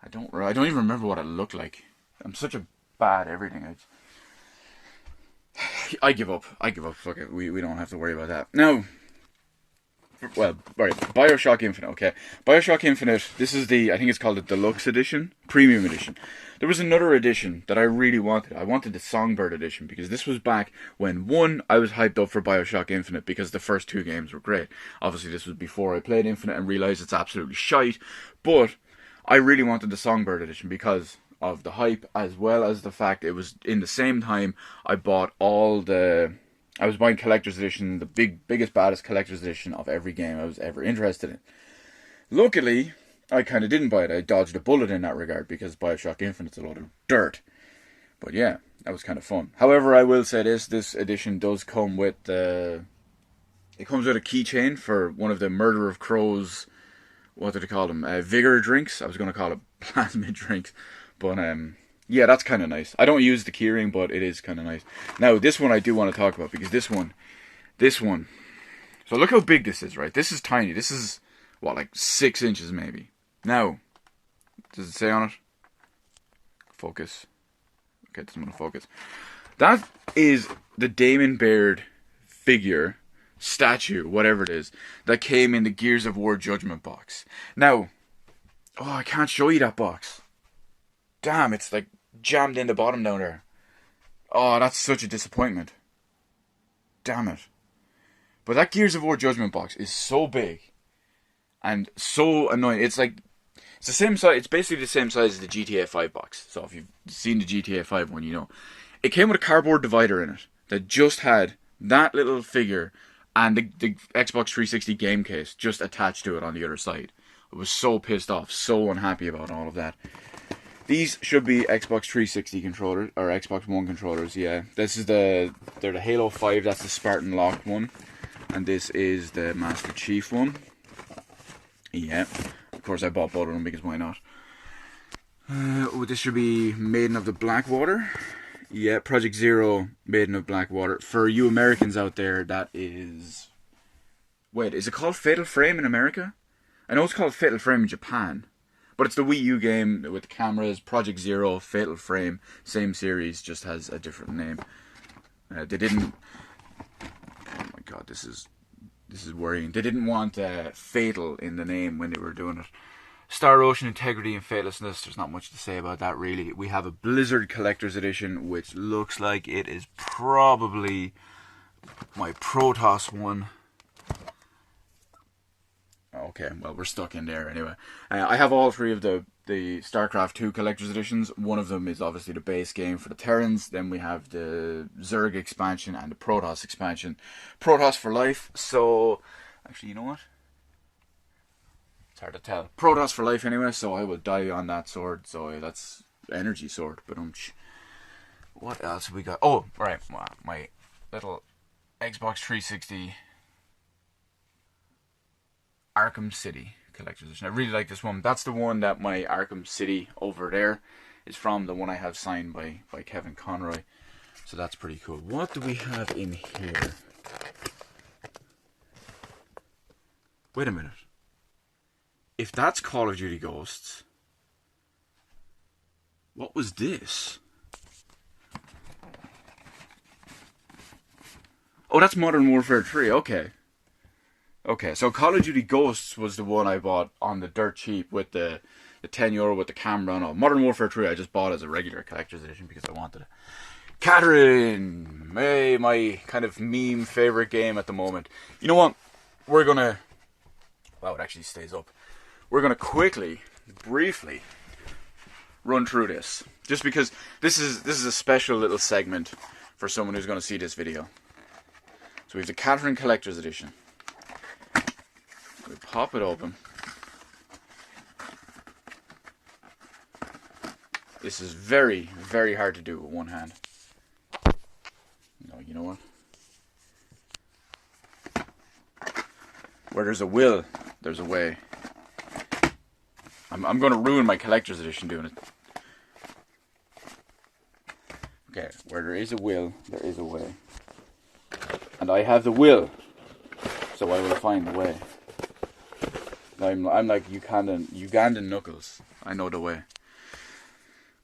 I don't even remember what it looked like. I'm such a bad everything. I give up. Fuck it. We don't have to worry about that. Now, well, right. BioShock Infinite. Okay, BioShock Infinite. This is I think it's called the Deluxe Edition, Premium Edition. There was another edition that I really wanted. I wanted the Songbird Edition, because this was back when, one, I was hyped up for BioShock Infinite because the first two games were great. Obviously, this was before I played Infinite and realised it's absolutely shite. But I really wanted the Songbird Edition because of the hype, as well as the fact it was in the same time I bought I was buying collector's edition, the biggest, baddest collector's edition of every game I was ever interested in. Luckily, I kind of didn't buy it. I dodged a bullet in that regard because BioShock Infinite's a load of dirt. But yeah, that was kind of fun. However, I will say this edition does come with it comes with a keychain for one of the Murder of Crows, what did they call them? Vigor drinks. I was going to call it plasmid drinks. But yeah, that's kind of nice. I don't use the keyring, but it is kind of nice. Now, this one I do want to talk about, because this one. So look how big this is, right? This is tiny. This is, what, like 6 inches maybe. Now, does it say on it? Focus. Okay, it doesn't want to focus. That is the Damon Baird figure, statue, whatever it is, that came in the Gears of War Judgment box. Now, oh, I can't show you that box. Damn, it's like jammed in the bottom down there. Oh, that's such a disappointment. Damn it. But that Gears of War Judgment box is so big and so annoying. It's the same size. It's basically the same size as the GTA 5 box. So if you've seen the GTA 5 one, you know. It came with a cardboard divider in it that just had that little figure and the Xbox 360 game case just attached to it on the other side. I was so pissed off, so unhappy about all of that. These should be Xbox 360 controllers, or Xbox One controllers, yeah. They're the Halo 5, that's the Spartan locked one. And this is the Master Chief one. Yeah. Of course I bought both of them because why not? This should be Maiden of the Blackwater. Yeah, Project Zero, Maiden of Blackwater. For you Americans out there, that is... Wait, is it called Fatal Frame in America? I know it's called Fatal Frame in Japan. But it's the Wii U game with the cameras, Project Zero, Fatal Frame, same series, just has a different name. They didn't... Oh my god, this is worrying. They didn't want Fatal in the name when they were doing it. Star Ocean Integrity and Faithlessness, there's not much to say about that really. We have a Blizzard Collector's Edition, which looks like it is probably my Protoss one. Okay, well, we're stuck in there anyway. I have all three of the StarCraft 2 Collector's Editions. One of them is obviously the base game for the Terrans. Then we have the Zerg expansion and the Protoss expansion. Protoss for life, so... Actually, you know what? It's hard to tell. Protoss for life anyway, so I will die on that sword. So that's energy sword. But what else have we got? Oh, right, my little Xbox 360... Arkham City Collector's Edition. I really like this one. That's the one that my Arkham City over there is from. The one I have signed by Kevin Conroy. So that's pretty cool. What do we have in here? Wait a minute. If that's Call of Duty Ghosts, what was this? Oh, that's Modern Warfare 3, okay. Okay, so Call of Duty Ghosts was the one I bought on the dirt cheap with the €10 with the camera and all. Modern Warfare 3 I just bought as a regular collector's edition because I wanted it. Catherine! Hey, my kind of meme favorite game at the moment. You know what? We're gonna... Wow, it actually stays up. We're gonna quickly, briefly, run through this. Just because this is a special little segment for someone who's gonna see this video. So we have the Catherine Collector's Edition. We pop it open. This is very, very hard to do with one hand. No, you know what? Where there's a will, there's a way. I'm going to ruin my collector's edition doing it. Okay, where there is a will, there is a way. And I have the will, so I will find the way. I'm like Ugandan Knuckles. I know the way.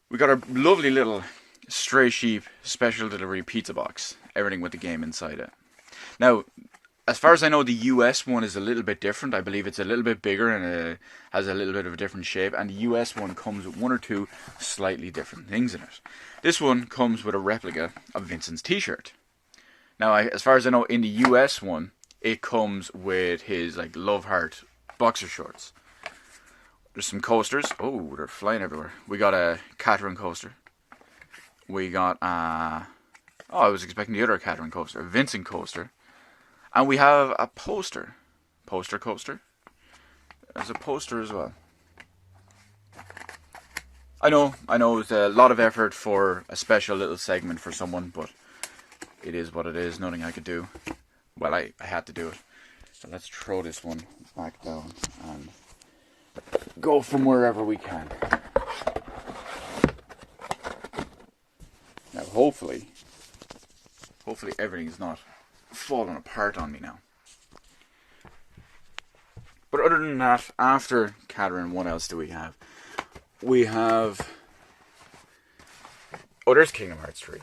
We got our lovely little Stray Sheep special delivery pizza box. Everything with the game inside it. Now, as far as I know, the US one is a little bit different. I believe it's a little bit bigger and has a little bit of a different shape. And the US one comes with one or two slightly different things in it. This one comes with a replica of Vincent's t-shirt. Now, as far as I know, in the US one, it comes with his like love heart boxer shorts. There's some coasters. Oh, they're flying everywhere. We got a Catherine coaster. We got I was expecting the other Catherine coaster, a Vincent coaster. And we have a poster. Poster coaster. There's a poster as well. I know it's a lot of effort for a special little segment for someone, but it is what it is. Nothing I could do. Well, I had to do it. So let's throw this one back down and go from wherever we can. Now, hopefully everything's not falling apart on me now. But other than that, after Catherine, what else do we have? We have... Oh, there's Kingdom Hearts 3.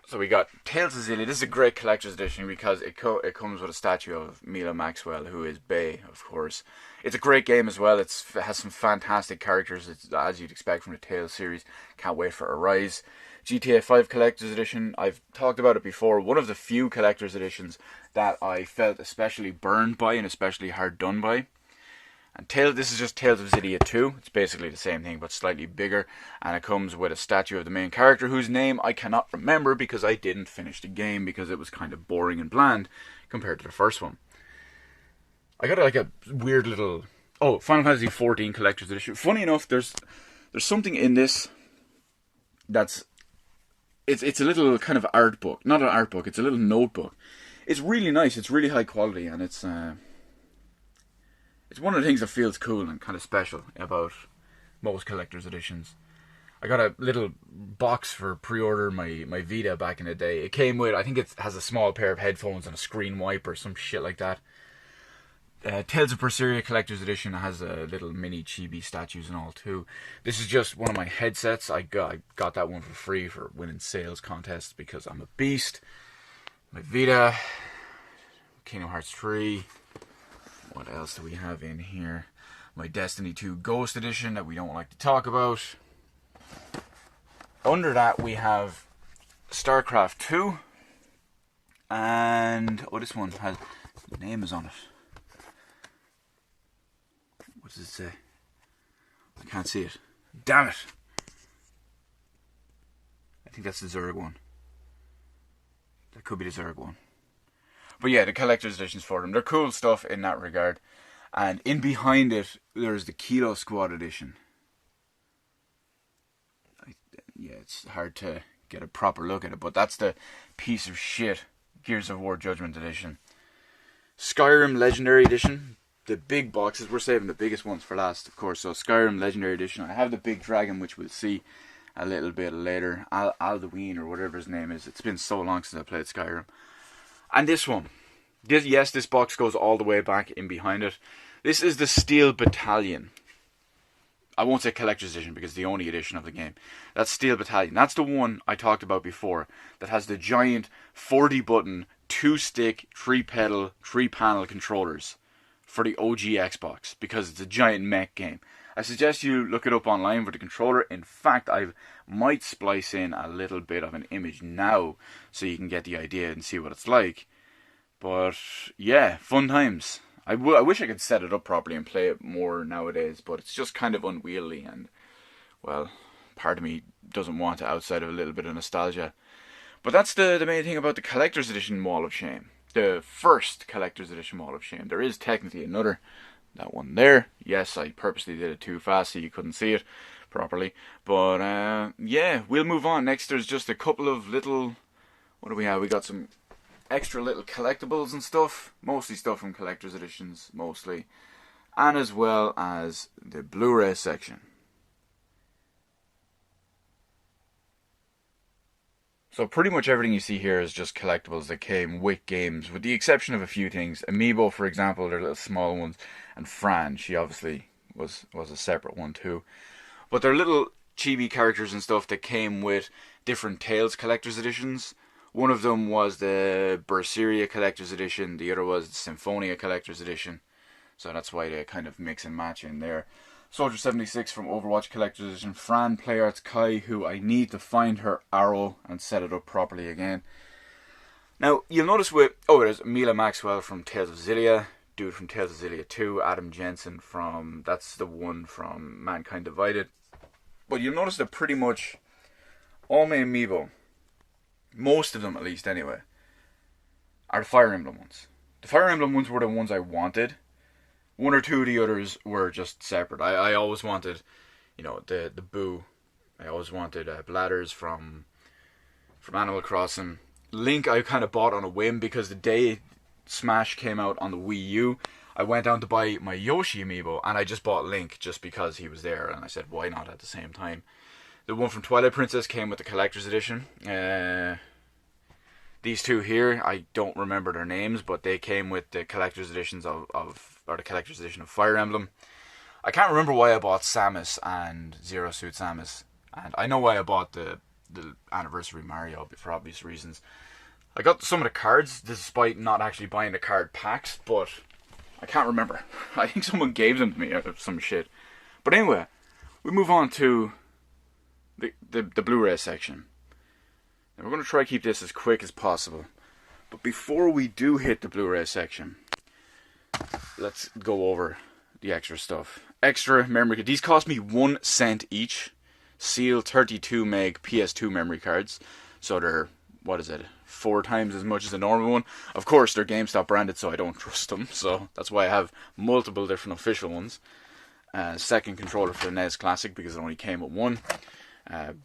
So we got Tales of Xillia. This is a great collector's edition because it comes with a statue of Mila Maxwell, who is Bay, of course. It's a great game as well. It has some fantastic characters, as you'd expect from the Tales series. Can't wait for Arise. GTA 5 collector's edition. I've talked about it before. One of the few collector's editions that I felt especially burned by and especially hard done by. And this is just Tales of Xillia 2. It's basically the same thing, but slightly bigger. And it comes with a statue of the main character, whose name I cannot remember because I didn't finish the game because it was kind of boring and bland compared to the first one. I got like a weird little... Oh, Final Fantasy XIV Collector's Edition. Funny enough, there's something in this that's... It's a little kind of art book. Not an art book, it's a little notebook. It's really nice, it's really high quality, and it's one of the things that feels cool and kind of special about most collector's editions. I got a little box for pre-order my Vita back in the day. It came with, I think it has a small pair of headphones and a screen wiper, some shit like that. Tales of Berseria Collector's Edition has little mini chibi statues and all too. This is just one of my headsets. I got that one for free for winning sales contests because I'm a beast. My Vita, Kingdom Hearts 3. What else do we have in here? My Destiny 2 Ghost Edition that we don't like to talk about. Under that we have StarCraft 2. And, this one has, the name is on it. What does it say? I can't see it. Damn it! I think that's the Zerg one. That could be the Zerg one. But yeah, the collector's editions for them. They're cool stuff in that regard. And in behind it, there's the Kilo Squad edition. Yeah, it's hard to get a proper look at it, but that's the piece of shit Gears of War Judgment edition. Skyrim Legendary Edition. The big boxes. We're saving the biggest ones for last, of course. So Skyrim Legendary Edition. I have the big dragon, which we'll see a little bit later. Alduin, or whatever his name is. It's been so long since I played Skyrim. And this one. Yes, this box goes all the way back in behind it. This is the Steel Battalion. I won't say collector's edition because it's the only edition of the game. That's Steel Battalion. That's the one I talked about before that has the giant 40 button, 2-stick, 3-pedal, 3-panel controllers for the OG Xbox because it's a giant mech game. I suggest you look it up online for the controller. In fact, I might splice in a little bit of an image now so you can get the idea and see what it's like. But yeah, fun times. I wish I could set it up properly and play it more nowadays, but it's just kind of unwieldy and, well, part of me doesn't want it outside of a little bit of nostalgia. But that's the main thing about the Collector's Edition Wall of Shame. The first Collector's Edition Wall of Shame. There is technically another. That one there. Yes, I purposely did it too fast so you couldn't see it properly. But, yeah, we'll move on. Next, there's just a couple of little... What do we have? We got some extra little collectibles and stuff. Mostly stuff from collector's editions, mostly. And as well as the Blu-ray section. So pretty much everything you see here is just collectibles that came with games, with the exception of a few things. Amiibo, for example, they're little small ones. And Fran, she obviously was a separate one too. But they're little chibi characters and stuff that came with different Tales collector's editions. One of them was the Berseria Collector's Edition. The other was the Symphonia Collector's Edition. So that's why they kind of mix and match in there. Soldier 76 from Overwatch Collector's Edition. Fran Playarts Kai, who I need to find her arrow and set it up properly again. Now, you'll notice with... Oh, there's Mila Maxwell from Tales of Xillia. Dude from Tales of Xillia 2. Adam Jensen from... That's the one from Mankind Divided. But you'll notice that pretty much all my amiibo, most of them at least anyway, are the Fire Emblem ones. The Fire Emblem ones were the ones I wanted. One or two of the others were just separate. I always wanted, you know, the Boo. I always wanted Bladders from Animal Crossing. Link I kind of bought on a whim because the day Smash came out on the Wii U, I went down to buy my Yoshi amiibo and I just bought Link just because he was there and I said why not at the same time. The one from Twilight Princess came with the Collector's Edition. These two here, I don't remember their names, but they came with the Collector's Editions or the Collector's Edition of Fire Emblem. I can't remember why I bought Samus and Zero Suit Samus. And I know why I bought the Anniversary Mario, for obvious reasons. I got some of the cards, despite not actually buying the card packs, but I can't remember. I think someone gave them to me out of some shit. But anyway, we move on to the Blu-ray section. Now we're going to try to keep this as quick as possible. But before we do hit the Blu-ray section, let's go over the extra stuff. Extra memory. These cost me 1 cent each. Sealed 32 meg PS2 memory cards. So they're, what is it, 4 times as much as a normal one. Of course, they're GameStop branded, so I don't trust them. So that's why I have multiple different official ones. Second controller for the NES Classic because it only came with one.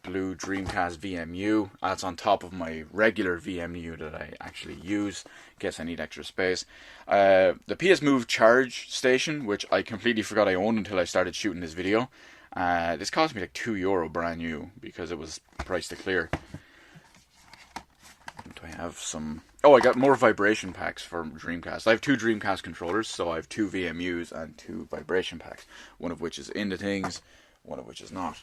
Blue Dreamcast VMU. That's on top of my regular VMU that I actually use. Guess I need extra space. The PS Move charge station, which I completely forgot I owned until I started shooting this video. This cost me like €2 brand new because it was priced to clear. Do I have some... Oh, I got more vibration packs for Dreamcast. I have 2 Dreamcast controllers, so I have 2 VMUs and 2 vibration packs. One of which is in the things, one of which is not.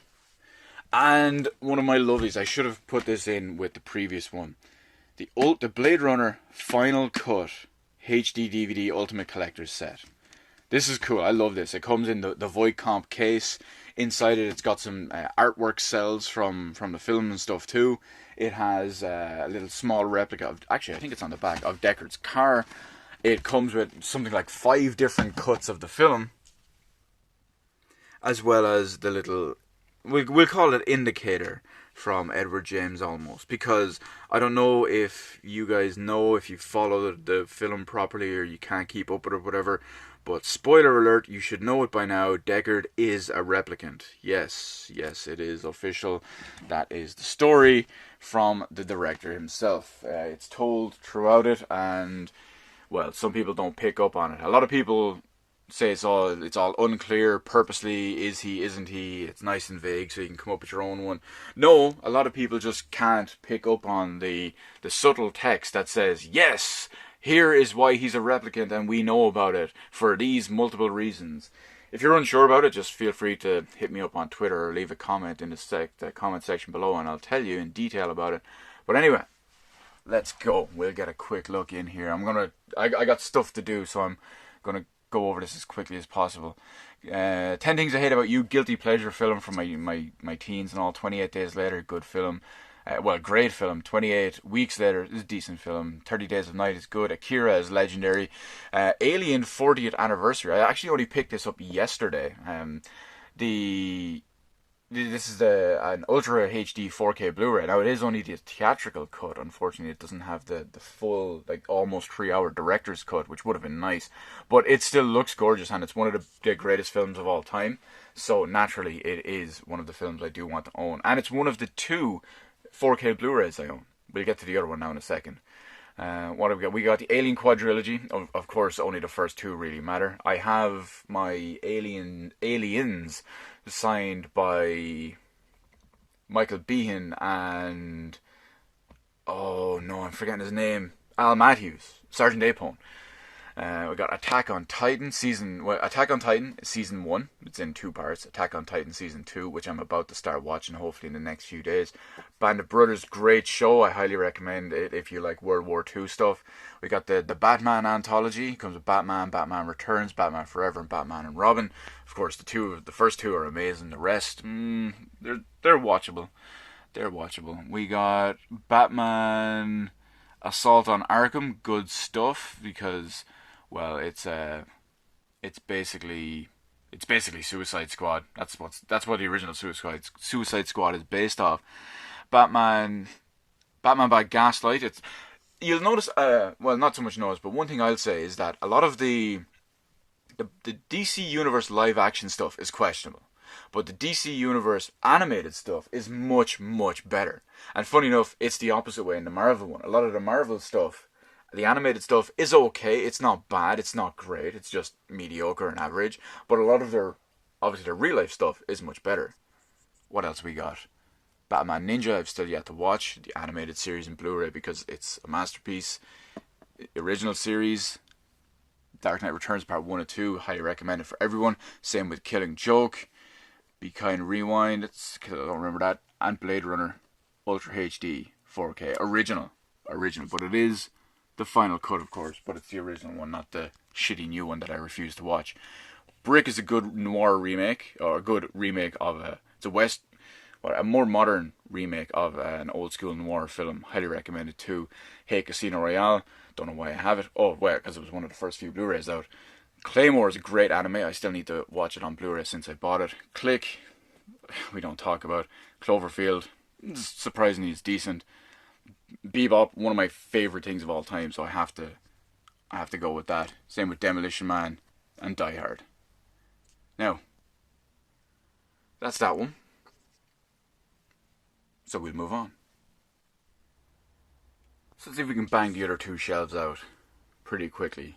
And one of my lovelies, I should have put this in with the previous one. The Blade Runner Final Cut HD DVD Ultimate Collector's Set. This is cool, I love this. It comes in the Void Comp case. Inside it, it's got some artwork cells from the film and stuff too. It has a little small replica of, actually I think it's on the back, of Deckard's car. It comes with something like 5 different cuts of the film. As well as the little... We'll call it indicator from Edward James Olmos, because I don't know if you guys know, if you follow the film properly or you can't keep up with it or whatever, but spoiler alert, you should know it by now, Deckard is a replicant. Yes, it is official. That is the story from the director himself. It's told throughout it, and, well, some people don't pick up on it. A lot of people say it's all unclear, purposely, is he, isn't he, it's nice and vague so you can come up with your own one. No, a lot of people just can't pick up on the subtle text that says, yes, Here is why he's a replicant and we know about it for these multiple reasons. If you're unsure about it, just feel free to hit me up on Twitter or leave a comment in the comment section below and I'll tell you in detail about it. But anyway, let's go. We'll get a quick look in here. I got stuff to do, so I'm gonna go over this as quickly as possible. 10 Things I Hate About You, guilty pleasure film from my teens and all. 28 Days Later, good film. Great film. 28 Weeks Later is a decent film. 30 Days of Night is good. Akira is legendary. Alien 40th Anniversary. I actually only picked this up yesterday. This is an Ultra HD 4K Blu-ray. Now, it is only the theatrical cut. Unfortunately, it doesn't have the full, like, almost 3-hour director's cut, which would have been nice. But it still looks gorgeous, and it's one of the greatest films of all time. So, naturally, it is one of the films I do want to own. And it's one of the 2 4K Blu-rays I own. We'll get to the other one now in a second. What have we got? We got the Alien Quadrilogy. Of course, only the first 2 really matter. I have my Aliens signed by Michael Behan and... oh no, I'm forgetting his name. Al Matthews. Sergeant Apone. We got Attack on Titan Season 1. It's in 2 parts. Attack on Titan Season 2, which I'm about to start watching hopefully in the next few days. Band of Brothers, great show. I highly recommend it if you like World War II stuff. We got the Batman anthology. It comes with Batman, Batman Returns, Batman Forever, and Batman and Robin. Of course, the first 2 are amazing. The rest, they're watchable. They're watchable. We got Batman Assault on Arkham. Good stuff because... well, it's basically Suicide Squad. That's what the original Suicide Squad is based off. Batman by Gaslight. You'll notice. Not so much notice, but one thing I'll say is that a lot of the DC Universe live action stuff is questionable, but the DC Universe animated stuff is much better. And funny enough, it's the opposite way in the Marvel one. A lot of the Marvel stuff, the animated stuff, is okay. It's not bad. It's not great. It's just mediocre and average. But a lot of their real life stuff is much better. What else we got? Batman Ninja, I've still yet to watch the animated series in Blu-ray because it's a masterpiece. Original series, Dark Knight Returns Part 1 and 2, highly recommended for everyone. Same with Killing Joke, Be Kind Rewind, I don't remember that, and Blade Runner Ultra HD 4K original, but it is the final cut, of course, but it's the original one, not the shitty new one that I refuse to watch. Brick is a good noir remake, or a good remake of a more modern remake of an old school noir film. Highly recommended too. Hey, Casino Royale. Don't know why I have it. Oh, well, because it was one of the first few Blu-rays out. Claymore is a great anime. I still need to watch it on Blu-ray since I bought it. Click, we don't talk about. Cloverfield, surprisingly, is decent. Bebop, one of my favorite things of all time, so I have to go with that. Same with Demolition Man and Die Hard. Now, that's that one. So we'll move on. So let's see if we can bang the other 2 shelves out pretty quickly.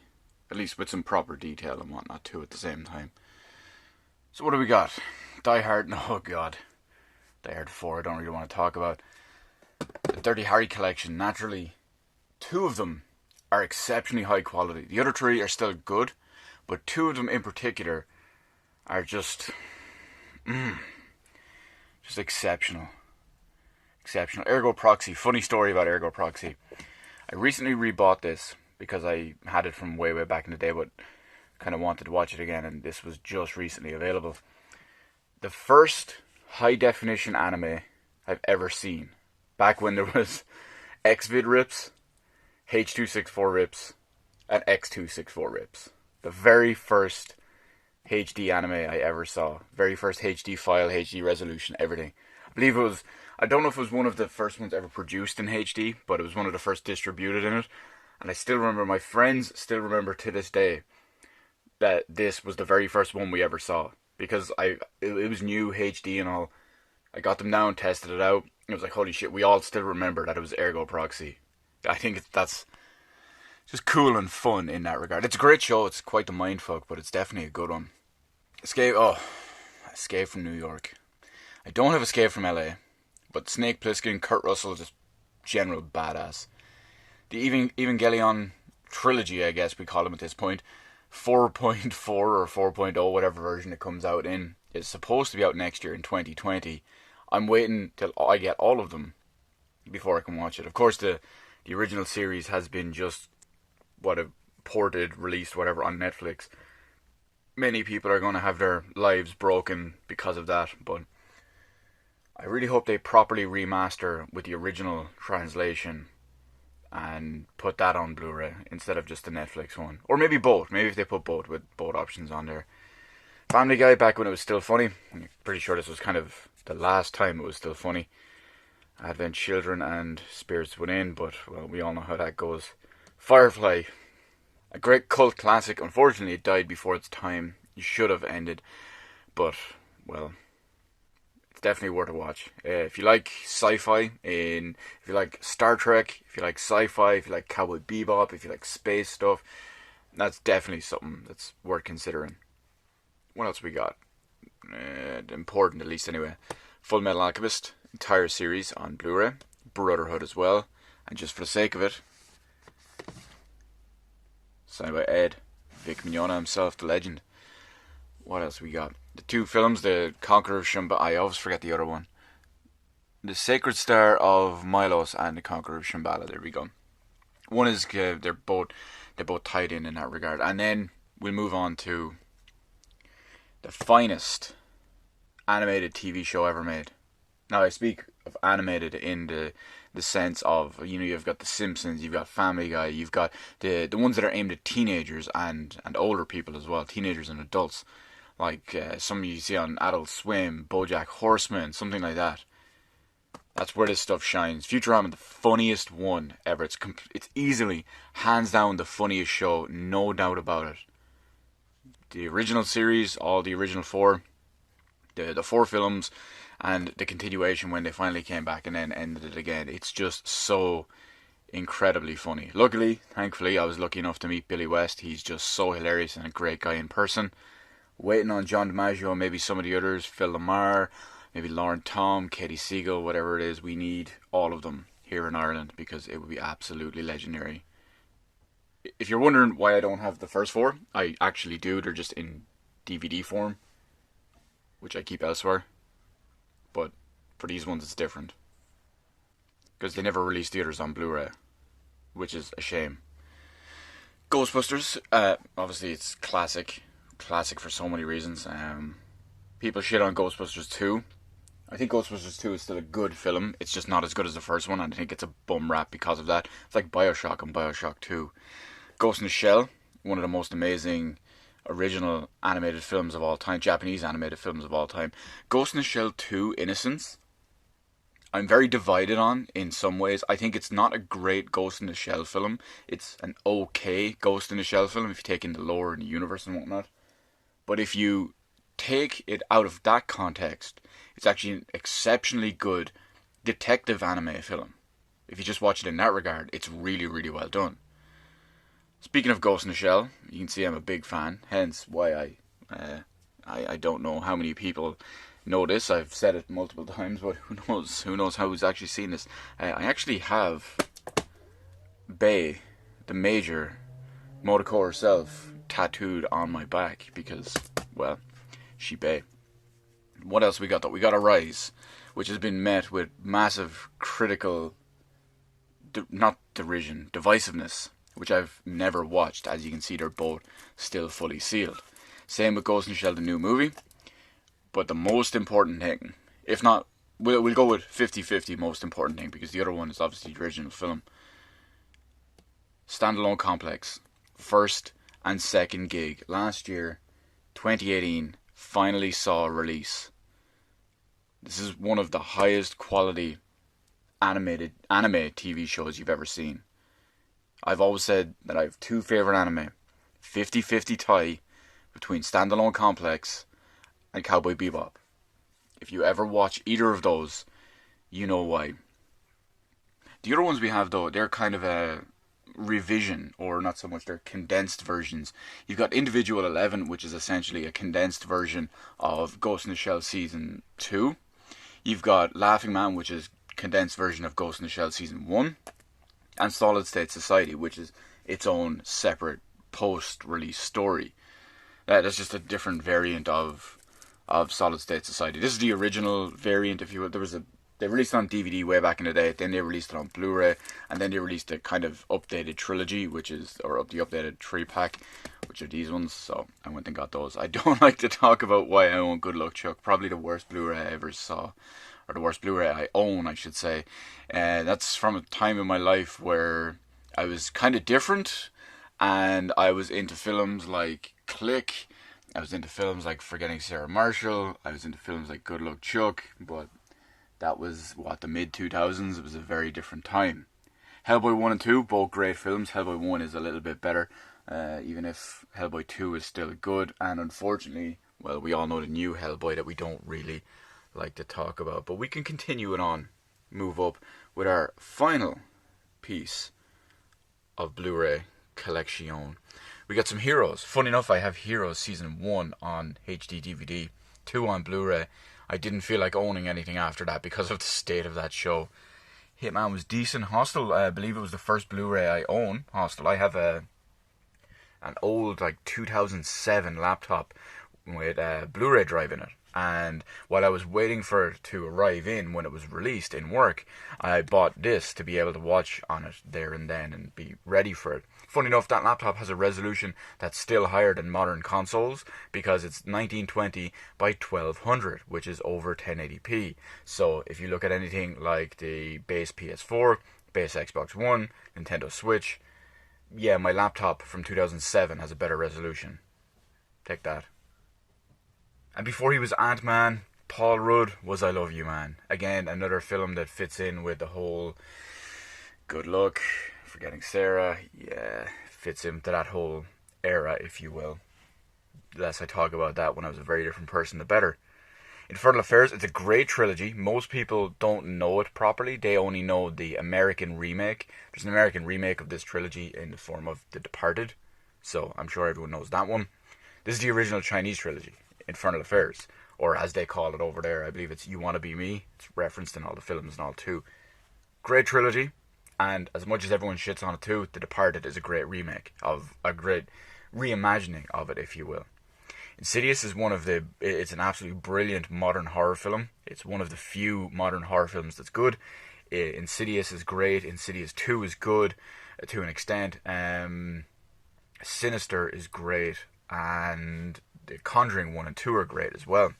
At least with some proper detail and whatnot too at the same time. So what do we got? Die Hard, oh god. Die Hard 4 I don't really want to talk about. The Dirty Harry collection, naturally, 2 of them are exceptionally high quality. The other 3 are still good, but 2 of them in particular are just exceptional. Exceptional. Ergo Proxy. Funny story about Ergo Proxy. I recently rebought this because I had it from way back in the day, but kind of wanted to watch it again, and this was just recently available. The first high definition anime I've ever seen. Back when there was Xvid rips, H.264 rips, and X.264 rips. The very first HD anime I ever saw. Very first HD file, HD resolution, everything. I believe it was... I don't know if it was one of the first ones ever produced in HD, but it was one of the first distributed in it. And I still remember, my friends still remember to this day, that this was the very first one we ever saw. Because it was new, HD and all. I got them down, tested it out. It was like, holy shit, we all still remember that it was Ergo Proxy. I think that's just cool and fun in that regard. It's a great show, it's quite the mindfuck, but it's definitely a good one. Escape from New York. I don't have Escape from LA. But Snake Plissken, Kurt Russell, just general badass. The Evangelion trilogy, I guess we call them at this point. 4.4 or 4.0, whatever version it comes out in, is supposed to be out next year in 2020. I'm waiting till I get all of them before I can watch it. Of course, the original series has been just ported, released, whatever, on Netflix. Many people are going to have their lives broken because of that, but I really hope they properly remaster with the original translation and put that on Blu-ray instead of just the Netflix one. Or maybe both. Maybe if they put both, with both options on there. Family Guy, back when it was still funny. I'm pretty sure this was kind of the last time it was still funny. Advent Children and Spirits Within, but, well, we all know how that goes. Firefly, a great cult classic. Unfortunately, it died before its time. It should have ended, but, well, it's definitely worth a watch. If you like sci-fi, if you like Star Trek, if you like sci-fi, if you like Cowboy Bebop, if you like space stuff, that's definitely something that's worth considering. What else we got? Important, at least anyway. Full Metal Alchemist, entire series on Blu-ray. Brotherhood as well. And just for the sake of it, signed by Ed Vic Mignogna himself, the legend. What else we got? The two films, The Conqueror of Shambhala. I always forget the other one. The Sacred Star of Milos and The Conqueror of Shambhala. There we go. One is they're both tied in that regard. And then we'll move on to the finest animated TV show ever made. Now, I speak of animated in the sense of, you've got The Simpsons, you've got Family Guy, you've got the ones that are aimed at teenagers and older people as well, teenagers and adults, like some you see on Adult Swim, BoJack Horseman, something like that. That's where this stuff shines. Futurama, the funniest one ever. It's easily, hands down, the funniest show, no doubt about it. The original series, all the original four, the four films, and the continuation when they finally came back and then ended it again. It's just so incredibly funny. Luckily, thankfully, I was lucky enough to meet Billy West. He's just so hilarious and a great guy in person. Waiting on John DiMaggio, maybe some of the others, Phil Lamar, maybe Lauren Tom, Katie Siegel, whatever it is. We need all of them here in Ireland because it would be absolutely legendary. If you're wondering why I don't have the first four, I actually do. They're just in DVD form, which I keep elsewhere. But for these ones, it's different. Because they never released the others on Blu-ray, which is a shame. Ghostbusters, obviously it's classic. Classic for so many reasons. People shit on Ghostbusters 2. I think Ghostbusters 2 is still a good film. It's just not as good as the first one, and I think it's a bum rap because of that. It's like Bioshock and Bioshock 2. Ghost in the Shell, one of the most amazing original animated films of all time, Japanese animated films of all time. Ghost in the Shell 2, Innocence, I'm very divided on in some ways. I think it's not a great Ghost in the Shell film. It's an okay Ghost in the Shell film if you take in the lore and the universe and whatnot. But if you take it out of that context, it's actually an exceptionally good detective anime film. If you just watch it in that regard, it's really, really well done. Speaking of Ghost in the Shell, you can see I'm a big fan, hence why I don't know how many people know this. I've said it multiple times, but who knows who's actually seen this. I actually have Bae, the Major, Motoko herself, tattooed on my back because, well, she Bae. What else we got though? We got Arise, which has been met with massive critical, not derision, divisiveness, which I've never watched. As you can see, they're both still fully sealed. Same with Ghost in the Shell, the new movie. But the most important thing, if not, we'll go with 50-50 most important thing, because the other one is obviously the original film. Standalone Complex, first and second gig last year, 2018, finally saw a release. This is one of the highest quality anime TV shows you've ever seen. I've always said that I have two favourite anime. 50-50 tie between Standalone Complex and Cowboy Bebop. If you ever watch either of those, you know why. The other ones we have though, they're kind of a revision, or not so much, they're condensed versions. You've got Individual 11, which is essentially a condensed version of Ghost in the Shell Season 2. You've got Laughing Man, which is a condensed version of Ghost in the Shell Season 1. And Solid State Society, which is its own separate post-release story. That's just a different variant of Solid State Society. This is the original variant, if you will. They released it on DVD way back in the day, then they released it on Blu-ray, and then they released a kind of updated trilogy, or the updated 3-pack, which are these ones, so I went and got those. I don't like to talk about why I own Good Luck Chuck, probably the worst Blu-ray I ever saw, or the worst Blu-ray I own, I should say. That's from a time in my life where I was kind of different, and I was into films like Click, I was into films like Forgetting Sarah Marshall, I was into films like Good Luck Chuck, but that was, the mid-2000s. It was a very different time. Hellboy 1 and 2, both great films. Hellboy 1 is a little bit better, even if Hellboy 2 is still good. And unfortunately, well, we all know the new Hellboy that we don't really like to talk about. But we can continue it on, move up with our final piece of Blu-ray collection. We got some Heroes. Funny enough, I have Heroes Season 1 on HD DVD, 2 on Blu-ray. I didn't feel like owning anything after that because of the state of that show. Hitman was decent. Hostel, I believe it was the first Blu-ray I own. Hostel. I have an old 2007 laptop with a Blu-ray drive in it. And while I was waiting for it to arrive in when it was released in work, I bought this to be able to watch on it there and then and be ready for it. Funny enough, that laptop has a resolution that's still higher than modern consoles because it's 1920 by 1200, which is over 1080p. So if you look at anything like the base PS4, base Xbox One, Nintendo Switch, yeah, my laptop from 2007 has a better resolution. Take that. And before he was Ant-Man, Paul Rudd was I Love You Man. Again, another film that fits in with the whole Good Luck, Forgetting Sarah, yeah, fits into that whole era, if you will. The less I talk about that when I was a very different person, the better. Infernal Affairs, it's a great trilogy. Most people don't know it properly. They only know the American remake. There's an American remake of this trilogy in the form of The Departed, so I'm sure everyone knows that one. This is the original Chinese trilogy, Infernal Affairs, or as they call it over there, I believe it's You Wanna Be Me. It's referenced in all the films and all too. Great trilogy. And as much as everyone shits on it too, The Departed is a great remake, of a great reimagining of it, if you will. Insidious is it's an absolutely brilliant modern horror film. It's one of the few modern horror films that's good. Insidious is great. Insidious 2 is good to an extent. Sinister is great. And The Conjuring 1 and 2 are great as well.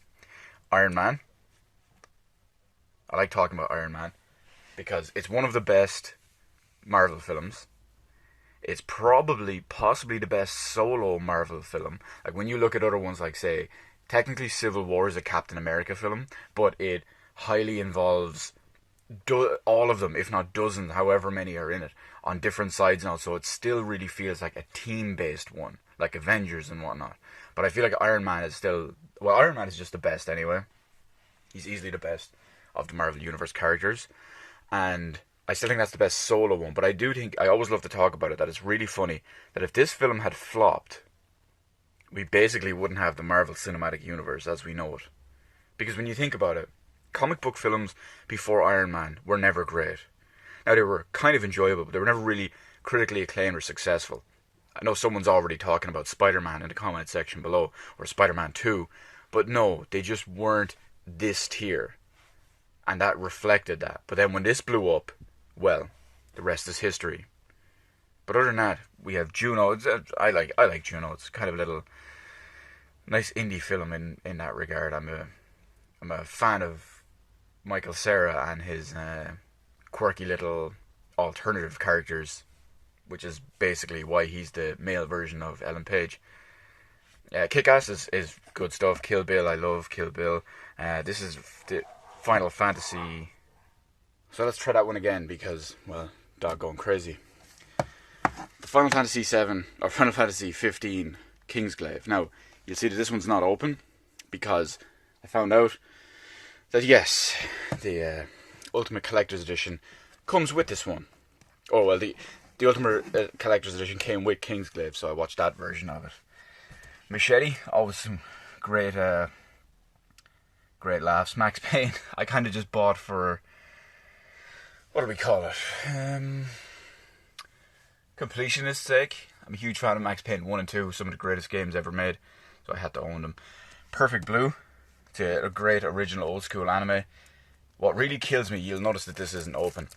Iron Man. I like talking about Iron Man because it's one of the best Marvel films. It's possibly the best solo Marvel film. Like when you look at other ones, like say, technically Civil War is a Captain America film, but it highly involves all of them, if not dozens, however many are in it, on different sides now. So it still really feels like a team-based one, like Avengers and whatnot. But I feel like Iron Man is Iron Man is just the best anyway. He's easily the best of the Marvel Universe characters, and I still think that's the best solo one, but I always love to talk about it, that it's really funny that if this film had flopped, we basically wouldn't have the Marvel Cinematic Universe as we know it. Because when you think about it, comic book films before Iron Man were never great. Now, they were kind of enjoyable, but they were never really critically acclaimed or successful. I know someone's already talking about Spider-Man in the comment section below, or Spider-Man 2, but no, they just weren't this tier. And that reflected that. But then when this blew up, well, the rest is history. But other than that, we have Juno. I like Juno. It's kind of a little nice indie film in that regard. I'm a fan of Michael Cera and his quirky little alternative characters, which is basically why he's the male version of Ellen Page. Kick-Ass is good stuff. Kill Bill, I love Kill Bill. This is the Final Fantasy. So let's try that one again because, well, doggone crazy. The Final Fantasy 7 or Final Fantasy 15 Kingsglaive. Now, you'll see that this one's not open because I found out that yes, the Ultimate Collector's Edition comes with this one. Oh well, the Ultimate Collector's Edition came with Kingsglaive, so I watched that version of it. Machete, always some great laughs. Max Payne, I kind of just bought for, what do we call it? completionist's sake, I'm a huge fan of Max Payne 1 and 2, some of the greatest games ever made, so I had to own them. Perfect Blue, it's a great original old school anime. What really kills me, you'll notice that this isn't open.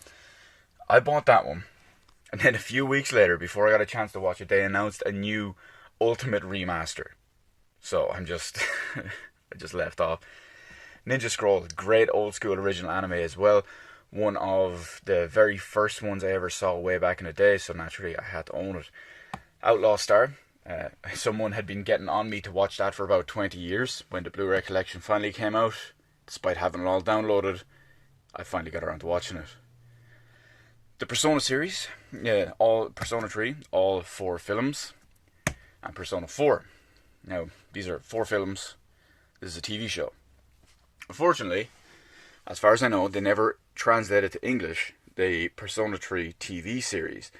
I bought that one, and then a few weeks later, before I got a chance to watch it, they announced a new Ultimate Remaster. So I'm just, I just left off. Ninja Scroll, great old school original anime as well. One of the very first ones I ever saw way back in the day, so naturally I had to own it. Outlaw Star, someone had been getting on me to watch that for about 20 years. When the Blu-ray collection finally came out, despite having it all downloaded, I finally got around to watching it. The Persona series, all Persona 3, all 4 films, and Persona 4. Now, these are 4 films. This is a TV show. Unfortunately, as far as I know, they never translated to English the Persona 3 TV series.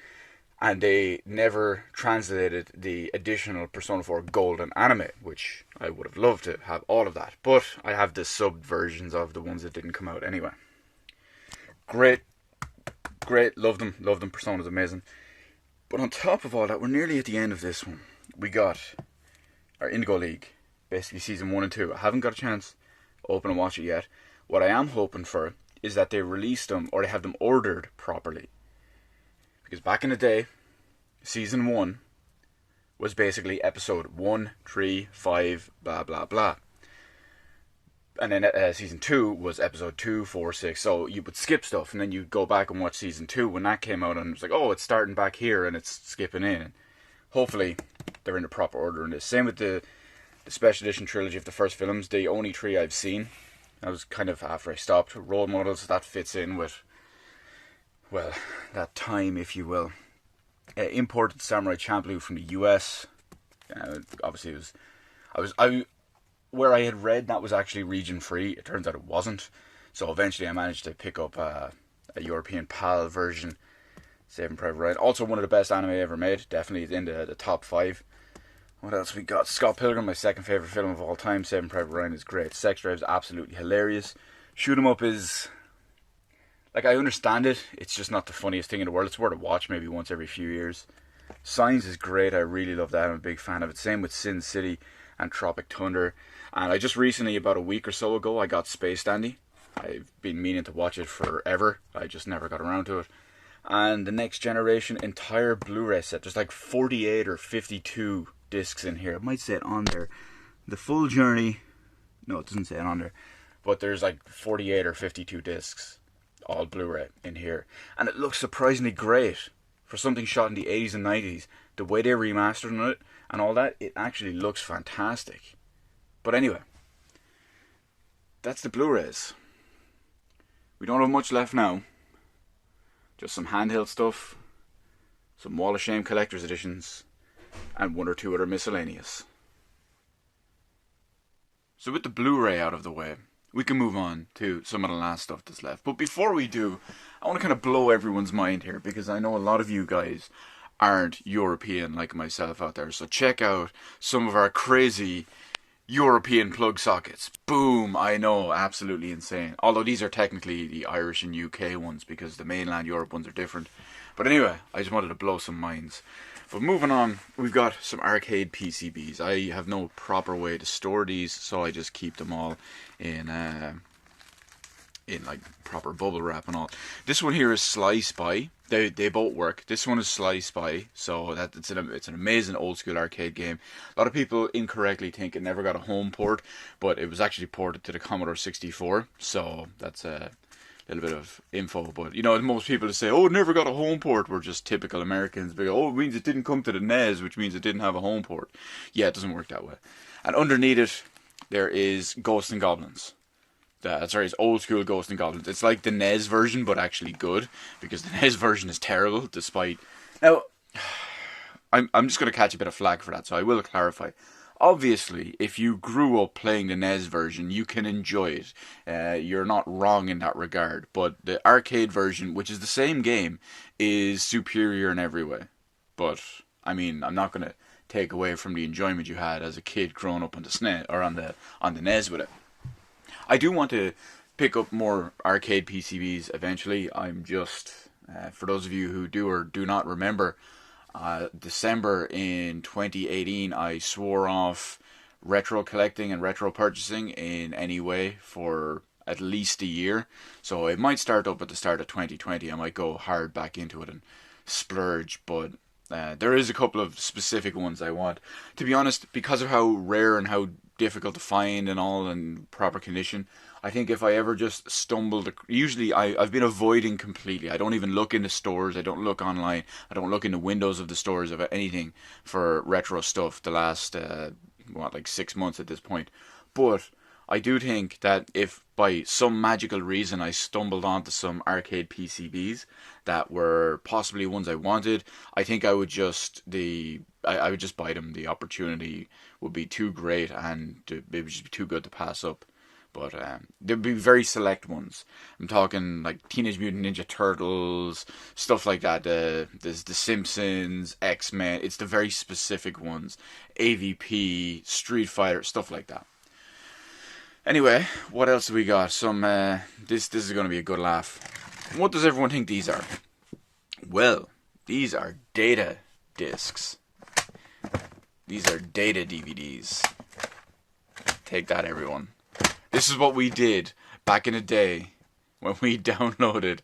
And they never translated the additional Persona 4 Golden anime, which I would have loved to have all of that. But I have the sub versions of the ones that didn't come out anyway. Great, love them, Persona's amazing. But on top of all that, we're nearly at the end of this one. We got our Indigo League, basically season 1 and 2. I haven't got a chance to open and watch it yet. What I am hoping for is that they release them, or they have them ordered properly. Because back in the day, season 1 was basically episode 1, 3, 5, blah, blah, blah. And then season 2 was episode 2, 4, 6. So you would skip stuff, and then you go back and watch season 2 when that came out, and it was like, oh, it's starting back here, and it's skipping in. Hopefully, they're in the proper order in this. Same with the special edition trilogy of the first films. The only 3 I've seen. That was kind of after I stopped. Role models, that fits in with, well, that time, if you will. Imported Samurai Champloo from the US. Obviously, it was... where I had read that was actually region free, it turns out it wasn't. So eventually I managed to pick up a European PAL version, Saving Private Ryan. Also one of the best anime ever made, definitely in the top 5. What else we got? Scott Pilgrim, my second favourite film of all time. Saving Private Ryan is great. Sex Drive is absolutely hilarious. Shoot 'em Up is... like, I understand it, it's just not the funniest thing in the world. It's worth a watch maybe once every few years. Signs is great, I really love that, I'm a big fan of it. Same with Sin City and Tropic Thunder. And I just recently, about a week or so ago, I got Space Dandy. I've been meaning to watch it forever. I just never got around to it. And the Next Generation entire Blu-ray set. There's like 48 or 52 discs in here. It might say it on there. The Full Journey. No, it doesn't say it on there. But there's like 48 or 52 discs. All Blu-ray in here. And it looks surprisingly great. For something shot in the 80s and 90s. The way they remastered it and all that, it actually looks fantastic. But anyway, that's the Blu-rays. We don't have much left now. Just some handheld stuff, some Wall of Shame collector's editions, and 1 or 2 other miscellaneous. So with the Blu-ray out of the way, we can move on to some of the last stuff that's left. But before we do, I want to kind of blow everyone's mind here, because I know a lot of you guys aren't European like myself out there. So check out some of our crazy European plug sockets. Boom! I know, absolutely insane. Although these are technically the Irish and UK ones, because the mainland Europe ones are different. But anyway, I just wanted to blow some minds. But moving on, we've got some arcade PCBs. I have no proper way to store these, so I just keep them all in like proper bubble wrap and all. This one here is Sly Spy. They both work. This one is Sly Spy, so that it's an amazing old school arcade game. A lot of people incorrectly think it never got a home port, but it was actually ported to the Commodore 64. So that's a little bit of info. But you know, most people say, "Oh, it never got a home port," we're just typical Americans. They go, "Oh, it means it didn't come to the NES, which means it didn't have a home port." Yeah, it doesn't work that way. And underneath it, there is Ghosts and Goblins. It's old school Ghosts and Goblins. It's like the NES version, but actually good, because the NES version is terrible, despite... Now, I'm just going to catch a bit of flack for that, so I will clarify. Obviously, if you grew up playing the NES version, you can enjoy it. You're not wrong in that regard, but the arcade version, which is the same game, is superior in every way. But, I mean, I'm not going to take away from the enjoyment you had as a kid growing up on the SNES, or on the NES with it. I do want to pick up more arcade PCBs eventually. I'm just, for those of you who do or do not remember, December in 2018, I swore off retro collecting and retro purchasing in any way for at least a year. So it might start up at the start of 2020. I might go hard back into it and splurge, but there is a couple of specific ones I want. To be honest, because of how rare and how difficult to find and all in proper condition, I think if I ever just stumbled, usually I've been avoiding completely. I don't even look into stores. I don't look online. I don't look in the windows of the stores of anything for retro stuff the last, like 6 months at this point. But I do think that if by some magical reason I stumbled onto some arcade PCBs that were possibly ones I wanted, I think I would I would just buy them. The opportunity would be too great and it would just be too good to pass up. But there'd be very select ones. I'm talking like Teenage Mutant Ninja Turtles, stuff like that. There's The Simpsons, X-Men. It's the very specific ones. AVP, Street Fighter, stuff like that. Anyway, what else do we got? This is going to be a good laugh. What does everyone think these are? Well, these are data discs. These are data DVDs. Take that, everyone. This is what we did back in the day when we downloaded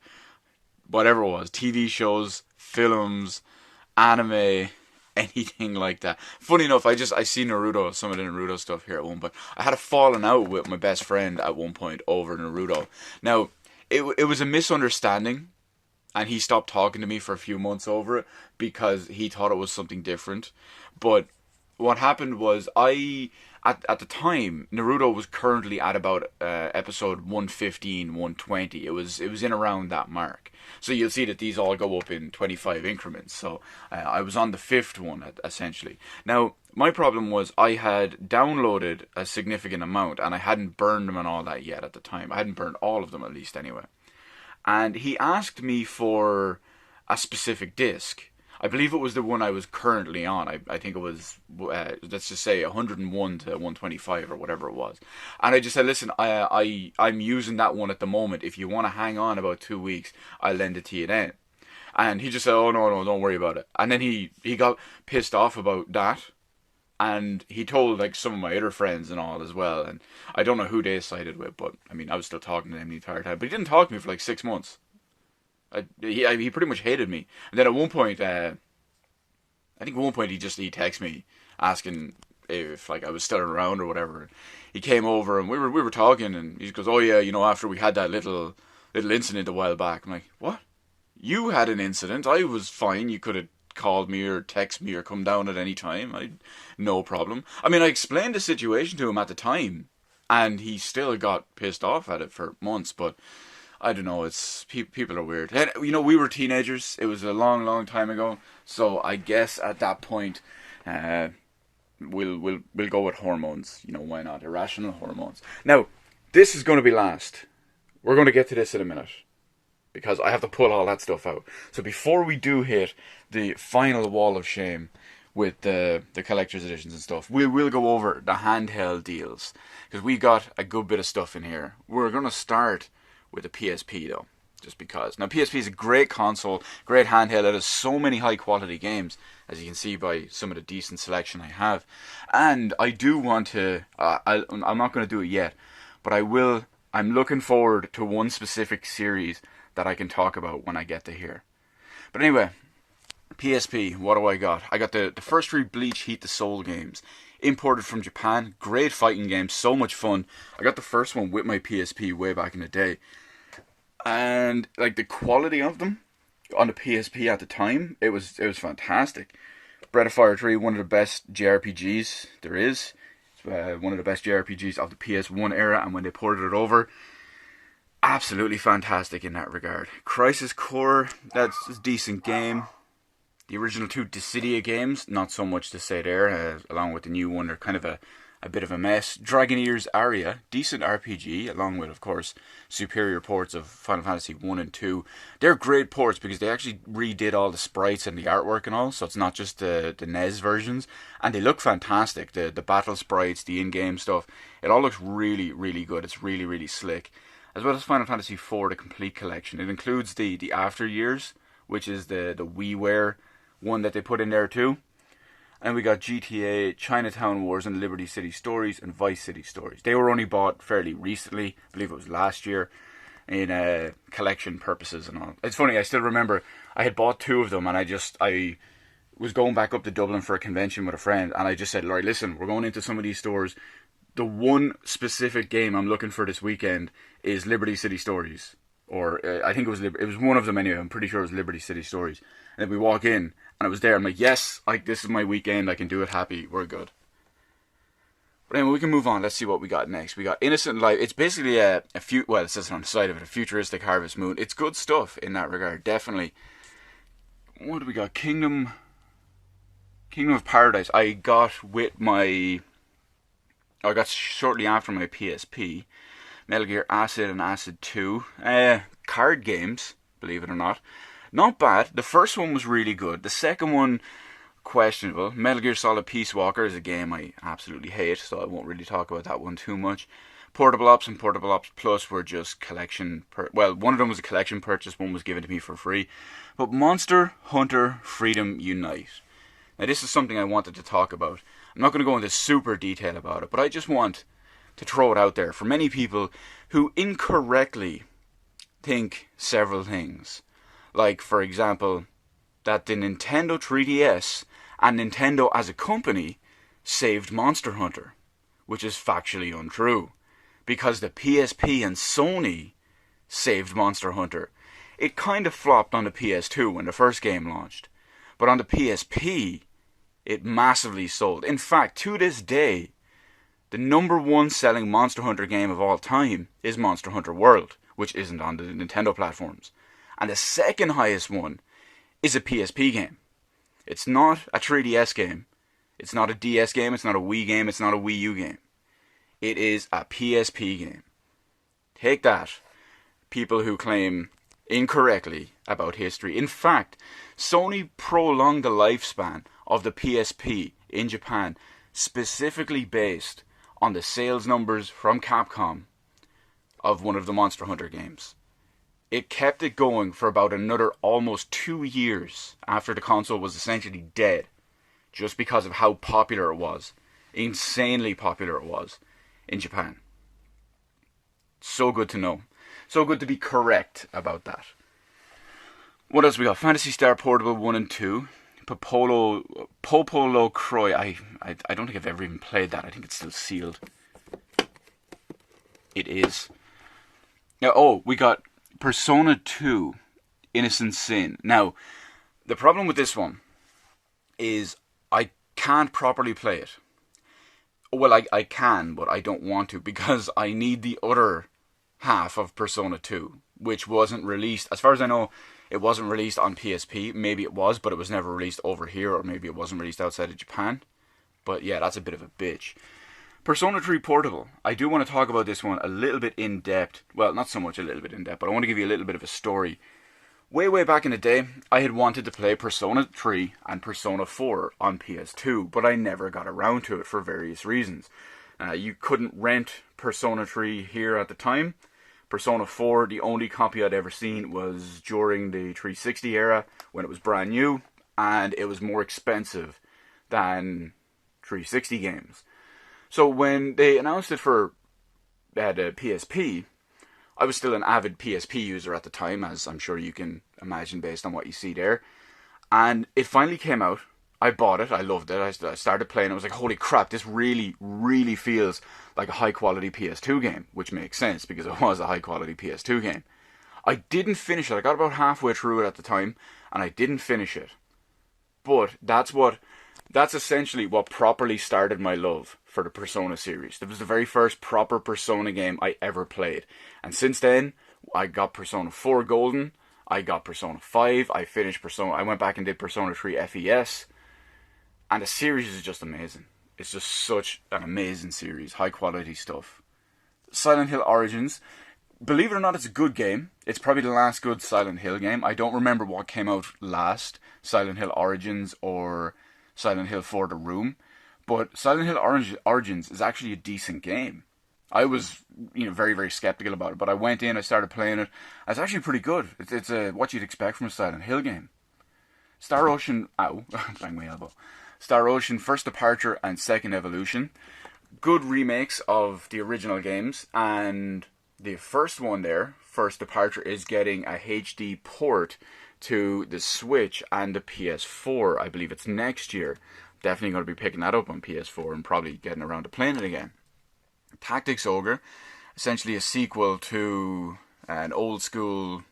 whatever it was, TV shows, films, anime, anything like that. Funny enough, I see Naruto, some of the Naruto stuff here at one point. I had a falling out with my best friend at one point over Naruto. Now, it was a misunderstanding, and he stopped talking to me for a few months over it because he thought it was something different. But what happened was at the time, Naruto was currently at about episode 115, 120. It was in around that mark. So you'll see that these all go up in 25 increments. So I was on the 5th one, essentially. Now, my problem was I had downloaded a significant amount, and I hadn't burned them and all that yet at the time. I hadn't burned all of them, at least, anyway. And he asked me for a specific disc. I believe it was the one I was currently on. I think it was, let's just say 101 to 125 or whatever it was. And I just said, listen, I'm using that one at the moment. If you want to hang on about 2 weeks, I'll lend it to you then. And he just said, oh, no, don't worry about it. And then he got pissed off about that. And he told like some of my other friends and all as well. And I don't know who they sided with, but I mean, I was still talking to him the entire time. But he didn't talk to me for like 6 months. He pretty much hated me. And then at one point, I think at one point he texted me asking if like I was still around or whatever. He came over and we were talking, and he goes, "Oh yeah, after we had that little incident a while back." I'm like, "What? You had an incident? I was fine. You could have called me or text me or come down at any time. No problem." I mean, I explained the situation to him at the time, and he still got pissed off at it for months, but I don't know, it's people are weird. And, we were teenagers. It was a long, long time ago. So I guess at that point, we'll go with hormones. Why not? Irrational hormones. Now, this is going to be last. We're going to get to this in a minute, because I have to pull all that stuff out. So before we do hit the final wall of shame with the collector's editions and stuff, we'll go over the handheld deals, because we got a good bit of stuff in here. We're going to start with the PSP though, just because. Now PSP is a great console, great handheld. It has so many high quality games, as you can see by some of the decent selection I have. And I do want to, I'm not going to do it yet, but I will. I'm looking forward to one specific series that I can talk about when I get to here. But anyway, PSP, what do I got? I got the first 3 Bleach Heat the Soul games, imported from Japan. Great fighting games, so much fun. I got the first one with my PSP way back in the day. And like the quality of them on the PSP at the time, it was fantastic. Breath of Fire 3, one of the best JRPGs there is. It's one of the best JRPGs of the PS1 era, and when they ported it over, absolutely fantastic in that regard. Crisis Core, that's a decent game. The original 2 Dissidia games, not so much to say there, along with the new one, they're kind of a bit of a mess. Dragon Ears Aria, decent RPG, along with, of course, superior ports of Final Fantasy 1 and 2. They're great ports because they actually redid all the sprites and the artwork and all, so it's not just the NES versions, and they look fantastic. The battle sprites, the in-game stuff, it all looks really, really good. It's really, really slick. As well as Final Fantasy 4, the complete collection. It includes the After Years, which is the WiiWare one that they put in there too. And we got GTA, Chinatown Wars, and Liberty City Stories, and Vice City Stories. They were only bought fairly recently. I believe it was last year, in collection purposes and all. It's funny, I still remember I had bought 2 of them, and I was going back up to Dublin for a convention with a friend, and I just said, Laurie, listen, we're going into some of these stores. The one specific game I'm looking for this weekend is Liberty City Stories. Or I think it was one of them anyway. I'm pretty sure it was Liberty City Stories. And then we walk in, and it was there. I'm like, yes, this is my weekend. I can do it happy. We're good. But anyway, we can move on. Let's see what we got next. We got Innocent Life. It's basically it says on the side of it, a futuristic Harvest Moon. It's good stuff in that regard, definitely. What do we got? Kingdom of Paradise. I got shortly after my PSP. Metal Gear Acid and Acid 2. Card games, believe it or not. Not bad. The first one was really good. The second one, questionable. Metal Gear Solid Peace Walker is a game I absolutely hate, so I won't really talk about that one too much. Portable Ops and Portable Ops Plus were just collection... one of them was a collection purchase, one was given to me for free. But Monster Hunter Freedom Unite. Now this is something I wanted to talk about. I'm not going to go into super detail about it, but I just want to throw it out there for many people who incorrectly think several things. Like, for example, that the Nintendo 3DS and Nintendo as a company saved Monster Hunter, which is factually untrue, because the PSP and Sony saved Monster Hunter. It kind of flopped on the PS2 when the first game launched, but on the PSP, it massively sold. In fact, to this day, the number 1 selling Monster Hunter game of all time is Monster Hunter World, which isn't on the Nintendo platforms. And the second highest one is a PSP game. It's not a 3DS game. It's not a DS game. It's not a Wii game. It's not a Wii U game. It is a PSP game. Take that, people who claim incorrectly about history. In fact, Sony prolonged the lifespan of the PSP in Japan specifically based on the sales numbers from Capcom of one of the Monster Hunter games. It kept it going for about another almost 2 years after the console was essentially dead, just because of how popular it was. Insanely popular it was in Japan. So good to know. So good to be correct about that. What else we got? Phantasy Star Portable 1 and 2. Popolo Croy. I don't think I've ever even played that. I think it's still sealed. It is. Now, we got Persona 2 Innocent Sin. Now, the problem with this one is I can't properly play it. Well, I can, but I don't want to, because I need the other half of Persona 2, which wasn't released. As far as I know, it wasn't released on PSP. Maybe it was, but it was never released over here, or maybe it wasn't released outside of Japan. But yeah, that's a bit of a bitch. Persona 3 Portable. I do want to talk about this one a little bit in depth. Well, not so much a little bit in depth, but I want to give you a little bit of a story. Way back in the day, I had wanted to play Persona 3 and Persona 4 on PS2, but I never got around to it for various reasons. You couldn't rent Persona 3 here at the time. Persona 4, the only copy I'd ever seen was during the 360 era, when it was brand new, and it was more expensive than 360 games. So when they announced it for the PSP, I was still an avid PSP user at the time, as I'm sure you can imagine based on what you see there. And it finally came out. I bought it. I loved it. I started playing. I was like, holy crap, this really, really feels like a high-quality PS2 game, which makes sense because it was a high-quality PS2 game. I didn't finish it. I got about halfway through it at the time, and I didn't finish it. But that's essentially what properly started my love for the Persona series. It was the very first proper Persona game I ever played. And since then, I got Persona 4 Golden, I got Persona 5, I finished Persona, I went back and did Persona 3 FES, and the series is just amazing. It's just such an amazing series, high quality stuff. Silent Hill Origins, believe it or not, it's a good game. It's probably the last good Silent Hill game. I don't remember what came out last, Silent Hill Origins or Silent Hill 4 The Room. But Silent Hill Origins is actually a decent game. I was, very, very skeptical about it, but I went in, I started playing it. It's actually pretty good. It's what you'd expect from a Silent Hill game. Star Ocean, ow, bang my elbow. Star Ocean First Departure and Second Evolution. Good remakes of the original games, and the first one there, First Departure, is getting a HD port to the Switch and the PS4. I believe it's next year. Definitely going to be picking that up on PS4 and probably getting around to playing it again. Tactics Ogre, essentially a sequel to an old school,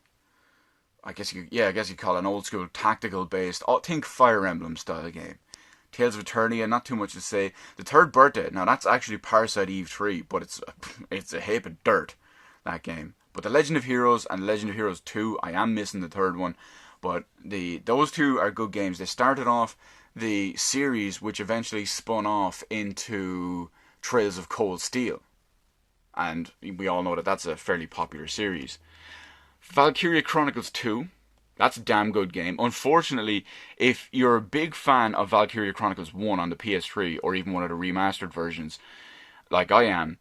I guess you call it an old school tactical based, think Fire Emblem style game. Tales of Eternia, not too much to say. The Third Birthday, now that's actually Parasite Eve 3, but it's a heap of dirt, that game. But The Legend of Heroes and Legend of Heroes 2, I am missing the third one, but those two are good games. They started off the series, which eventually spun off into Trails of Cold Steel. And we all know that that's a fairly popular series. Valkyria Chronicles 2, that's a damn good game. Unfortunately, if you're a big fan of Valkyria Chronicles 1 on the PS3, or even one of the remastered versions, like I am,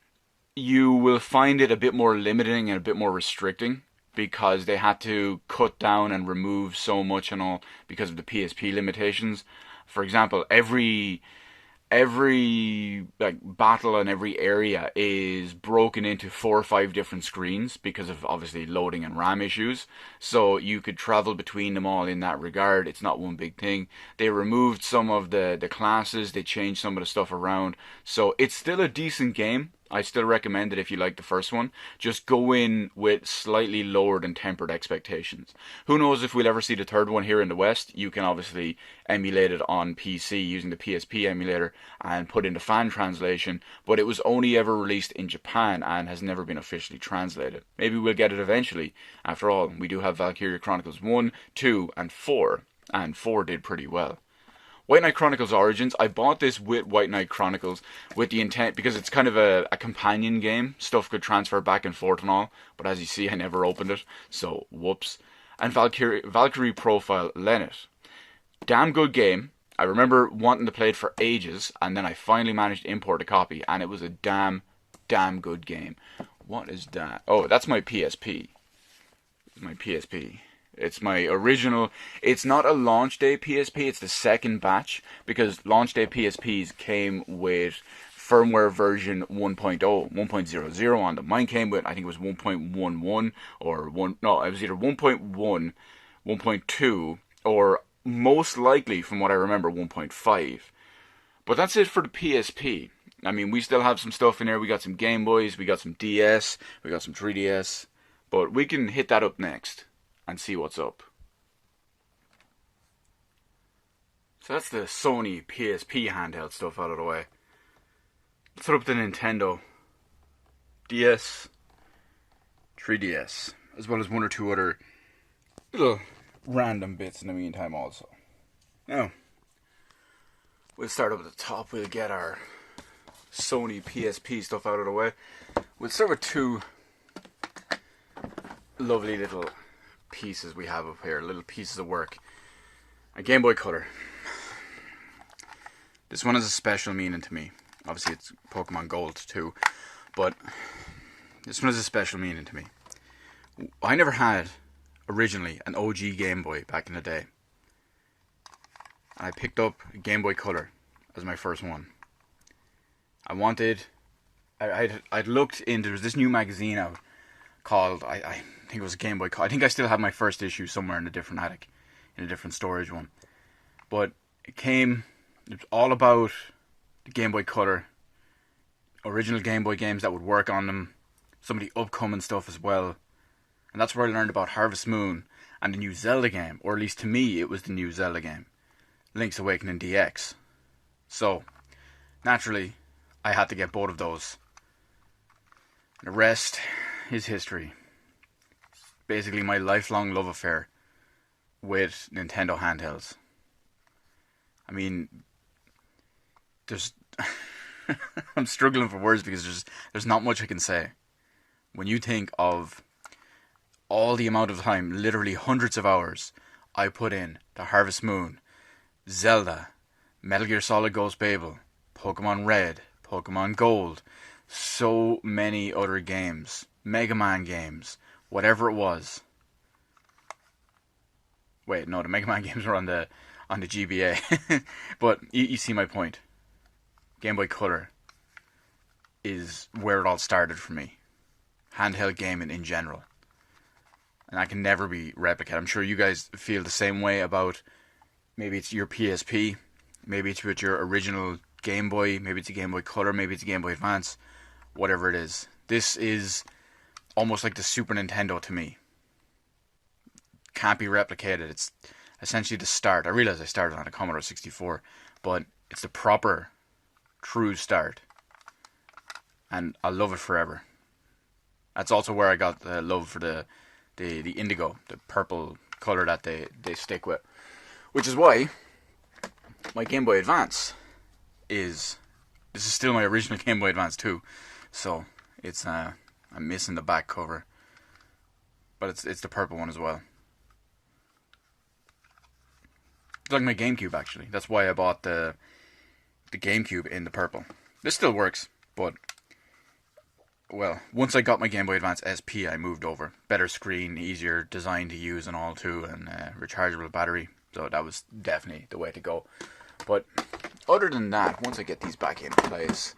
you will find it a bit more limiting and a bit more restricting, because they had to cut down and remove so much and all because of the PSP limitations. For example, every like battle in every area is broken into 4 or 5 different screens because of obviously loading and RAM issues. So you could travel between them all in that regard. It's not one big thing. They removed some of the classes. They changed some of the stuff around. So it's still a decent game. I still recommend it if you like the first one. Just go in with slightly lowered and tempered expectations. Who knows if we'll ever see the third one here in the West. You can obviously emulate it on PC using the PSP emulator and put in the fan translation, but it was only ever released in Japan and has never been officially translated. Maybe we'll get it eventually. After all, we do have Valkyria Chronicles 1, 2, and 4, and 4 did pretty well. White Knight Chronicles Origins, I bought this with White Knight Chronicles with the intent, because it's kind of a companion game. Stuff could transfer back and forth and all, but as you see, I never opened it, so whoops. And Valkyrie Profile Lennet. Damn good game. I remember wanting to play it for ages, and then I finally managed to import a copy, and it was a damn good game. What is that? Oh, that's my PSP. My PSP. It's my original. It's not a launch day PSP, it's the second batch, because launch day PSPs came with firmware version 1.0, 1.00 on them. Mine came with, I think it was 1.11 or it was either 1.1, 1.2, or most likely, from what I remember, 1.5. But that's it for the PSP. I mean, we still have some stuff in there. We got some Game Boys, we got some DS, we got some 3DS, but we can hit that up next and see what's up. So that's the Sony PSP handheld stuff out of the way. Let's put up the Nintendo DS, 3DS, as well as one or two other little random bits in the meantime also. Now, we'll start up at the top. We'll get our Sony PSP stuff out of the way. We'll start with two lovely little pieces we have up here, little pieces of work. A Game Boy Color. This one has a special meaning to me. Obviously it's Pokemon Gold too, but this one has a special meaning to me. I never had, originally, an OG Game Boy back in the day. And I picked up a Game Boy Color as my first one. I'd looked into, there was this new magazine out called, I think it was a Game Boy Color. I think I still have my first issue somewhere in a different attic, in a different storage one. But it was all about the Game Boy Color, original Game Boy games that would work on them, some of the upcoming stuff as well. And that's where I learned about Harvest Moon and the new Zelda game, or at least to me it was the new Zelda game, Link's Awakening DX. So, naturally, I had to get both of those. The rest is history. Basically my lifelong love affair with Nintendo handhelds. I mean, I'm struggling for words because there's not much I can say. When you think of all the amount of time, literally hundreds of hours, I put in to Harvest Moon, Zelda, Metal Gear Solid Ghost Babel, Pokemon Red, Pokemon Gold, so many other games, Mega Man games, whatever it was. Wait, no, the Mega Man games were on the GBA. But you see my point. Game Boy Color is where it all started for me. Handheld gaming in general. And that can never be replicated. I'm sure you guys feel the same way about, maybe it's your PSP, maybe it's with your original Game Boy, maybe it's a Game Boy Color, maybe it's a Game Boy Advance, whatever it is. This is almost like the Super Nintendo to me. Can't be replicated. It's essentially the start. I realize I started on a Commodore 64, but it's the proper, true start. And I'll love it forever. That's also where I got the love for the indigo, the purple color that they stick with. Which is why my Game Boy Advance this is still my original Game Boy Advance too. So it's I'm missing the back cover, but it's the purple one as well. It's like my GameCube actually. That's why I bought the GameCube in the purple. This still works, but well, once I got my Game Boy Advance SP, I moved over. Better screen, easier design to use and all too, and rechargeable battery. So that was definitely the way to go. But other than that, once I get these back in place,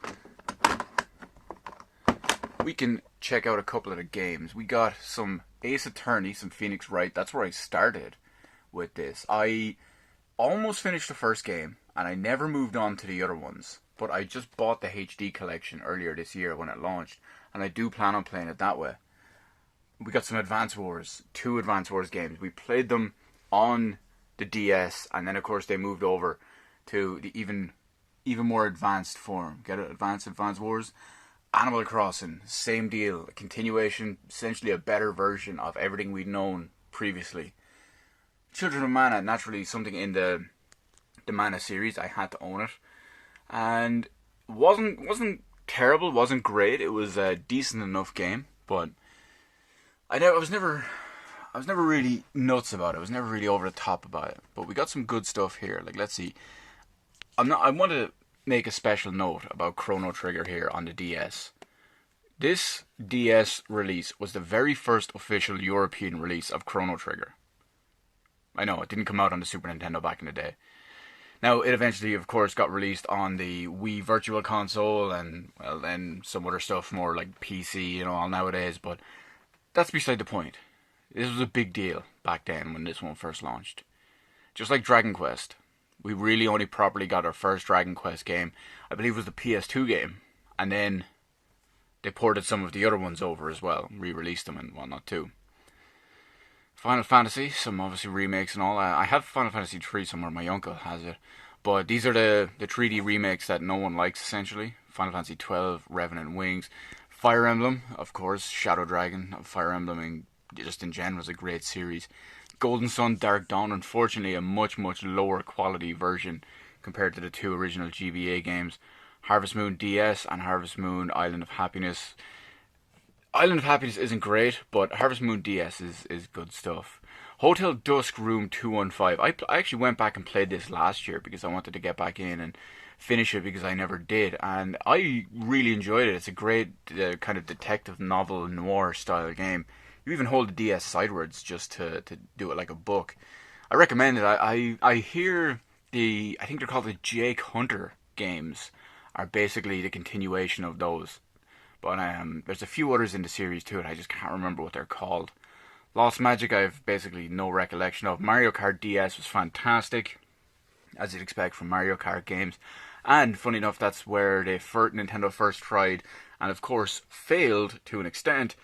we can check out a couple of the games. We got some Ace Attorney, some Phoenix Wright. That's where I started with this. I almost finished the first game, and I never moved on to the other ones. But I just bought the HD collection earlier this year when it launched, and I do plan on playing it that way. We got some Advance Wars, 2 Advance Wars games. We played them on the DS, and then of course they moved over to the even more advanced form. Get it? Advance Wars. Animal Crossing, same deal. A continuation, essentially a better version of everything we'd known previously. Children of Mana, naturally something in the Mana series. I had to own it. And wasn't terrible, wasn't great. It was a decent enough game, but I was never really nuts about it. I was never really over the top about it. But we got some good stuff here. Like, let's see. I want to make a special note about Chrono Trigger here on the DS. This DS release was the very first official European release of Chrono Trigger. I know, it didn't come out on the Super Nintendo back in the day. Now, it eventually, of course, got released on the Wii Virtual Console and, well, then some other stuff more like PC, all nowadays, but that's beside the point. This was a big deal back then when this one first launched. Just like Dragon Quest. We really only properly got our first Dragon Quest game, I believe it was the PS2 game, and then they ported some of the other ones over as well, re-released them and whatnot too. Final Fantasy, some obviously remakes and all. I have Final Fantasy 3 somewhere, my uncle has it. But these are the 3D remakes that no one likes, essentially. Final Fantasy 12, Revenant Wings. Fire Emblem, of course, Shadow Dragon. Fire Emblem, and just in general, is a great series. Golden Sun, Dark Dawn, unfortunately a much, much lower quality version compared to the 2 original GBA games. Harvest Moon DS and Harvest Moon Island of Happiness. Island of Happiness isn't great, but Harvest Moon DS is good stuff. Hotel Dusk Room 215. I actually went back and played this last year because I wanted to get back in and finish it because I never did. And I really enjoyed it. It's a great kind of detective novel noir style game. You even hold the DS sideways just to do it like a book. I recommend it. I hear I think they're called the Jake Hunter games, are basically the continuation of those. But there's a few others in the series too, and I just can't remember what they're called. Lost Magic, I have basically no recollection of. Mario Kart DS was fantastic, as you'd expect from Mario Kart games. And funny enough, that's where Nintendo first tried, and of course failed to an extent,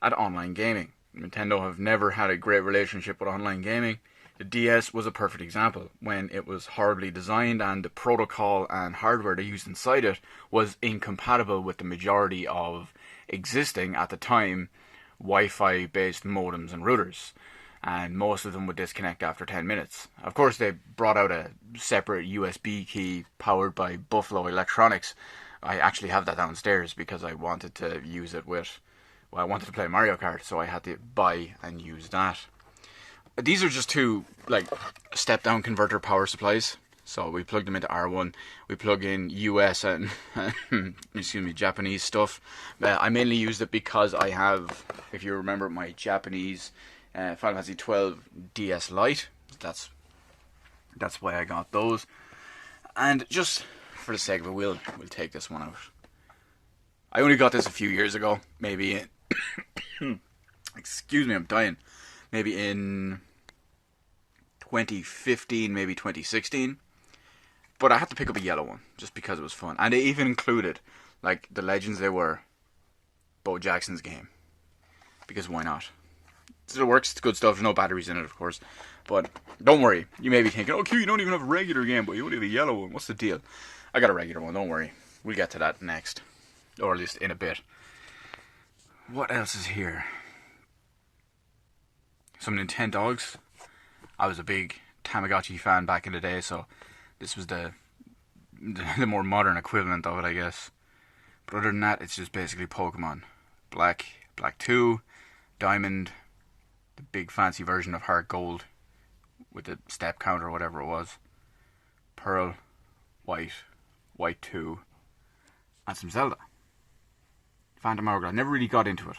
at online gaming. Nintendo have never had a great relationship with online gaming. The DS was a perfect example, when it was horribly designed and the protocol and hardware they used inside it was incompatible with the majority of existing, at the time, Wi-Fi based modems and routers. And most of them would disconnect after 10 minutes. Of course, they brought out a separate USB key powered by Buffalo Electronics. I actually have that downstairs because I wanted to use it I wanted to play Mario Kart, so I had to buy and use that. These are just 2 step-down converter power supplies. So we plug them into R1. We plug in US and Japanese stuff. I mainly used it because I have, if you remember, my Japanese Final Fantasy 12 DS Lite. That's why I got those. And just for the sake of it, we'll take this one out. I only got this a few years ago, maybe in excuse me, I'm dying. Maybe in 2015, maybe 2016. But I had to pick up a yellow one just because it was fun. And they even included, like, the legends they were, Bo Jackson's game. Because why not? It still works, it's good stuff, there's no batteries in it, of course. But don't worry, you may be thinking, oh, Q, you don't even have a regular Game Boy, you only have a yellow one, what's the deal? I got a regular one, don't worry. We'll get to that next. Or at least in a bit. What else is here? Some Nintendogs. I was a big Tamagotchi fan back in the day, so this was the more modern equivalent of it, I guess. But other than that, it's just basically Pokemon. Black 2, Diamond, the big fancy version of Heart Gold with the step count or whatever it was. Pearl, White 2, and some Zelda. Phantom Hourglass. Never really got into it.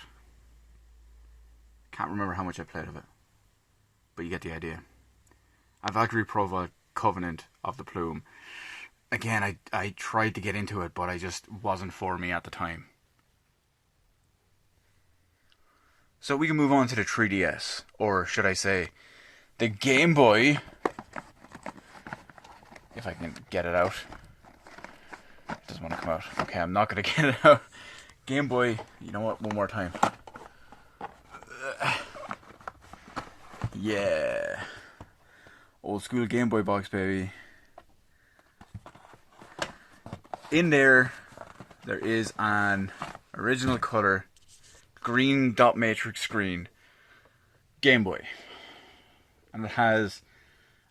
Can't remember how much I played of it. But you get the idea. And Valkyrie Profile Covenant of the Plume. Again, I tried to get into it, but I just wasn't for me at the time. So we can move on to the 3DS. Or should I say, the Game Boy. If I can get it out. It doesn't want to come out. Okay, I'm not going to get it out. Game Boy, you know what? One more time. Yeah. Old school Game Boy box, baby. In there is an original color green dot matrix screen Game Boy. And it has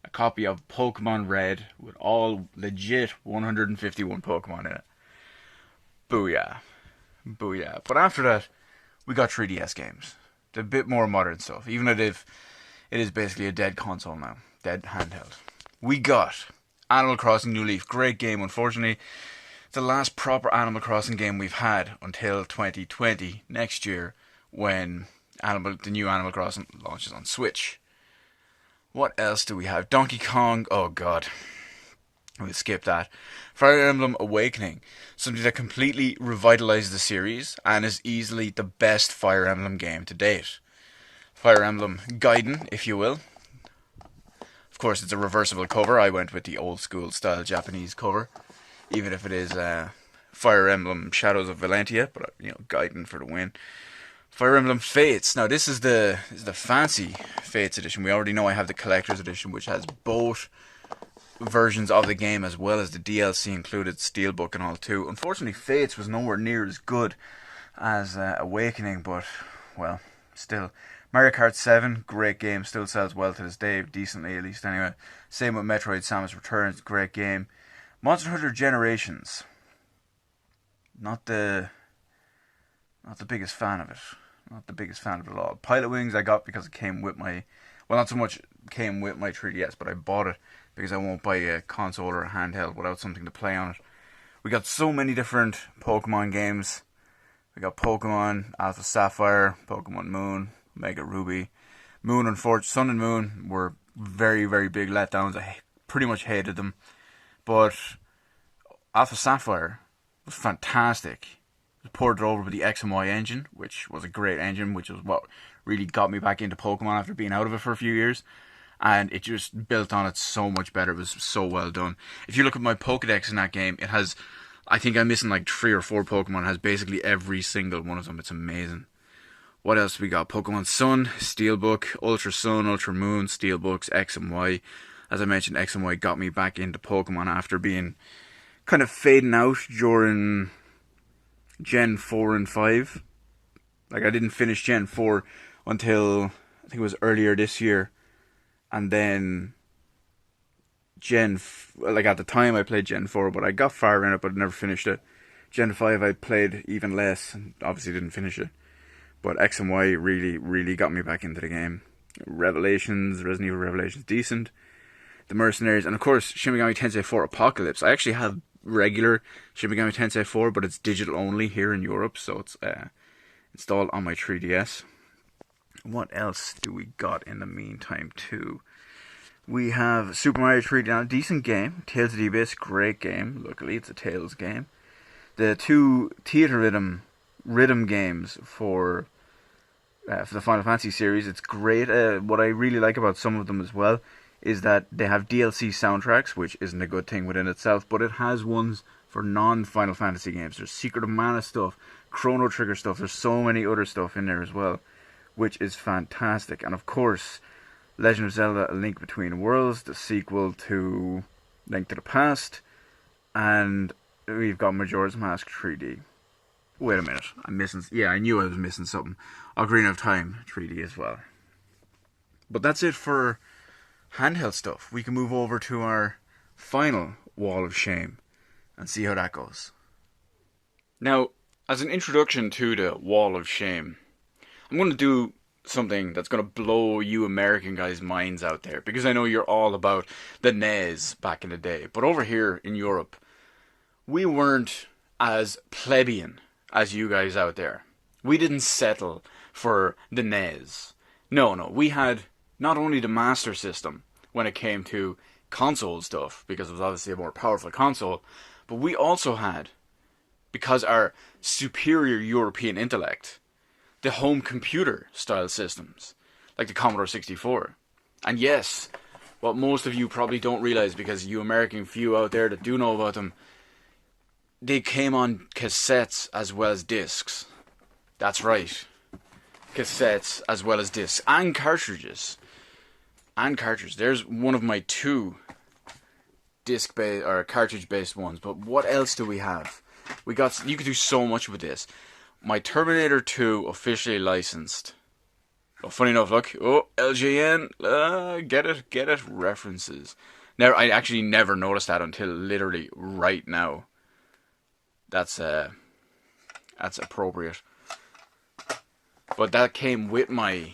a copy of Pokemon Red with all legit 151 Pokemon in it. Booyah. Booyah. But after that, we got 3DS games. A bit more modern stuff. Even if it is basically a dead console now. Dead handheld. We got Animal Crossing New Leaf. Great game. Unfortunately, it's the last proper Animal Crossing game we've had until 2020, next year, when the new Animal Crossing launches on Switch. What else do we have? Donkey Kong. Oh god. We'll skip that. Fire Emblem Awakening. Something that completely revitalized the series and is easily the best Fire Emblem game to date. Fire Emblem Gaiden, if you will. Of course, it's a reversible cover. I went with the old school style Japanese cover. Even if it is Fire Emblem Shadows of Valentia. But, Gaiden for the win. Fire Emblem Fates. Now, this is the fancy Fates edition. We already know I have the collector's edition, which has both versions of the game as well as the DLC included, Steelbook and all too. Unfortunately, Fates was nowhere near as good as Awakening, but, well, still. Mario Kart 7, great game, still sells well to this day, decently at least anyway. Same with Metroid Samus Returns, great game. Monster Hunter Generations. Not the biggest fan of it. Not the biggest fan of it at all. Pilot Wings I got because it came with my... Well, not so much came with my 3DS, but I bought it because I won't buy a console or a handheld without something to play on it. We got so many different Pokemon games. We got Pokemon Alpha Sapphire, Pokemon Moon, Mega Ruby. Sun and Moon were very, very big letdowns. I pretty much hated them. But Alpha Sapphire was fantastic. It was ported over with the X and Y engine, which was a great engine, which was what really got me back into Pokemon after being out of it for a few years. And it just built on it so much better. It was so well done. If you look at my Pokedex in that game, it has... I think I'm missing like 3 or 4 Pokemon. It has basically every single one of them. It's amazing. What else we got? Pokemon Sun, Steelbook, Ultra Sun, Ultra Moon, Steelbooks, X and Y. As I mentioned, X and Y got me back into Pokemon after being kind of fading out during Gen 4 and 5. Like, I didn't finish Gen 4 until, I think it was earlier this year. And then at the time I played Gen 4, but I got far in it, but never finished it. Gen 5 I played even less, and obviously didn't finish it. But X and Y really, really got me back into the game. Resident Evil Revelations, decent. The Mercenaries, and of course, Shin Megami Tensei 4 Apocalypse. I actually have regular Shin Megami Tensei 4, but it's digital only here in Europe, so it's installed on my 3DS. What else do we got in the meantime, too? We have Super Mario 3D, now, decent game. Tales of the Abyss, great game. Luckily, it's a Tales game. The two theater rhythm games for the Final Fantasy series, it's great. What I really like about some of them as well is that they have DLC soundtracks, which isn't a good thing within itself, but it has ones for non-Final Fantasy games. There's Secret of Mana stuff, Chrono Trigger stuff, there's so many other stuff in there as well, which is fantastic. And of course, Legend of Zelda: A Link Between Worlds, the sequel to Link to the Past, and we've got Majora's Mask 3D. Wait a minute, I'm missing... Yeah, I knew I was missing something. Ocarina of Time 3D as well. But that's it for handheld stuff. We can move over to our final Wall of Shame and see how that goes. Now, as an introduction to the Wall of Shame, I'm going to do something that's going to blow you American guys' minds out there, because I know you're all about the NES back in the day. But over here in Europe, we weren't as plebeian as you guys out there. We didn't settle for the NES. No, we had not only the Master System when it came to console stuff, because it was obviously a more powerful console, but we also had, because our superior European intellect, the home computer style systems, like the Commodore 64. And yes, what most of you probably don't realize, because you American few out there that do know about them, they came on cassettes as well as discs. That's right. Cassettes as well as discs. And cartridges. There's one of my two disc-based or cartridge-based ones. But what else do we have? You could do so much with this. My Terminator 2 officially licensed. Oh, funny enough, look. Oh, LJN. Get it. References. I actually never noticed that until literally right now. That's appropriate. But that came with my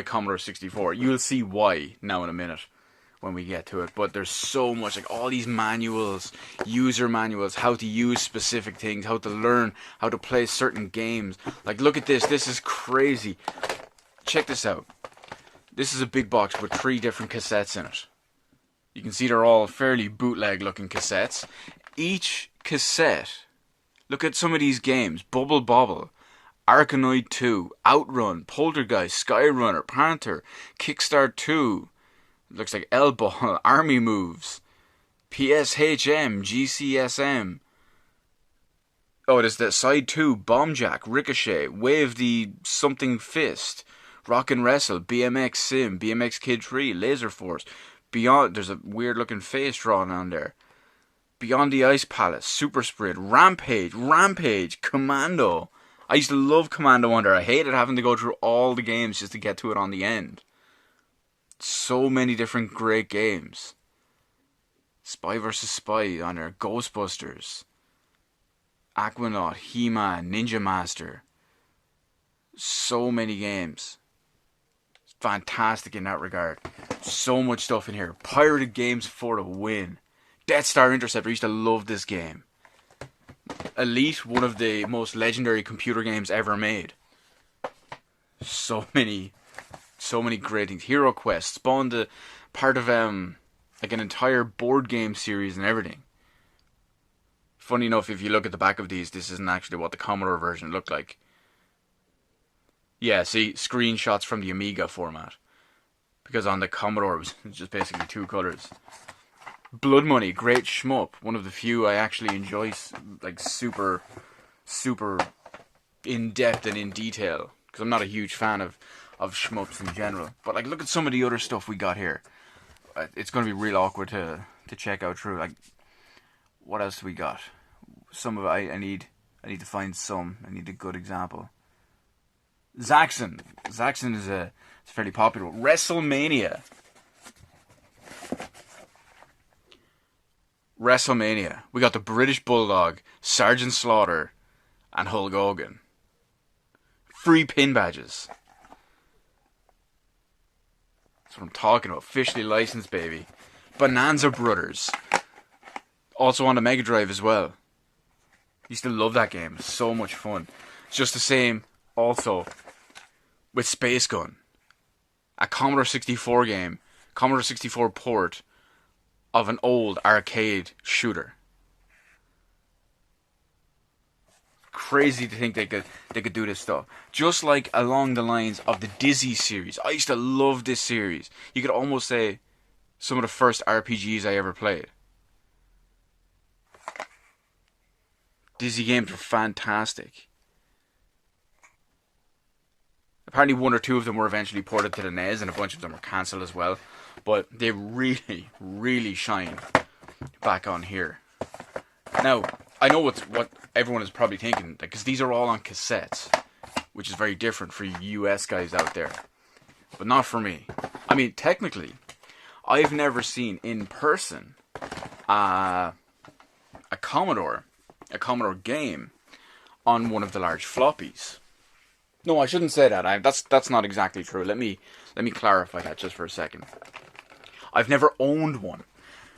Commodore 64. You'll see why now in a minute when we get to it. But there's so much, like all these manuals, user manuals, how to use specific things, how to learn, how to play certain games. Like, look at this. This is crazy. Check this out. This is a big box with 3 different cassettes in it. You can see they're all fairly bootleg looking cassettes. Each cassette... Look at some of these games. Bubble Bobble, Arkanoid 2, Outrun, Poltergeist, Skyrunner, Panther, Kickstart 2. Looks like L-Ball, Army Moves, PSHM, GCSM. Oh, it is the Side 2, Bomb Jack, Ricochet, Wave the Something Fist, Rock and Wrestle, BMX Sim, BMX Kid 3, Laser Force. Beyond, there's a weird looking face drawn on there. Beyond the Ice Palace, Super Sprint, Rampage, Commando. I used to love Commando on there. I hated having to go through all the games just to get to it on the end. So many different great games. Spy vs. Spy on there, Ghostbusters, Aquanaut, He-Man, Ninja Master. So many games. Fantastic in that regard. So much stuff in here. Pirated games for the win. Death Star Interceptor, I used to love this game. Elite, one of the most legendary computer games ever made. So many great things. Hero Quest spawned a part of like an entire board game series and everything. Funny enough, if you look at the back of these, this isn't actually what the Commodore version looked like. Yeah, see, screenshots from the Amiga format. Because on the Commodore, it was just basically 2 colors. Blood Money, great shmup. One of the few I actually enjoy, like, super in-depth and in detail. Because I'm not a huge fan of shmups in general. But, like, look at some of the other stuff we got here. It's going to be real awkward to check out through. Like, what else do we got? Some of it, I need to find some. I need a good example. Zaxxon. Zaxxon is it's fairly popular. WrestleMania. We got the British Bulldog, Sergeant Slaughter, and Hulk Hogan. Free pin badges. That's what I'm talking about. Officially licensed, baby. Bonanza Brothers. Also on the Mega Drive as well. Used to love that game. So much fun. It's just the same also with Space Gun. a Commodore 64 game, Commodore 64 port of an old arcade shooter. Crazy to think they could do this stuff. Just like along the lines of the Dizzy series. I used to love this series. You could almost say some of the first RPGs I ever played. Dizzy games were fantastic. Apparently one or two of them were eventually ported to the NES and a bunch of them were cancelled as well. But they really, really shine back on here. Now, I know what everyone is probably thinking, because these are all on cassettes, which is very different for you US guys out there. But not for me. I mean, technically, I've never seen in person a Commodore game on one of the large floppies. No, I shouldn't say that. That's not exactly true. Let me clarify that just for a second. I've never owned one.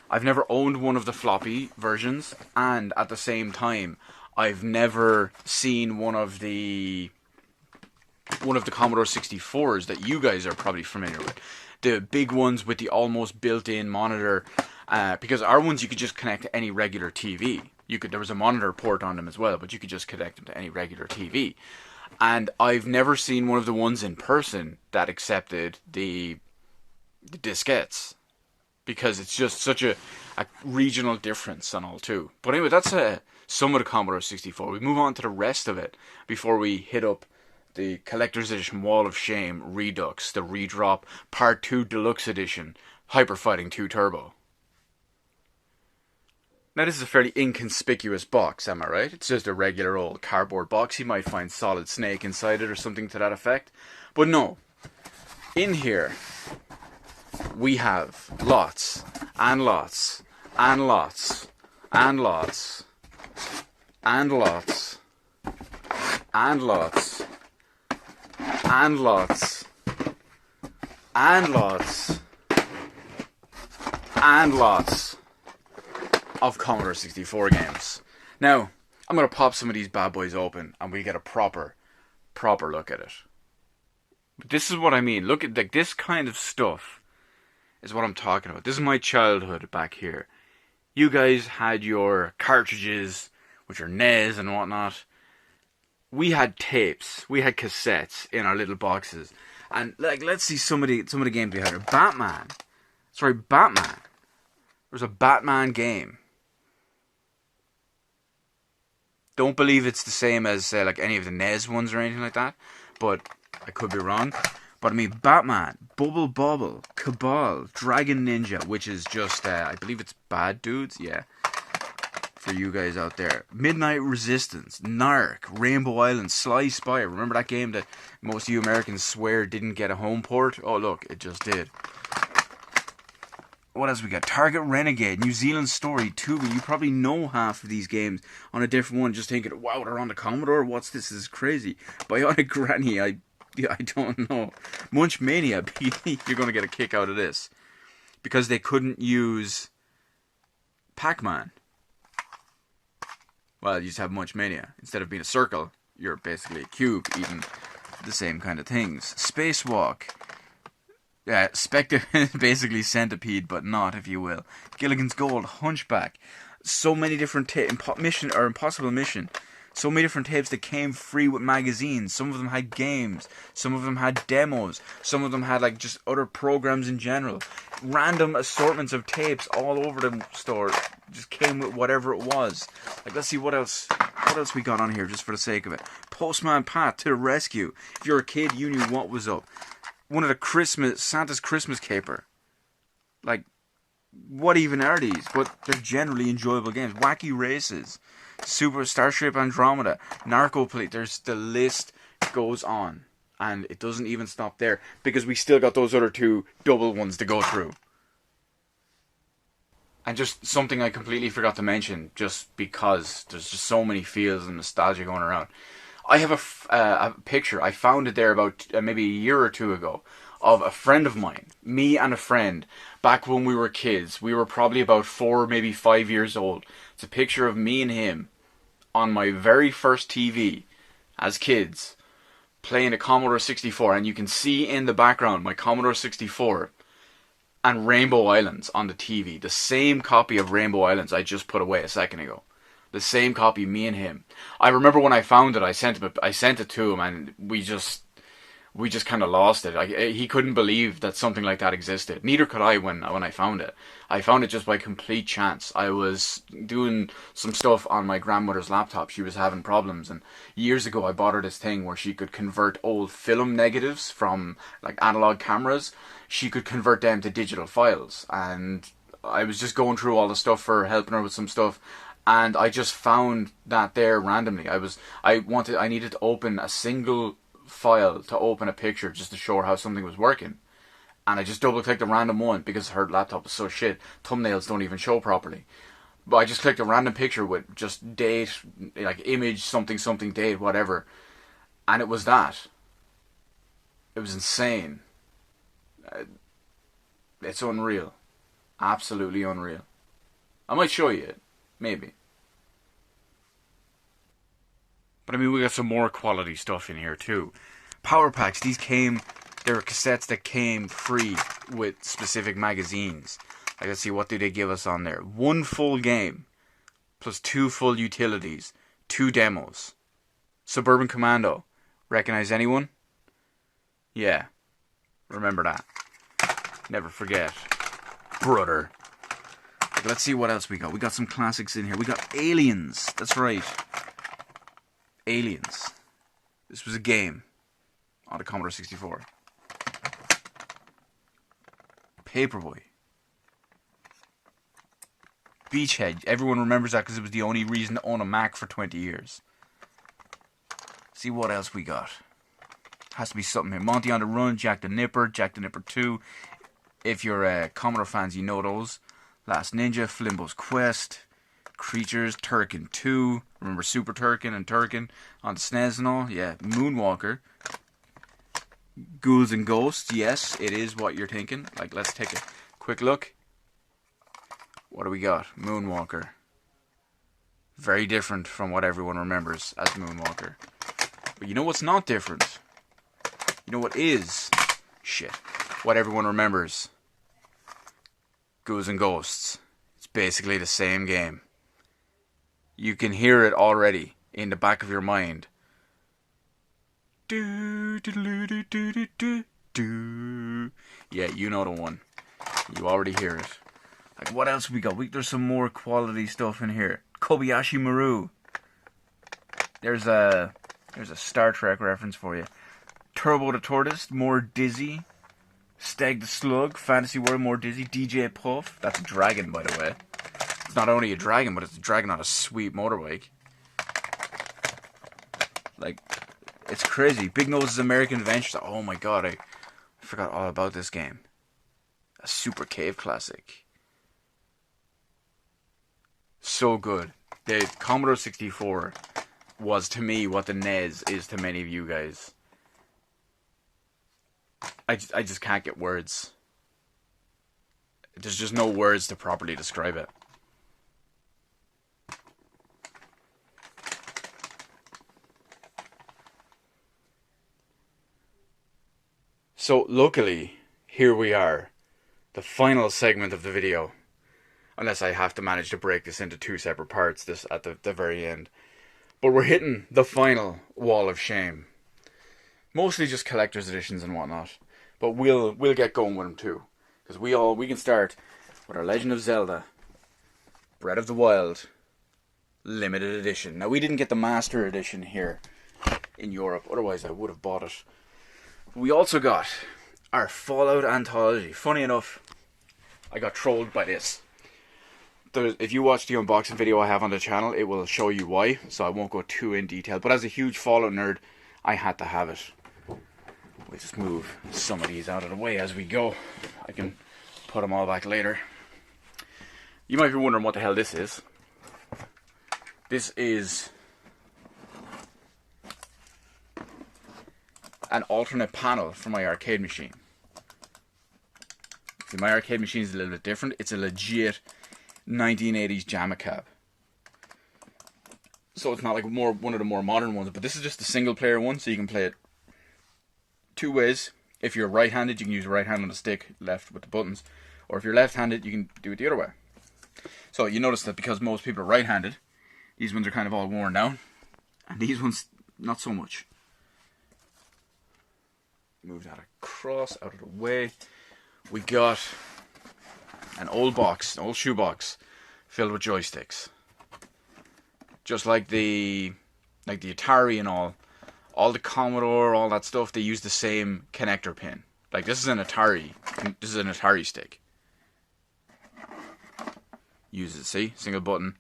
I've never owned one of the floppy versions, and at the same time, I've never seen one of the Commodore 64s that you guys are probably familiar with. The big ones with the almost built-in monitor, because our ones you could just connect to any regular TV. There was a monitor port on them as well, but you could just connect them to any regular TV. And I've never seen one of the ones in person that accepted the diskettes, because it's just such a regional difference and all too. But anyway, that's some of the Commodore 64. We move on to the rest of it before we hit up the Collector's Edition Wall of Shame Redux, the Redrop Part 2 Deluxe Edition, Hyper Fighting 2 Turbo. Now this is a fairly inconspicuous box, am I right? It's just a regular old cardboard box. You might find Solid Snake inside it or something to that effect. But no. In here, we have lots, and lots, and lots, and lots, and lots, and lots, and lots, and lots, and lots of Commodore 64 games. Now, I'm going to pop some of these bad boys open and we get a proper look at it. But this is what I mean. Look at this kind of stuff is what I'm talking about. This is my childhood back here. You guys had your cartridges with your NES and whatnot. We had tapes. We had cassettes in our little boxes. And let's see some of the games we had. Batman. There was a Batman game. Don't believe it's the same as any of the NES ones or anything like that, but I could be wrong. But I mean, Batman, Bubble Bobble, Cabal, Dragon Ninja, which is just, I believe it's Bad Dudes, yeah, for you guys out there. Midnight Resistance, Narc, Rainbow Island, Sly Spire. Remember that game that most of you Americans swear didn't get a home port? Oh look, it just did. What else we got? Target Renegade, New Zealand Story 2. You probably know half of these games on a different one, just thinking, wow, they're on the Commodore? What's this? This is crazy. Bionic Granny, I don't know. Munch Mania, you're going to get a kick out of this. Because they couldn't use Pac-Man. Well, you just have Munch Mania. Instead of being a circle, you're basically a cube, eating the same kind of things. Spacewalk. Yeah, Spectre is basically Centipede, but not, if you will. Gilligan's Gold, Hunchback. So many different Impossible Mission. So many different tapes that came free with magazines. Some of them had games. Some of them had demos. Some of them had just other programs in general. Random assortments of tapes all over the store. Just came with whatever it was. Let's see what else we got on here just for the sake of it. Postman Pat to the rescue. If you're a kid, you knew what was up. One of the Santa's Christmas Caper. What even are these? But they're generally enjoyable games. Wacky Races, Super Starship Andromeda, Narco Police. The list goes on, and it doesn't even stop there because we still got those other two double ones to go through. And just something I completely forgot to mention, just because there's just so many feels and nostalgia going around. I have a picture, I found it there about maybe a year or two ago, of a friend of mine, me and a friend, back when we were kids. We were probably about 4, maybe 5 years old. It's a picture of me and him on my very first TV as kids, playing a Commodore 64, and you can see in the background my Commodore 64 and Rainbow Islands on the TV. The same copy of Rainbow Islands I just put away a second ago. The same copy, me and him. I remember when I found it, I sent it to him, and we just kind of lost it. He couldn't believe that something like that existed. Neither could I when I found it. I found it just by complete chance. I was doing some stuff on my grandmother's laptop. She was having problems, and years ago I bought her this thing where she could convert old film negatives from like analog cameras. She could convert them to digital files, and I was just going through all the stuff for her, helping her with some stuff. And I just found that there randomly. I needed to open a single file to open a picture just to show her how something was working. And I just double clicked a random one because her laptop was so shit. Thumbnails don't even show properly. But I just clicked a random picture with just date, like image, something, date, whatever. And it was that. It was insane. It's unreal. Absolutely unreal. I might show you it. Maybe. But I mean, we got some more quality stuff in here too. Power packs. They were cassettes that came free with specific magazines. I can see what did they give us on there. 1 full game, plus 2 full utilities, 2 demos. Suburban Commando. Recognize anyone? Yeah. Remember that. Never forget. Brother. Let's see what else we got. We got some classics in here. We got Aliens. That's right. Aliens. This was a game on the Commodore 64. Paperboy. Beachhead. Everyone remembers that because it was the only reason to own a Mac for 20 years. See what else we got. Has to be something here. Monty on the Run, Jack the Nipper 2. If you're Commodore fans, you know those. Last Ninja, Flimbo's Quest, Creatures, Turrican 2. Remember Super Turrican and Turrican on the SNES and all? Yeah, Moonwalker. Ghouls and Ghosts, yes, it is what you're thinking. Like, let's take a quick look. What do we got? Moonwalker. Very different from what everyone remembers as Moonwalker. But you know what's not different? You know what is? Shit. What everyone remembers. Ghouls and Ghosts. It's basically the same game. You can hear it already in the back of your mind. Do, do, do, do, do, do, do, do. Yeah, you know the one. You already hear it. Like, what else we got? There's some more quality stuff in here. Kobayashi Maru. There's a Star Trek reference for you. Turbo the Tortoise, more Dizzy. Steg the Slug, Fantasy World, more Dizzy. DJ Puff, that's a dragon, by the way. It's not only a dragon, but it's a dragon on a sweet motorbike. Like, it's crazy. Big Nose's American Adventures. Oh my god, I forgot all about this game. A super cave classic. So good. The Commodore 64 was to me what the NES is to many of you guys. I just can't get words. There's just no words to properly describe it. So, luckily, here we are. The final segment of the video. Unless I have to manage to break this into 2 separate parts this at the very end. But we're hitting the final wall of shame. Mostly just collector's editions and whatnot. But we'll get going with them too. Because we can start with our Legend of Zelda Breath of the Wild limited edition. Now, we didn't get the Master Edition here in Europe. Otherwise, I would have bought it. We also got our Fallout Anthology. Funny enough, I got trolled by this. If you watch the unboxing video I have on the channel, it will show you why. So I won't go too in detail. But as a huge Fallout nerd, I had to have it. We'll just move some of these out of the way as we go. I can put them all back later. You might be wondering what the hell this is. This is an alternate panel for my arcade machine. See, my arcade machine is a little bit different. It's a legit 1980s JAMA cab. So it's not like one of the more modern ones, but this is just a single player one, so you can play it two ways. If you're right-handed, you can use right hand on the stick, left with the buttons. Or if you're left-handed, you can do it the other way. So you notice that because most people are right-handed, these ones are kind of all worn down. And these ones, not so much. Move that across, out of the way. We got an old box, an old shoebox, filled with joysticks. Just like the Atari and all the Commodore, all that stuff, they use the same connector pin. Like this is an Atari stick. Use it, see? Single button.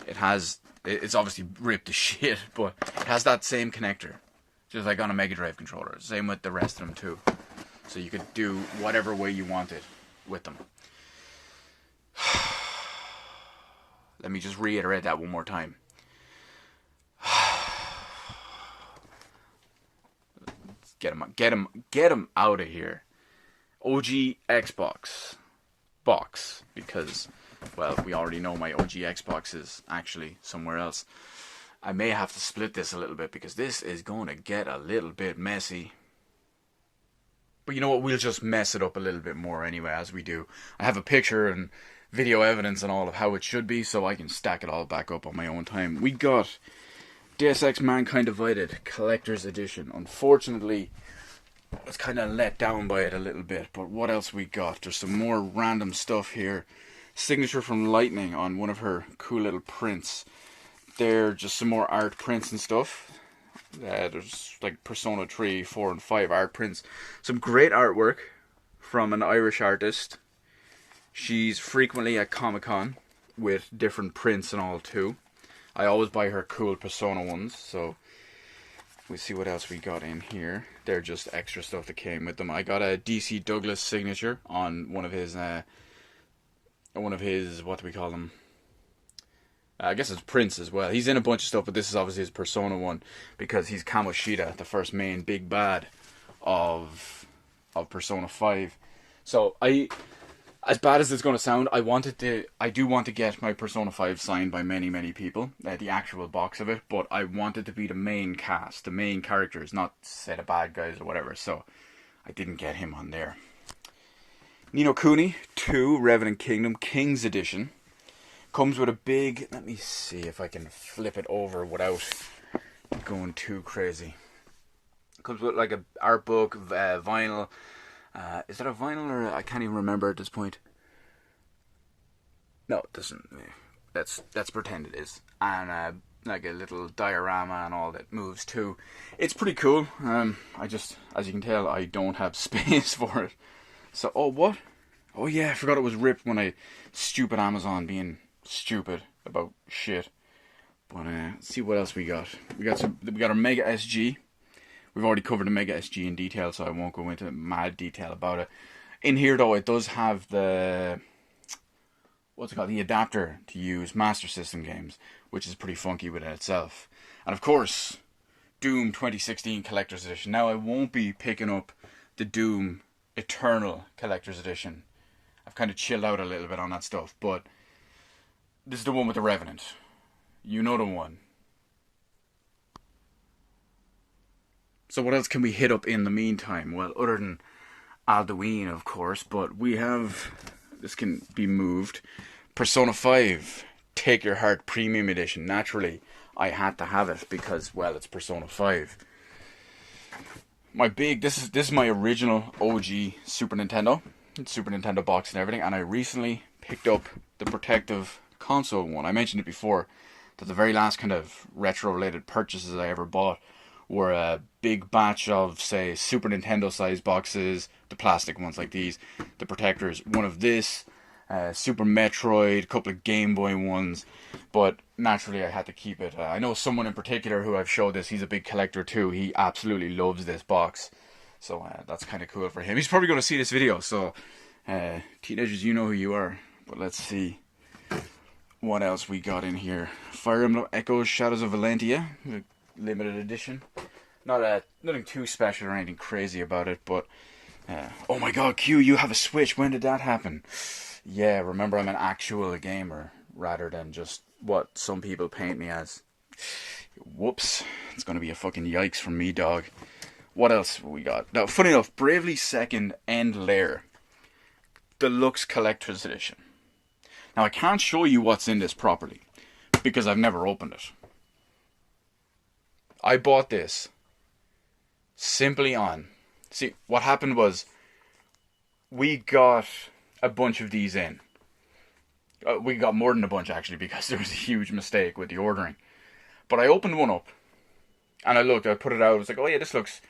It's obviously ripped to shit, but it has that same connector. Just like on a Mega Drive controller. Same with the rest of them too. So you could do whatever way you wanted with them. Let me just reiterate that one more time. Get him out of here. OG Xbox box, because, well, we already know my OG Xbox is actually somewhere else. I may have to split this a little bit because this is going to get a little bit messy. But you know what? We'll just mess it up a little bit more anyway as we do. I have a picture and video evidence and all of how it should be, so I can stack it all back up on my own time. We got Deus Ex Mankind Divided Collector's Edition. Unfortunately, I was kind of let down by it a little bit. But what else we got? There's some more random stuff here. Signature from Lightning on one of her cool little prints. They're just some more art prints and stuff. There's like Persona 3, 4, and 5 art prints. Some great artwork from an Irish artist. She's frequently at Comic-Con with different prints and all too. I always buy her cool Persona ones, so we see what else we got in here. They're just extra stuff that came with them. I got a DC Douglas signature on one of his, what do we call them? I guess it's prints as well. He's in a bunch of stuff, but this is obviously his Persona one because he's Kamoshida, the first main big bad of Persona 5. So as bad as it's going to sound, I do want to get my Persona 5 signed by many, many people, the actual box of it, but I want it to be the main cast, the main characters, not say the bad guys or whatever, so I didn't get him on there. Ni no Kuni 2 Revenant Kingdom King's Edition. Comes with a big, let me see if I can flip it over without going too crazy. Comes with like a art book, vinyl. Is that a vinyl or I can't even remember at this point. No, it doesn't. Let's pretend it is. And like a little diorama and all that moves too. It's pretty cool. I just, as you can tell, I don't have space for it. So, oh what? Oh yeah, I forgot it was ripped when stupid Amazon being stupid about shit. But let's see what else we got. We got our Mega SG. We've already covered the Mega SG in detail, so I won't go into mad detail about it. In here though, it does have the the adapter to use Master System games, which is pretty funky within itself. And of course, Doom 2016 Collector's Edition. Now I won't be picking up the Doom Eternal Collector's Edition. I've kind of chilled out a little bit on that stuff, but this is the one with the Revenant. You know the one. So what else can we hit up in the meantime? Well, other than Alduin, of course, but we have... This can be moved. Persona 5 Take Your Heart Premium Edition. Naturally, I had to have it because, well, it's Persona 5. This is my original OG Super Nintendo. Super Nintendo box and everything, and I recently picked up the Protective Console one. I mentioned it before that the very last kind of retro related purchases I ever bought were a big batch of, say, Super Nintendo size boxes, the plastic ones like these, the Protectors, one of this, Super Metroid, a couple of Game Boy ones, but naturally I had to keep it. I know someone in particular who I've showed this, he's a big collector too, he absolutely loves this box, so that's kind of cool for him. He's probably going to see this video, so teenagers, you know who you are. But let's see what else we got in here. Fire Emblem Echoes Shadows of Valentia, limited edition. Nothing too special or anything crazy about it, but oh my god, Q, you have a Switch. When did that happen? Yeah, remember, I'm an actual gamer rather than just what some people paint me as. Whoops, it's gonna be a fucking yikes from me, dog. What else we got? Now, funny enough, Bravely Second End Layer Deluxe Collector's Edition. Now, I can't show you what's in this properly because I've never opened it. I bought this simply on... See, what happened was we got a bunch of these in. We got more than a bunch, actually, because there was a huge mistake with the ordering. But I opened one up, and I looked, I put it out, I was like, oh yeah, this looks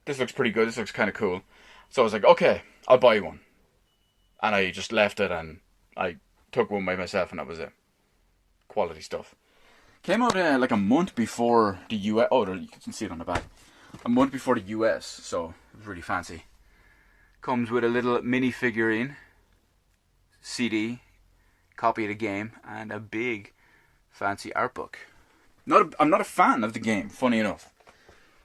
pretty good, this looks kind of cool. So I was like, okay, I'll buy one. And I just left it, and I took one by myself, and that was it. Quality stuff. Came out like a month before the US. Oh, you can see it on the back. A month before the US, so it was really fancy. Comes with a little mini figurine, CD, copy of the game, and a big fancy art book. I'm not a fan of the game, funny enough.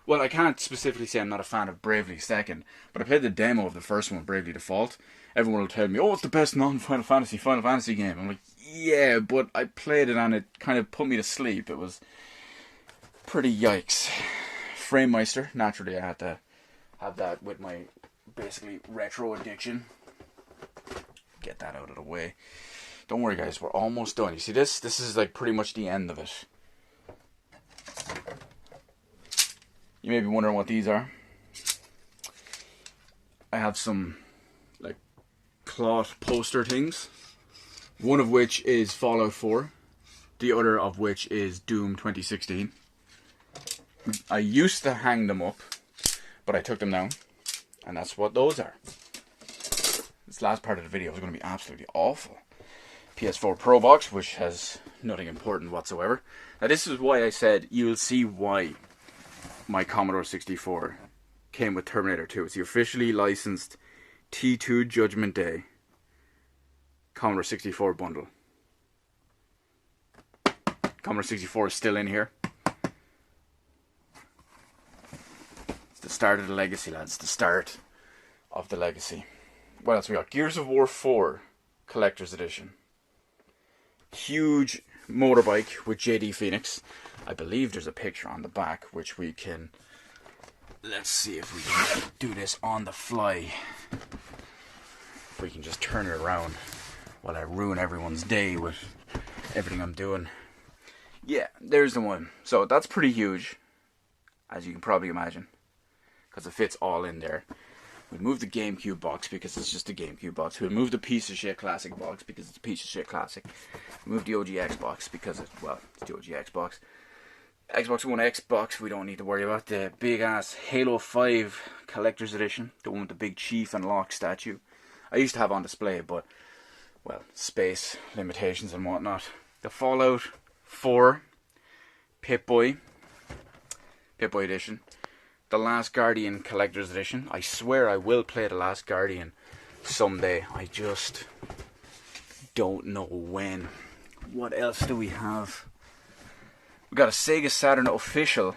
Well, I can't specifically say I'm not a fan of Bravely Second, but I played the demo of the first one, Bravely Default. Everyone will tell me, oh, it's the best non-Final Fantasy game. I'm like, yeah, but I played it and it kind of put me to sleep. It was pretty yikes. Framemeister, naturally I had to have that with my basically retro addiction. Get that out of the way. Don't worry guys, we're almost done. You see this? This is like pretty much the end of it. You may be wondering what these are. I have some like cloth poster things. One of which is Fallout 4. The other of which is Doom 2016. I used to hang them up, but I took them down. And that's what those are. This last part of the video is going to be absolutely awful. PS4 Pro box, which has nothing important whatsoever. Now this is why I said you'll see why my Commodore 64 came with Terminator 2. It's the officially licensed T2 Judgment Day Commodore 64 bundle. Commodore 64 is still in here. It's the start of the legacy, lads. The start of the legacy. What else we got? Gears of War 4 Collector's Edition. Huge motorbike with JD Phoenix. I believe there's a picture on the back which we can... Let's see if we can do this on the fly. If we can just turn it around while I ruin everyone's day with everything I'm doing. Yeah, there's the one. So that's pretty huge, as you can probably imagine, because it fits all in there. We'll move the GameCube box because it's just a GameCube box. We'll move the piece of shit classic box because it's a piece of shit classic. We'll move the OG Xbox because it's the OG Xbox. Xbox One X box we don't need to worry about. The big ass Halo 5 Collector's Edition. The one with the big Chief and Locke statue. I used to have on display, but, well, space limitations and whatnot. The Fallout 4 Pip-Boy Edition. The Last Guardian Collector's Edition. I swear I will play The Last Guardian someday. I just don't know when. What else do we have? We got a Sega Saturn official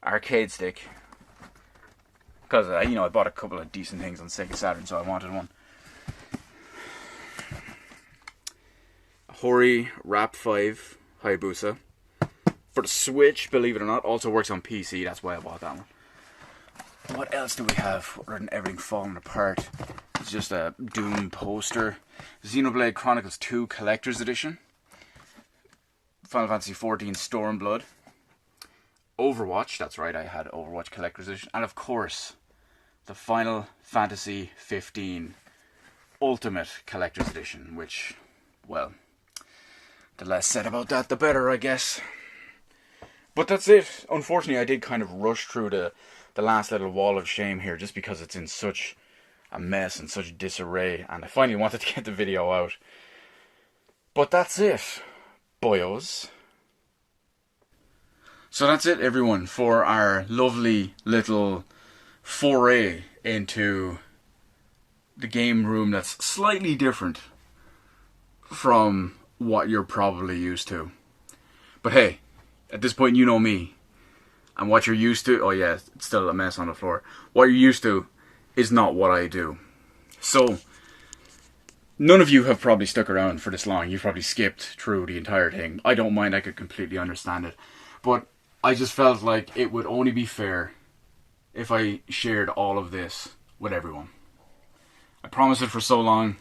arcade stick. Because, I bought a couple of decent things on Sega Saturn, so I wanted one. Hori Rap 5 Hayabusa. For the Switch, believe it or not, also works on PC, that's why I bought that one. What else do we have other than everything falling apart? It's just a Doom poster. Xenoblade Chronicles 2 Collector's Edition. Final Fantasy XIV Stormblood. Overwatch, that's right, I had Overwatch Collector's Edition. And of course, the Final Fantasy XV Ultimate Collector's Edition, which, well, the less said about that, the better, I guess. But that's it. Unfortunately, I did kind of rush through the last little wall of shame here just because it's in such a mess and such disarray. And I finally wanted to get the video out. But that's it, boyos. So that's it, everyone, for our lovely little foray into the game room that's slightly different from what you're probably used to. But hey, at this point, you know me. And what you're used to... Oh yeah, it's still a mess on the floor. What you're used to is not what I do. So, none of you have probably stuck around for this long. You've probably skipped through the entire thing. I don't mind. I could completely understand it. But I just felt like it would only be fair if I shared all of this with everyone. I promised it for so long.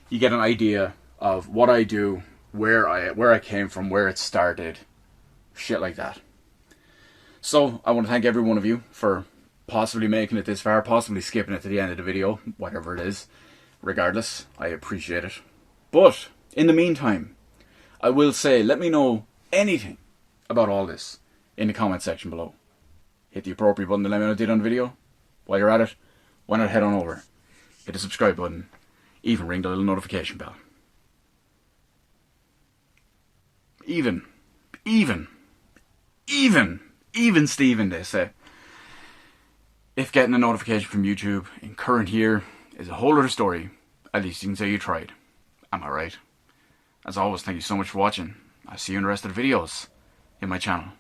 You get an idea of what I do, where I came from, where it started, shit like that. So I want to thank every one of you for possibly making it this far, possibly skipping it to the end of the video, whatever it is. Regardless, I appreciate it. But in the meantime, I will say, let me know anything about all this in the comment section below. Hit the appropriate button to let me know what I did on the video. While you're at it, why not head on over, hit the subscribe button, even ring the little notification bell. Even Steven, they say. If getting a notification from YouTube in current year is a whole other story, at least you can say you tried. Am I right? As always, thank you so much for watching. I'll see you in the rest of the videos in my channel.